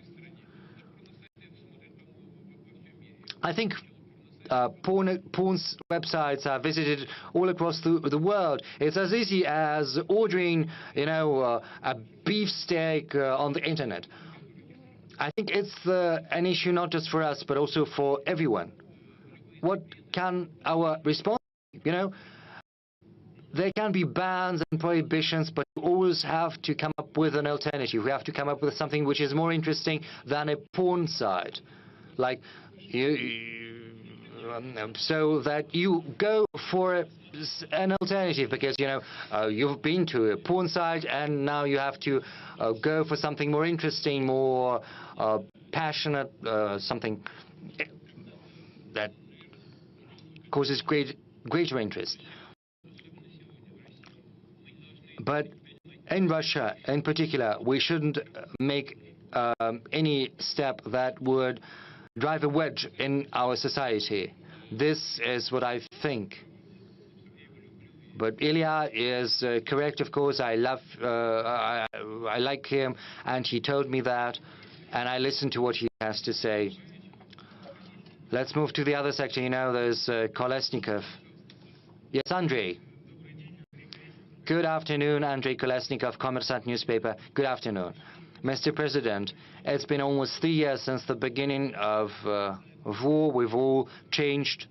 I think porn websites are visited all across the world. It's as easy as ordering, you know, a beefsteak on the internet. I think it's an issue not just for us, but also for everyone. What can our response be? You know, there can be bans and prohibitions, but you always have to come up with an alternative. We have to come up with something which is more interesting than a porn site. Like, so that you go for an alternative, because, you know, you've been to a porn site and now you have to go for something more interesting, more passionate, something that causes greater interest. But in Russia, in particular, we shouldn't make any step that would drive a wedge in our society. This is what I think. But Ilya is correct, of course. I like him, and he told me that, and I listened to what he has to say. Let's move to the other section. You know, there's Kolesnikov. Yes, Andrei. Good afternoon, Andrei Kolesnikov, Kommersant newspaper. Good afternoon. Mr. President, it's been almost 3 years since the beginning of war. We've all changed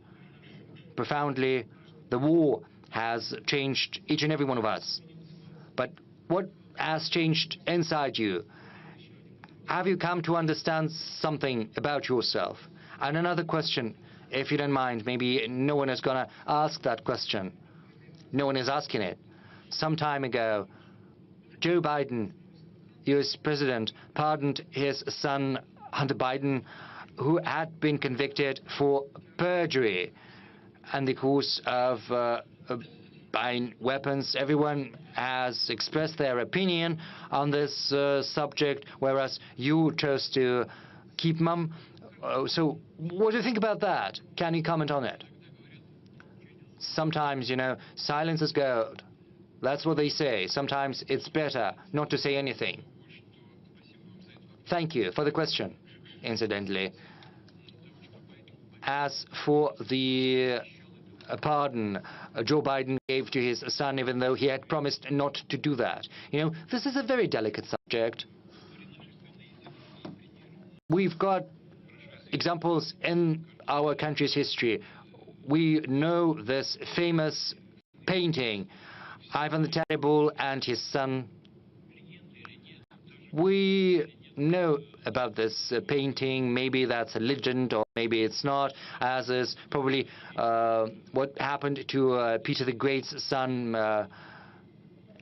profoundly. The war has changed each and every one of us. But what has changed inside you? Have you come to understand something about yourself? And another question, if you don't mind, maybe no one is going to ask that question. No one is asking it. Some time ago, Joe Biden, U.S. President, pardoned his son, Hunter Biden, who had been convicted for perjury and the course of buying weapons. Everyone has expressed their opinion on this subject, whereas you chose to keep mum. So what do you think about that? Can you comment on it? Sometimes, you know, silence is gold. That's what they say. Sometimes it's better not to say anything. Thank you for the question, incidentally. As for the pardon Joe Biden gave to his son, even though he had promised not to do that. You know, this is a very delicate subject. We've got examples in our country's history. We know this famous painting, Ivan the Terrible and his son. We know about this painting. Maybe that's a legend, or maybe it's not, as is probably what happened to Peter the Great's son,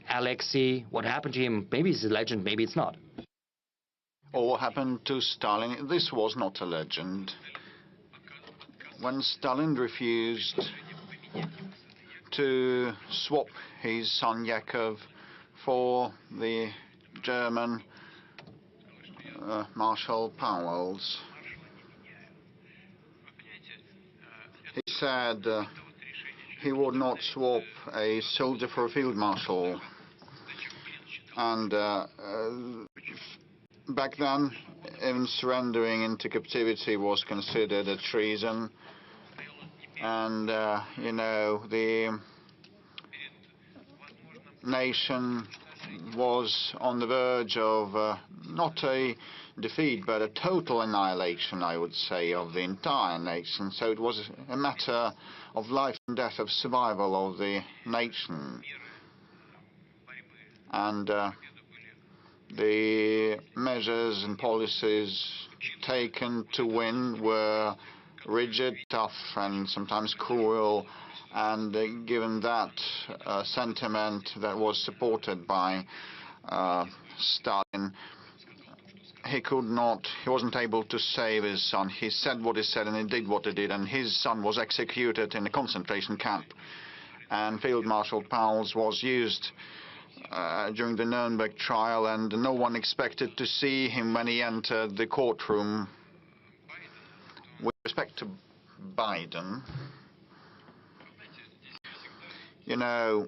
Alexei. What happened to him? Maybe it's a legend, maybe it's not. Or what happened to Stalin? This was not a legend. When Stalin refused to swap his son Yakov for the German Marshal Powell's, he said he would not swap a soldier for a field marshal. And back then, even surrendering into captivity was considered a treason. And, you know, the nation was on the verge of not a defeat, but a total annihilation, I would say, of the entire nation. So it was a matter of life and death, of survival of the nation. And the measures and policies taken to win were rigid, tough, and sometimes cruel. And given that sentiment that was supported by Stalin, he wasn't able to save his son. He said what he said and he did what he did, and his son was executed in a concentration camp. And Field Marshal Pauls was used during the Nuremberg trial, and no one expected to see him when he entered the courtroom. With respect to Biden, You know,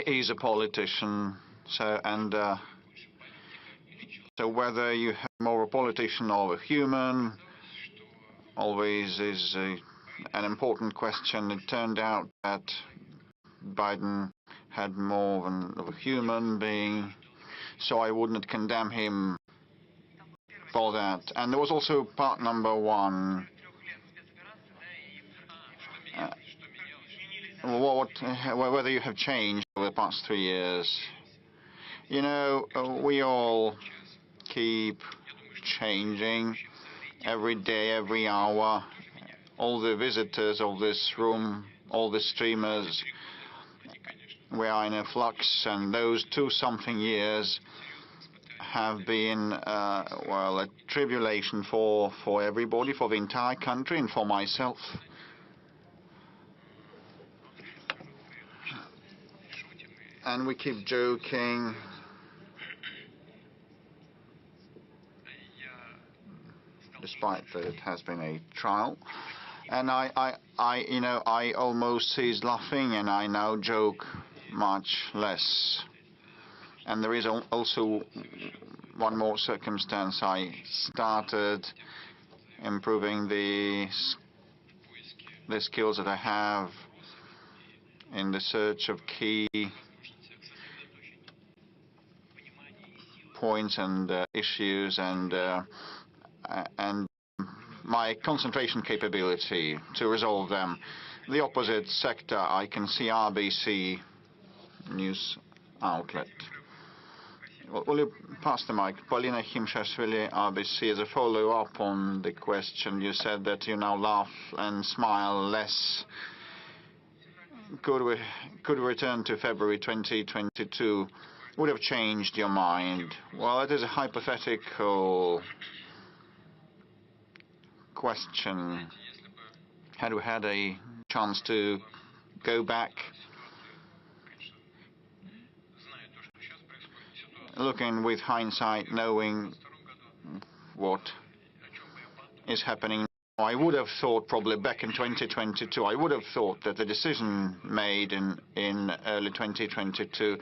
he's a politician, so whether you have more a politician or a human always is an important question. It turned out that Biden had more of a human being, so I wouldn't condemn him for that. And there was also part number one. Whether you have changed over the past 3 years. You know, we all keep changing every day, every hour. All the visitors of this room, all the streamers, we are in a flux, and those 2-something years have been, well, a tribulation for everybody, for the entire country, and for myself. And we keep joking. Despite that it has been a trial. And I almost ceased laughing, and I now joke much less. And there is also one more circumstance. I started improving the skills that I have in the search of key points and issues, and my concentration capability to resolve them. The opposite sector, I can see RBC news outlet. Will you pass the mic? Polina Himshashvili, RBC, as a follow-up on the question. You said that you now laugh and smile less. Could we return to February 2022? Would have changed your mind? Well, it is a hypothetical question. Had we had a chance to go back, looking with hindsight, knowing what is happening, I would have thought probably back in 2022, I would have thought that the decision made in early 2022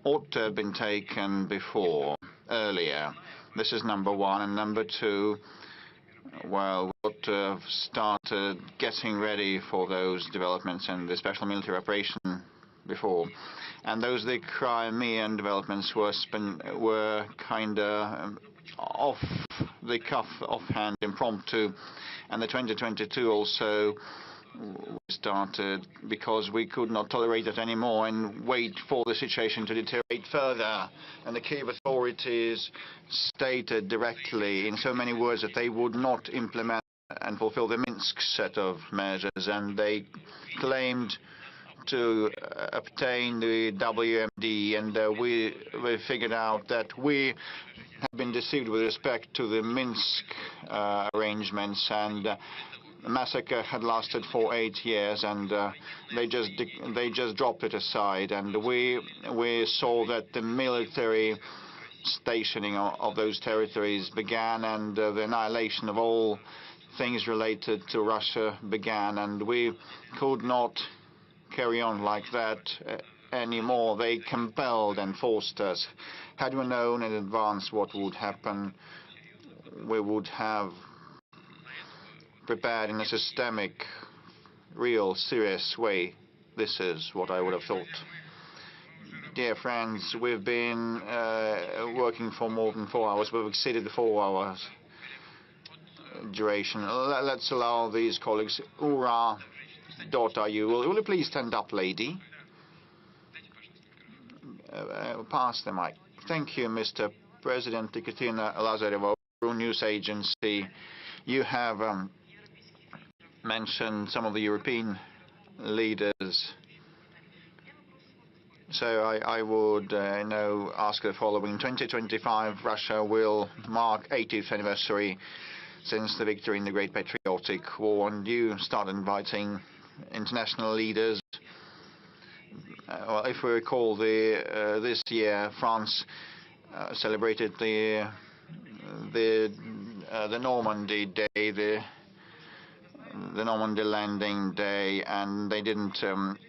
ought to have been taken earlier. This is number one. And number two, well, we ought to have started getting ready for those developments and the special military operation before. And those the Crimean developments were kind of off the cuff, offhand, impromptu. And the 2022 also started because we could not tolerate it anymore and wait for the situation to deteriorate further. And the Kiev authorities stated directly in so many words that they would not implement and fulfill the Minsk set of measures, and they claimed to obtain the WMD, and we figured out that we have been deceived with respect to the Minsk arrangements, and the massacre had lasted for 8 years, and they just dropped it aside. And we saw that the military stationing of those territories began, and the annihilation of all things related to Russia began, and we could not carry on like that anymore. They compelled and forced us. Had we known in advance what would happen, we would have prepared in a systemic, real, serious way. This is what I would have thought. Dear friends, we've been working for more than 4 hours. We've exceeded the 4 hours duration. Let's allow these colleagues. Ura, daughter, will you please stand up, lady? Pass the mic. Thank you, Mr. President. Ekaterina Lazareva, News Agency. You have mentioned some of the European leaders. So I would ask the following. 2025, Russia will mark 80th anniversary since the victory in the Great Patriotic War, and you start inviting international leaders. Well, if we recall, this year France celebrated the Normandy Day, the Normandy landing day, and they didn't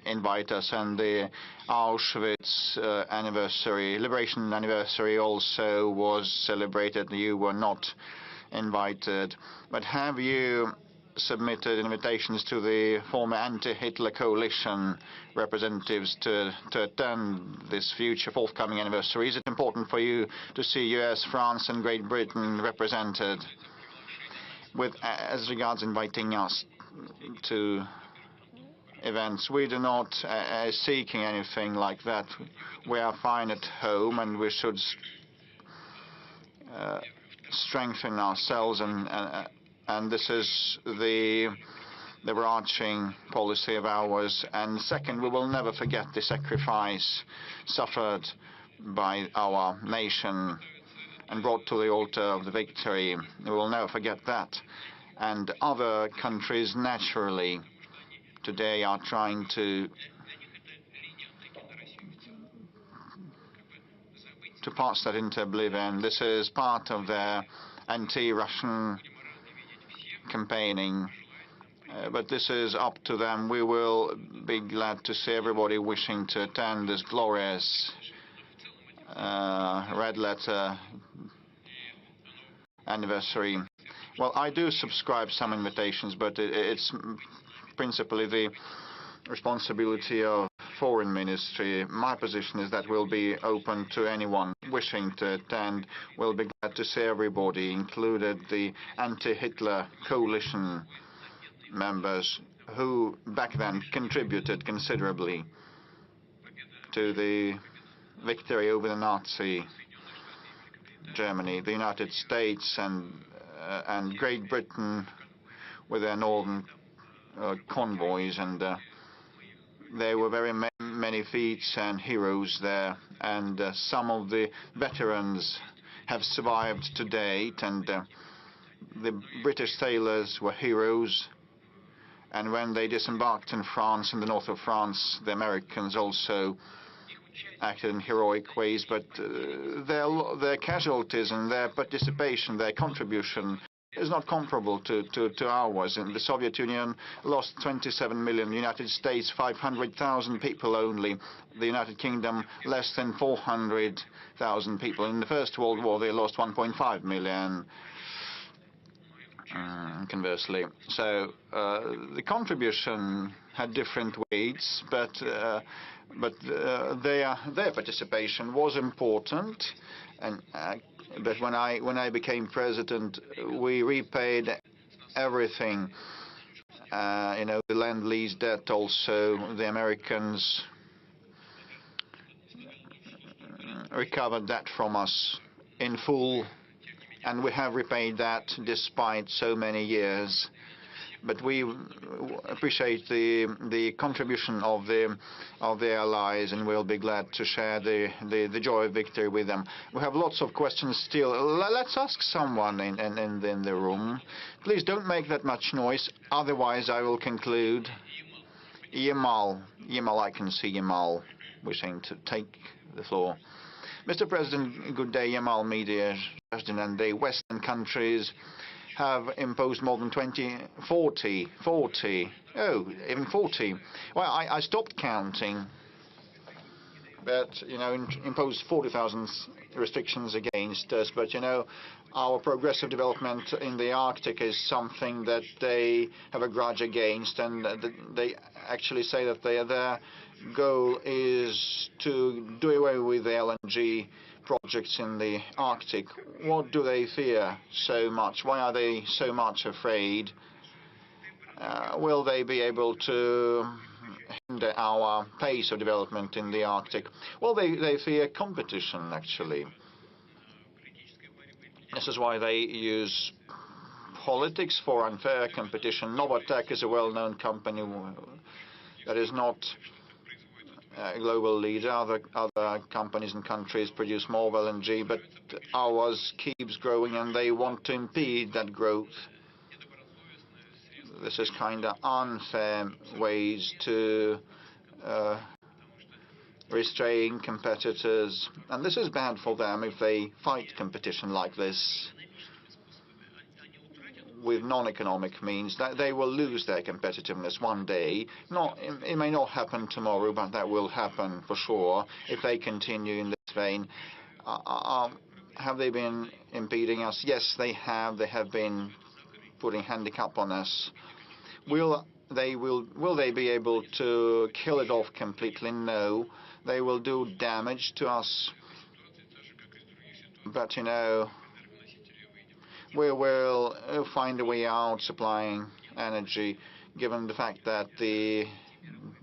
invite us. And the Auschwitz anniversary, liberation anniversary, also was celebrated. You were not invited. But have you submitted invitations to the former anti-Hitler coalition representatives to attend this future forthcoming anniversary? Is it important for you to see US, France and Great Britain represented? As regards inviting us to events, we do not seeking anything like that. We are fine at home, and we should strengthen ourselves, and this is the overarching policy of ours. And second, we will never forget the sacrifice suffered by our nation and brought to the altar of the victory. We will never forget that. And other countries, naturally, today are trying to pass that into oblivion. This is part of their anti-Russian campaigning, but this is up to them. We will be glad to see everybody wishing to attend this glorious red letter anniversary. Well, I do subscribe some invitations, but it's principally the responsibility of Foreign Ministry. My position is that we'll be open to anyone wishing to attend. We'll be glad to see everybody, included the anti-Hitler coalition members who back then contributed considerably to the victory over the Nazi Germany. The United States and Great Britain with their northern convoys, and there were very many feats and heroes there, and some of the veterans have survived to date, and the British sailors were heroes. And when they disembarked in France, in the north of France, the Americans also acted in heroic ways, but their casualties and their participation, their contribution is not comparable to ours. And the Soviet Union lost 27 million, the United States 500,000 people only, the United Kingdom less than 400,000 people. In the First World War they lost 1.5 million. Conversely, so the contribution had different weights, but their participation was important. And but when I became president, we repaid everything. The Lend-Lease debt also. The Americans recovered that from us in full, and we have repaid that despite so many years. But we appreciate the contribution of the allies, and we'll be glad to share the joy of victory with them. We have lots of questions still. Let's ask someone in the room. Please don't make that much noise, otherwise I will conclude. Yamal, I can see Yamal wishing to take the floor. Mr. President, good day. Yamal Media, and the Western countries have imposed more than 40. Well, I stopped counting, but, imposed 40,000 restrictions against us. But, our progressive development in the Arctic is something that they have a grudge against, and they actually say that their goal is to do away with the LNG projects in the Arctic. What do they fear so much? Why are they so much afraid? Will they be able to hinder our pace of development in the Arctic? Well, they fear competition, actually. This is why they use politics for unfair competition. Novatek is a well-known company that is not a global leader. Other companies and countries produce more LNG, but ours keeps growing, and they want to impede that growth. This is kind of unfair ways to restrain competitors, and this is bad for them if they fight competition like this. with non-economic means, that they will lose their competitiveness one day. It may not happen tomorrow, but that will happen for sure if they continue in this vein. Have they been impeding us? Yes, they have. They have been putting handicap on us. Will they be able to kill it off completely? No. They will do damage to us. But, you know, we will find a way out supplying energy, given the fact that the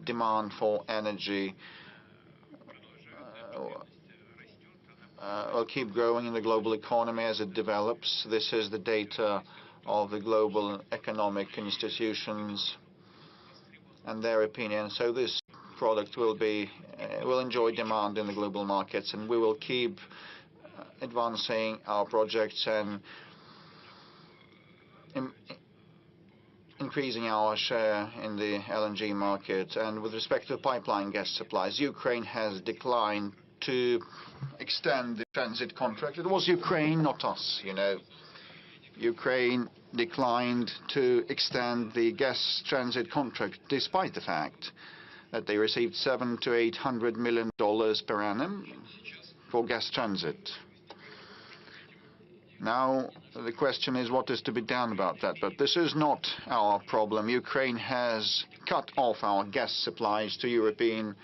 demand for energy will keep growing in the global economy as it develops. This is the data of the global economic institutions and their opinion. So this product will enjoy demand in the global markets, and we will keep advancing our projects and increasing our share in the LNG market. And with respect to pipeline gas supplies, Ukraine has declined to extend the transit contract. It was Ukraine, not us, you know. Ukraine declined to extend the gas transit contract, despite the fact that they received $700 to $800 million per annum for gas transit. Now, the question is what is to be done about that. But this is not our problem. Ukraine has cut off our gas supplies to European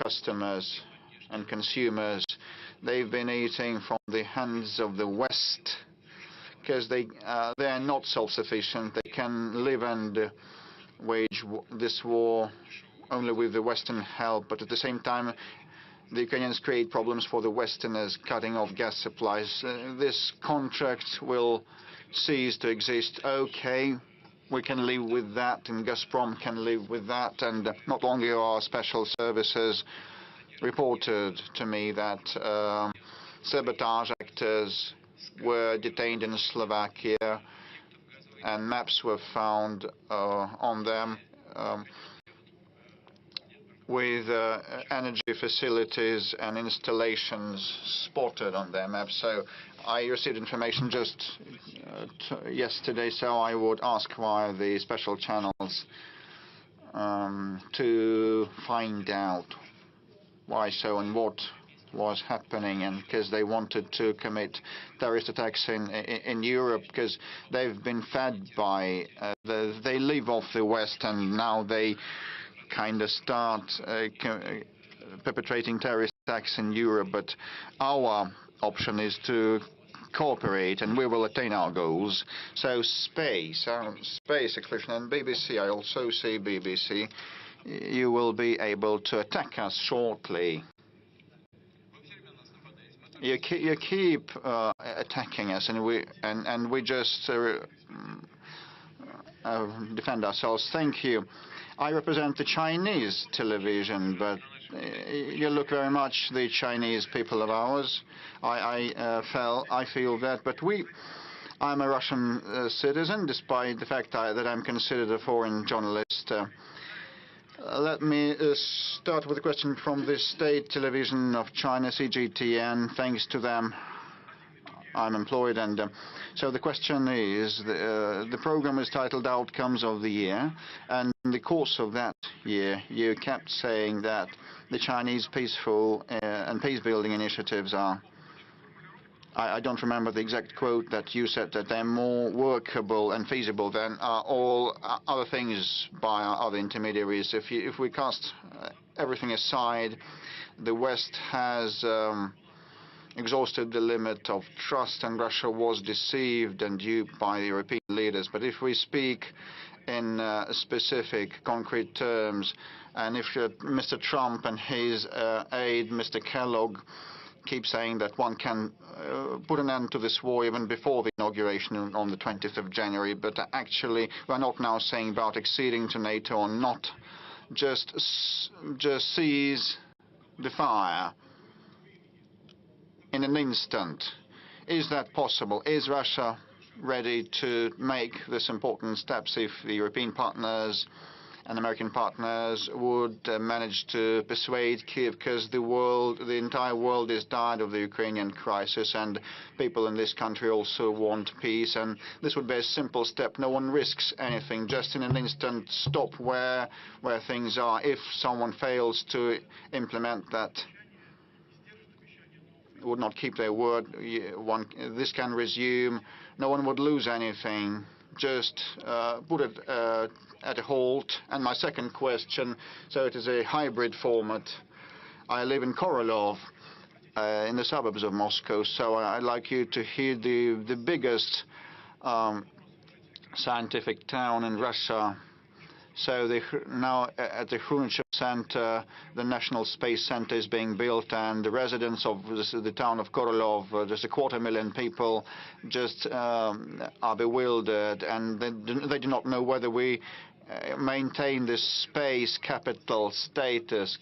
customers and consumers. They've been eating from the hands of the West because they are not self-sufficient. They can live and wage this war only with the Western help, but at the same time the Ukrainians create problems for the Westerners, cutting off gas supplies. This contract will cease to exist. Okay, we can live with that, and Gazprom can live with that. And not long ago, our special services reported to me that sabotage actors were detained in Slovakia, and maps were found on them with energy facilities and installations spotted on their maps. So I received information just yesterday, so I would ask via the special channels to find out why so and what was happening, and because they wanted to commit terrorist attacks in Europe, because they've been fed by, they live off the West, and now they kind of start perpetrating terrorist attacks in Europe. But our option is to cooperate, and we will attain our goals. So space exploration, and BBC, I also see BBC, you will be able to attack us shortly. You keep attacking us, and we just defend ourselves. Thank you. I represent the Chinese television, but you look very much the Chinese people of ours. I feel that, but I'm a Russian citizen, despite the fact that I'm considered a foreign journalist. Let me start with a question from the state television of China, CGTN. Thanks to them, I'm employed, and so the question is, the program is titled Outcomes of the Year, and in the course of that year, you kept saying that the Chinese peaceful and peace-building initiatives are, I don't remember the exact quote, that you said that they're more workable and feasible than all other things by other intermediaries. If we cast everything aside, the West has exhausted the limit of trust, and Russia was deceived and duped by the European leaders. But if we speak in specific, concrete terms, and if Mr. Trump and his aide, Mr. Kellogg, keep saying that one can put an end to this war even before the inauguration on the 20th of January, but actually we're not now saying about acceding to NATO or not, just seize the fire in an instant. Is that possible? Is Russia ready to make this important steps if the European partners and American partners would manage to persuade Kiev, because the entire world is tired of the Ukrainian crisis, and people in this country also want peace. And this would be a simple step. No one risks anything. Just in an instant, stop where things are. If someone fails to implement that, would not keep their word, this can resume. No one would lose anything. Just put it at a halt. And my second question, so it is a hybrid format. I live in Korolyov, in the suburbs of Moscow, so I'd like you to hear the biggest scientific town in Russia. So now at the Khrushchev Center, the National Space Center is being built, and the residents of the town of Korolyov, just 250,000 people, just are bewildered, and they do not know whether we maintain this space capital status,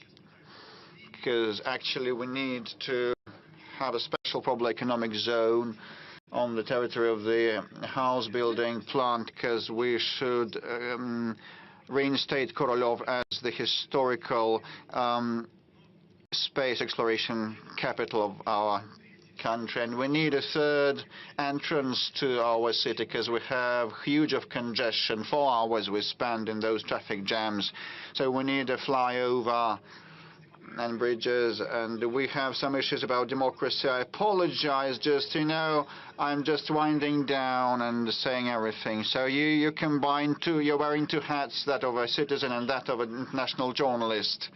because actually we need to have a special probably economic zone on the territory of the house building plant, because we should reinstate Korolyov as the historical space exploration capital of our country. And we need a third entrance to our city, because we have huge of congestion. 4 hours we spend in those traffic jams. So we need a flyover and bridges, and we have some issues about democracy. I apologize, I'm just winding down and saying everything. So you combine two, you're wearing two hats, that of a citizen and that of an international journalist.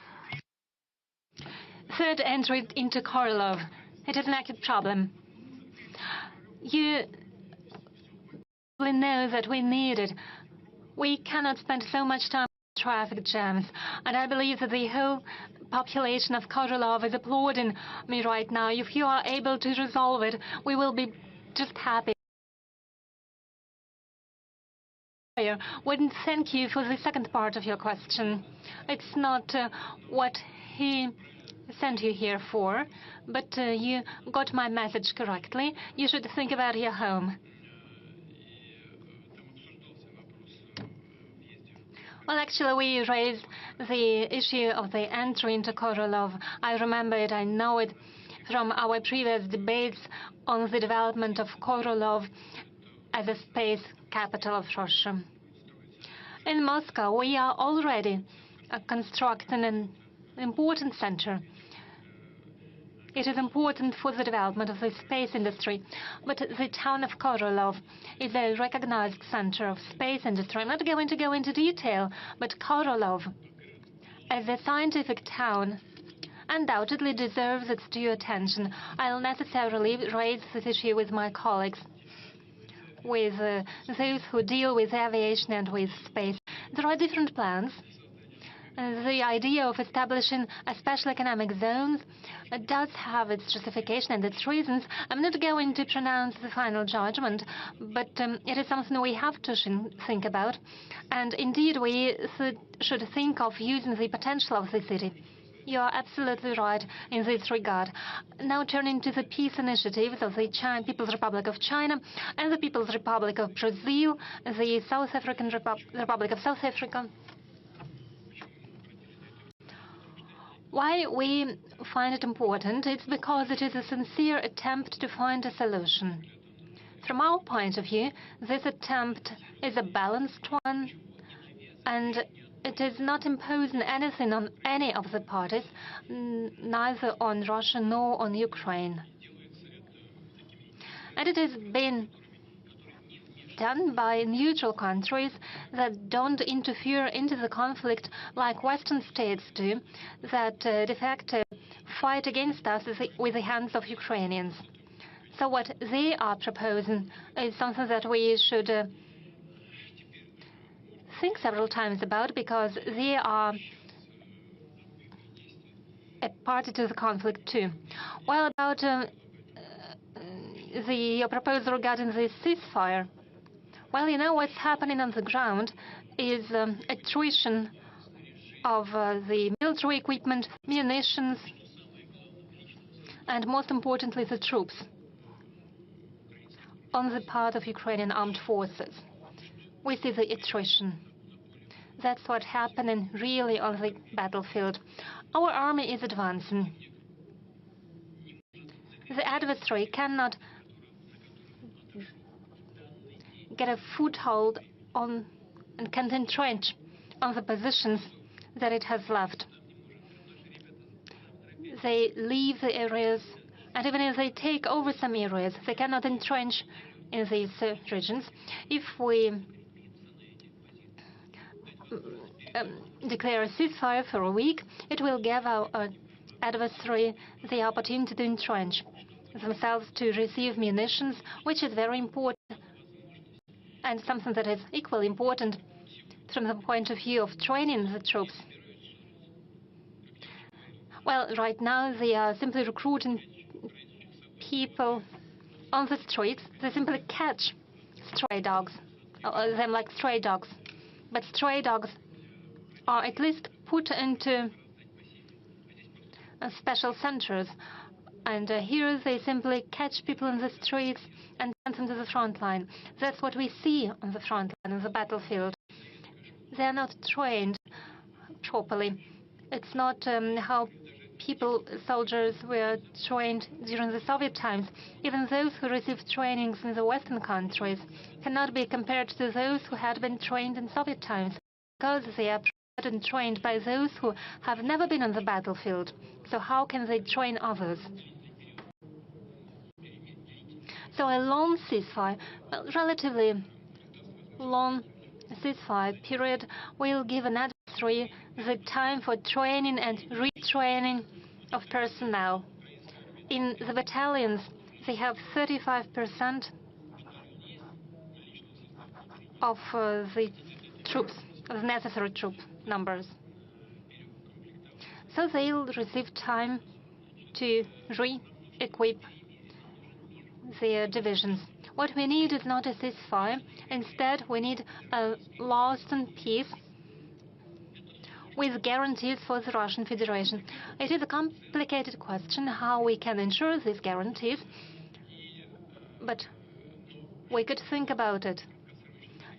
Third entry into Korolyov. It is an acute problem. You probably know that we need it. We cannot spend so much time in traffic jams, and I believe that the whole population of Korolyov is applauding me right now. If you are able to resolve it, we will be just happy. I wouldn't thank you for the second part of your question. It's not what he sent you here for, but you got my message correctly. You should think about your home. Well, actually, we raised the issue of the entry into Korolyov. I remember it, I know it from our previous debates on the development of Korolyov as a space capital of Russia. In Moscow, we are already constructing an important center. It is important for the development of the space industry, but the town of Korolyov is a recognized center of space industry. I'm not going to go into detail, but Korolyov, as a scientific town, undoubtedly deserves its due attention. I'll necessarily raise this issue with my colleagues, with those who deal with aviation and with space. There are different plans. The idea of establishing a special economic zones does have its justification and its reasons. I'm not going to pronounce the final judgment, but it is something we have to think about. And indeed, we should think of using the potential of the city. You are absolutely right in this regard. Now turning to the peace initiatives of the People's Republic of China and the People's Republic of Brazil, the South African Republic of South Africa. Why we find it important? It's because it is a sincere attempt to find a solution. From our point of view, this attempt is a balanced one, and it is not imposing anything on any of the parties, neither on Russia nor on Ukraine. And it has been done by neutral countries that don't interfere into the conflict like Western states do, that de facto fight against us with the hands of Ukrainians. So what they are proposing is something that we should think several times about, because they are a party to the conflict too. Well, about your proposal regarding the ceasefire, well, you know what's happening on the ground is attrition of the military equipment, munitions, and most importantly, the troops on the part of Ukrainian armed forces. We see the attrition. That's what's happening really on the battlefield. Our army is advancing. The adversary cannot get a foothold on and can entrench on the positions that it has left. They leave the areas, and even if they take over some areas, they cannot entrench in these regions. If we declare a ceasefire for a week, it will give our adversary the opportunity to entrench themselves, to receive munitions, which is very important, and something that is equally important from the point of view of training the troops. Well, right now they are simply recruiting people on the streets. They simply catch stray dogs, them like stray dogs. But stray dogs are at least put into special centers. And here they simply catch people in the streets and send them to the front line. That's what we see on the front line, on the battlefield. They are not trained properly. It's not how soldiers were trained during the Soviet times. Even those who received trainings in the Western countries cannot be compared to those who had been trained in Soviet times, because they are trained by those who have never been on the battlefield. So how can they train others? So a long ceasefire, relatively long ceasefire period, will give an adversary the time for training and retraining of personnel. In the battalions, they have 35% of the troops, of the necessary troop numbers. So they'll receive time to re-equip their divisions. What we need is not a ceasefire. Instead, we need a lasting peace with guarantees for the Russian Federation. It is a complicated question how we can ensure these guarantees, but we could think about it.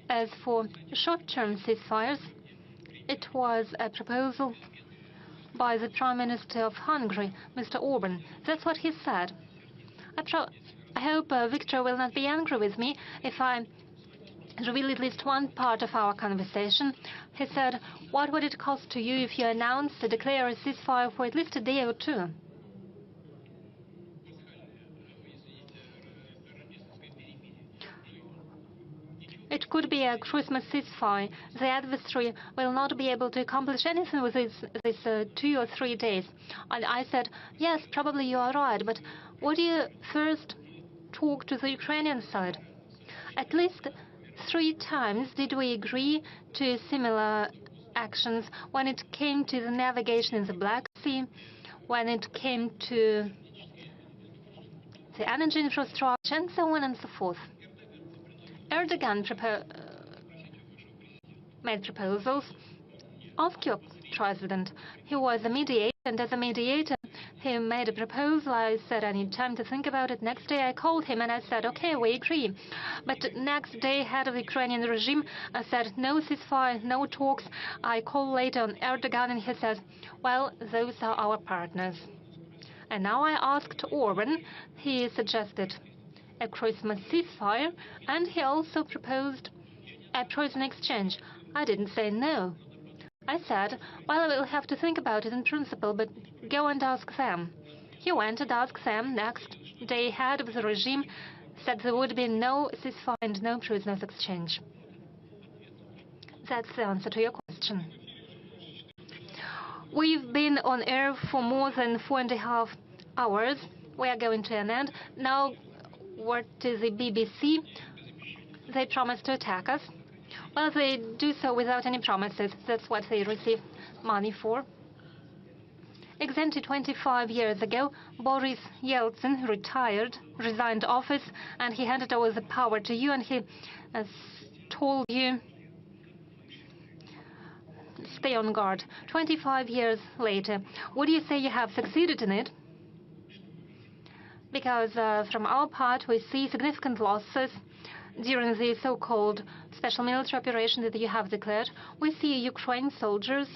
As for short-term ceasefires, it was a proposal by the Prime Minister of Hungary, Mr. Orban. That's what he said. I hope Victor will not be angry with me if I reveal at least one part of our conversation. He said, "What would it cost to you if you announced to declare a ceasefire for at least a day or two?" It could be a Christmas ceasefire. The adversary will not be able to accomplish anything with these 2 or 3 days. And I said, yes, probably you are right, but would you first talk to the Ukrainian side? At least 3 times did we agree to similar actions when it came to the navigation in the Black Sea, when it came to the energy infrastructure, and so on and so forth. Erdogan made proposals. Ask your president. He was a mediator, and as a mediator, he made a proposal. I said, I need time to think about it. Next day, I called him, and I said, okay, we agree. But next day, head of the Ukrainian regime said, no ceasefire, no talks. I called later on Erdogan, and he says, well, those are our partners. And now I asked Orban. He suggested a Christmas ceasefire, and he also proposed a prisoner exchange. I didn't say no. I said, well, I will have to think about it in principle, but go and ask them. He went and asked them. Next day, head of the regime said there would be no ceasefire and no prisoners exchange. That's the answer to your question. We've been on air for more than 4.5 hours. We are going to an end. Now, word to the BBC. They promised to attack us. Well, they do so without any promises. That's what they receive money for. Exactly 25 years ago, Boris Yeltsin resigned office, and he handed over the power to you, and he told you, stay on guard. 25 years later, would you say you have succeeded in it? Because from our part, we see significant losses. during the so-called special military operation that you have declared. We see Ukrainian soldiers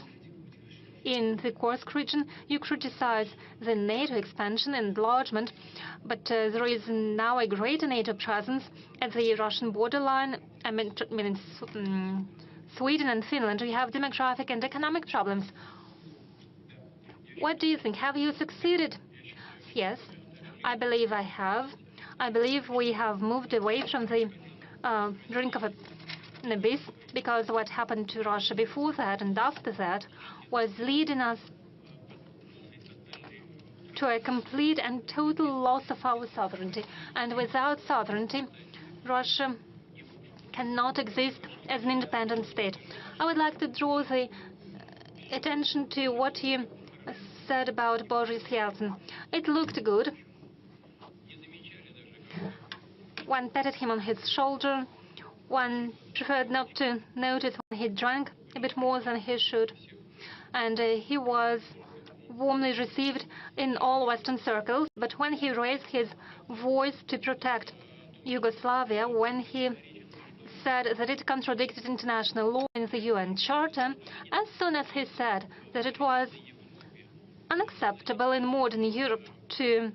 in the Kursk region. You criticize the NATO expansion and enlargement, but there is now a greater NATO presence at the Russian borderline. I mean, Sweden and Finland. We have demographic and economic problems. What do you think? Have you succeeded? Yes, I believe I have. I believe we have moved away from the brink of an abyss, because what happened to Russia before that and after that was leading us to a complete and total loss of our sovereignty. And without sovereignty, Russia cannot exist as an independent state. I would like to draw the attention to what you said about Boris Yeltsin. It looked good. One patted him on his shoulder. One preferred not to notice when he drank a bit more than he should. And he was warmly received in all Western circles. But when he raised his voice to protect Yugoslavia, when he said that it contradicted international law in the UN Charter, as soon as he said that it was unacceptable in modern Europe to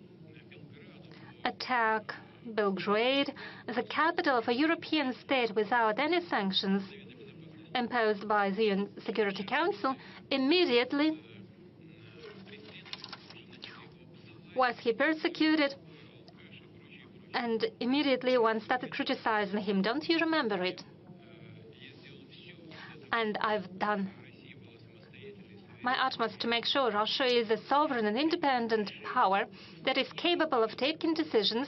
attack Belgrade, the capital of a European state, without any sanctions imposed by the UN Security Council, immediately was he persecuted, and immediately one started criticizing him. Don't you remember it? And I've done my utmost to make sure Russia is a sovereign and independent power that is capable of taking decisions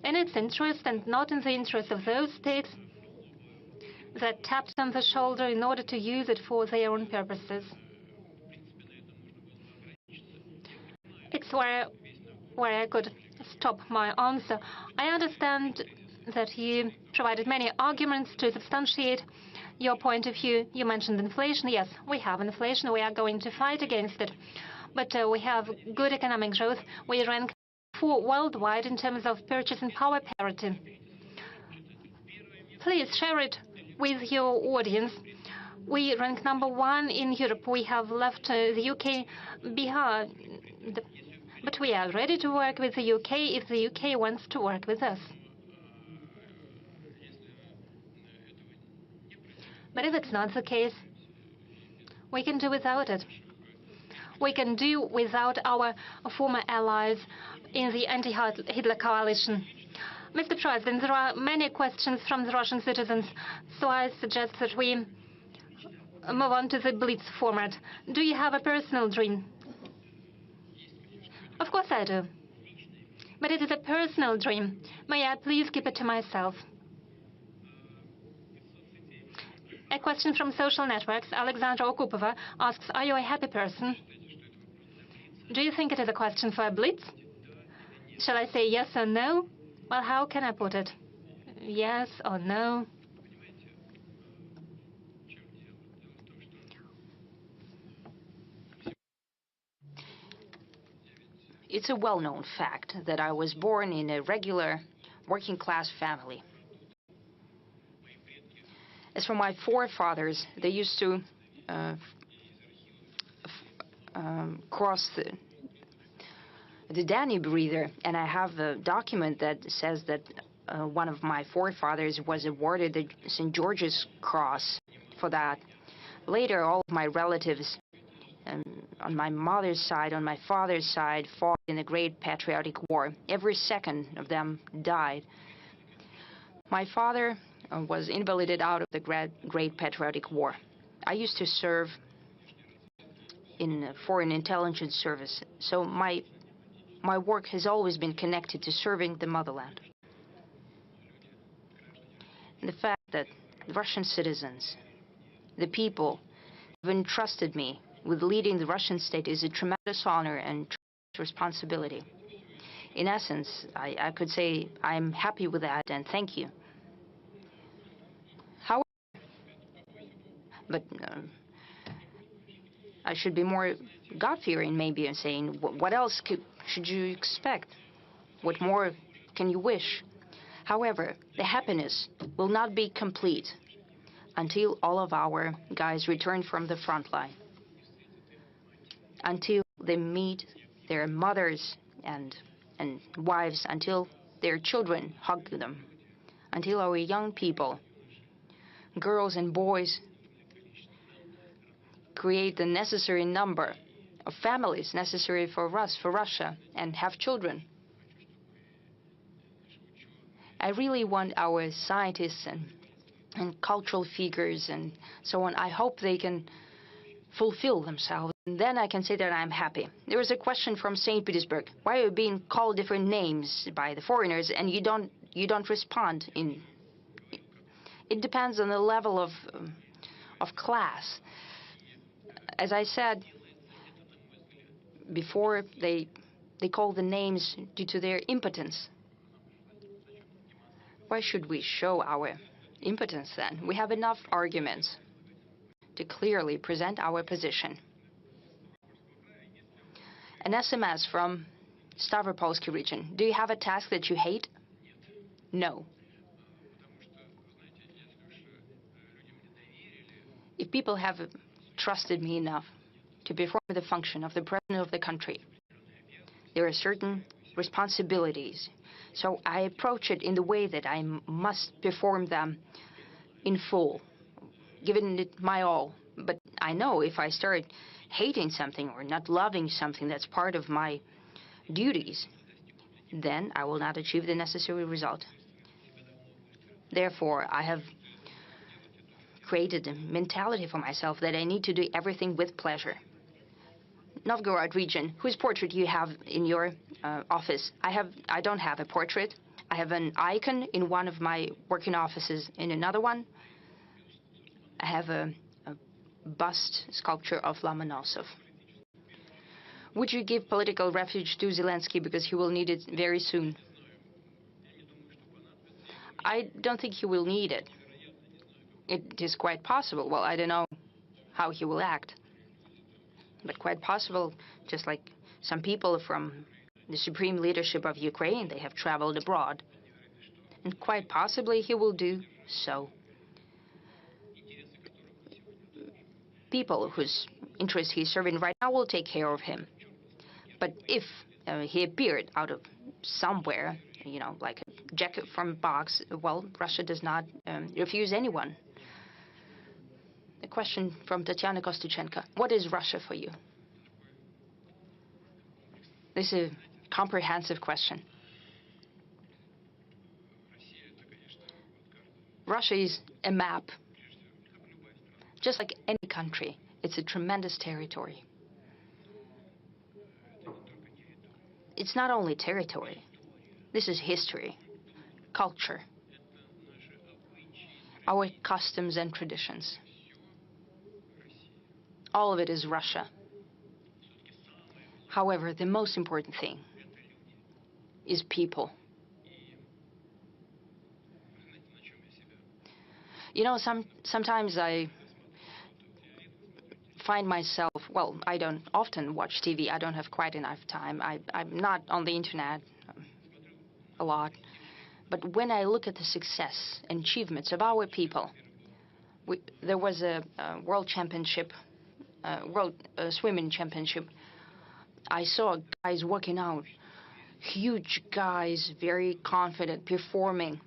in its interest and not in the interest of those states that tapped on the shoulder in order to use it for their own purposes. It's where I could stop my answer. I understand that you provided many arguments to substantiate your point of view. You mentioned inflation. Yes, we have inflation. We are going to fight against it. But we have good economic growth. We rank 4 worldwide in terms of purchasing power parity. Please share it with your audience. We rank #1 in Europe. We have left the UK behind. But we are ready to work with the UK if the UK wants to work with us. But if it's not the case, we can do without it. We can do without our former allies in the anti-Hitler coalition. Mr. President, there are many questions from the Russian citizens, so I suggest that we move on to the Blitz format. Do you have a personal dream? Of course I do. But it is a personal dream. May I please keep it to myself? A question from social networks. Alexandra Okupova asks, are you a happy person? Do you think it is a question for a Blitz? Shall I say yes or no? Well, how can I put it? Yes or no? It's a well-known fact that I was born in a regular working-class family. As for my forefathers, they used to cross the Danube River, and I have a document that says that one of my forefathers was awarded the St. George's Cross for that. Later, all of my relatives on my mother's side, on my father's side, fought in the Great Patriotic War. Every second of them died. My father was invalided out of the Great Patriotic War. I used to serve in Foreign Intelligence Service, so my work has always been connected to serving the motherland. And the fact that Russian citizens, the people, have entrusted me with leading the Russian state is a tremendous honor and responsibility. In essence, I could say I'm happy with that and thank you. However, but I should be more God-fearing maybe and saying, what else should you expect? What more can you wish? However, the happiness will not be complete until all of our guys return from the front line, until they meet their mothers and wives, until their children hug them, until our young people, girls and boys, create the necessary number of families necessary for us, for Russia, and have children. I really want our scientists and cultural figures and so on, I hope they can fulfill themselves. And then I can say that I'm happy. There was a question from St. Petersburg. Why are you being called different names by the foreigners and you don't respond? It depends on the level of class. As I said before, they call the names due to their impotence. Why should we show our impotence then? We have enough arguments to clearly present our position. An SMS from Stavropolsky region. Do you have a task that you hate? No. If people have trusted me enough to perform the function of the president of the country, there are certain responsibilities. So I approach it in the way that I must perform them in full, giving it my all. But I know if I start hating something or not loving something that's part of my duties, then I will not achieve the necessary result. Therefore, I have created a mentality for myself that I need to do everything with pleasure. Novgorod region, whose portrait you have in your office? I don't have a portrait. I have an icon in one of my working offices. In another one, I have a bust sculpture of Lomonosov. Would you give political refuge to Zelensky because he will need it very soon? I don't think he will need it. It is quite possible. Well, I don't know how he will act. But quite possible, just like some people from the supreme leadership of Ukraine, they have traveled abroad. And quite possibly he will do so. People whose interests he's serving right now will take care of him. But if he appeared out of somewhere, like a jacket from a box, well, Russia does not refuse anyone. A question from Tatiana Kostychenko. What is Russia for you? This is a comprehensive question. Russia is a map. Just like any country, it's a tremendous territory. It's not only territory. This is history, culture, our customs and traditions. All of it is Russia. However, the most important thing is people. Sometimes I find myself, well, I don't often watch TV. I don't have quite enough time. I'm not on the internet a lot. But when I look at the success and achievements of our people, there was a world championship, world swimming championship. I saw guys walking out, huge guys, very confident, performing.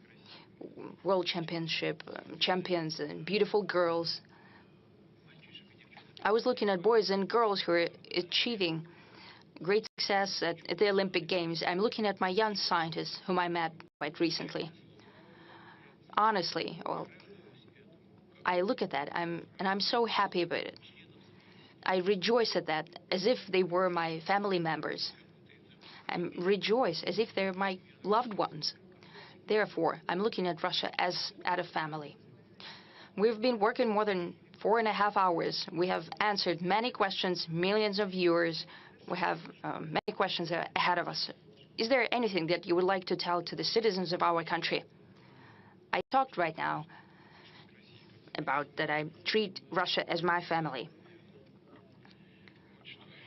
World championship champions and beautiful girls. I was looking at boys and girls who are achieving great success at the Olympic Games. I'm looking at my young scientists whom I met quite recently. Honestly, well, I look at that and I'm so happy about it. I rejoice at that as if they were my family members. I rejoice as if they're my loved ones. Therefore, I'm looking at Russia as at a family. We've been working more than 4.5 hours. We have answered many questions, millions of viewers. We have many questions ahead of us. Is there anything that you would like to tell to the citizens of our country? I talked right now about that I treat Russia as my family.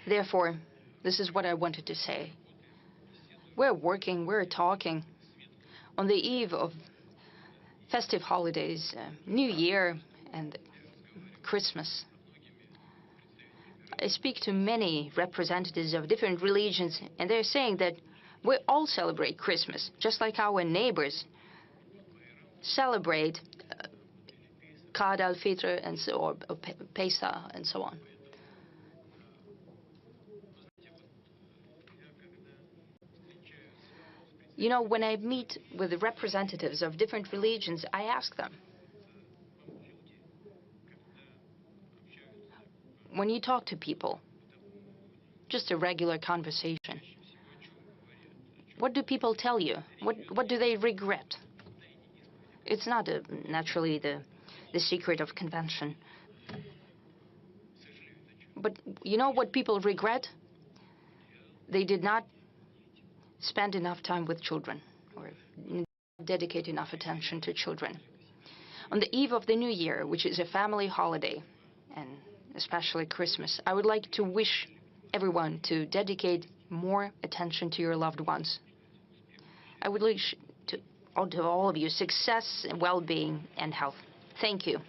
Therefore, this is what I wanted to say. We're working, we're talking. On the eve of festive holidays, New Year and Christmas, I speak to many representatives of different religions, and they're saying that we all celebrate Christmas, just like our neighbors celebrate Qad al-Fitr and so, or Pesach and so on. You know, when I meet with the representatives of different religions, I ask them, when you talk to people, just a regular conversation, what do people tell you? What do they regret? It's not naturally the secret of convention. But you know what people regret? They did not spend enough time with children or dedicate enough attention to children. On the eve of the New Year, which is a family holiday, and especially Christmas, I would like to wish everyone to dedicate more attention to your loved ones. I would wish to all of you success, well-being, and health. Thank you.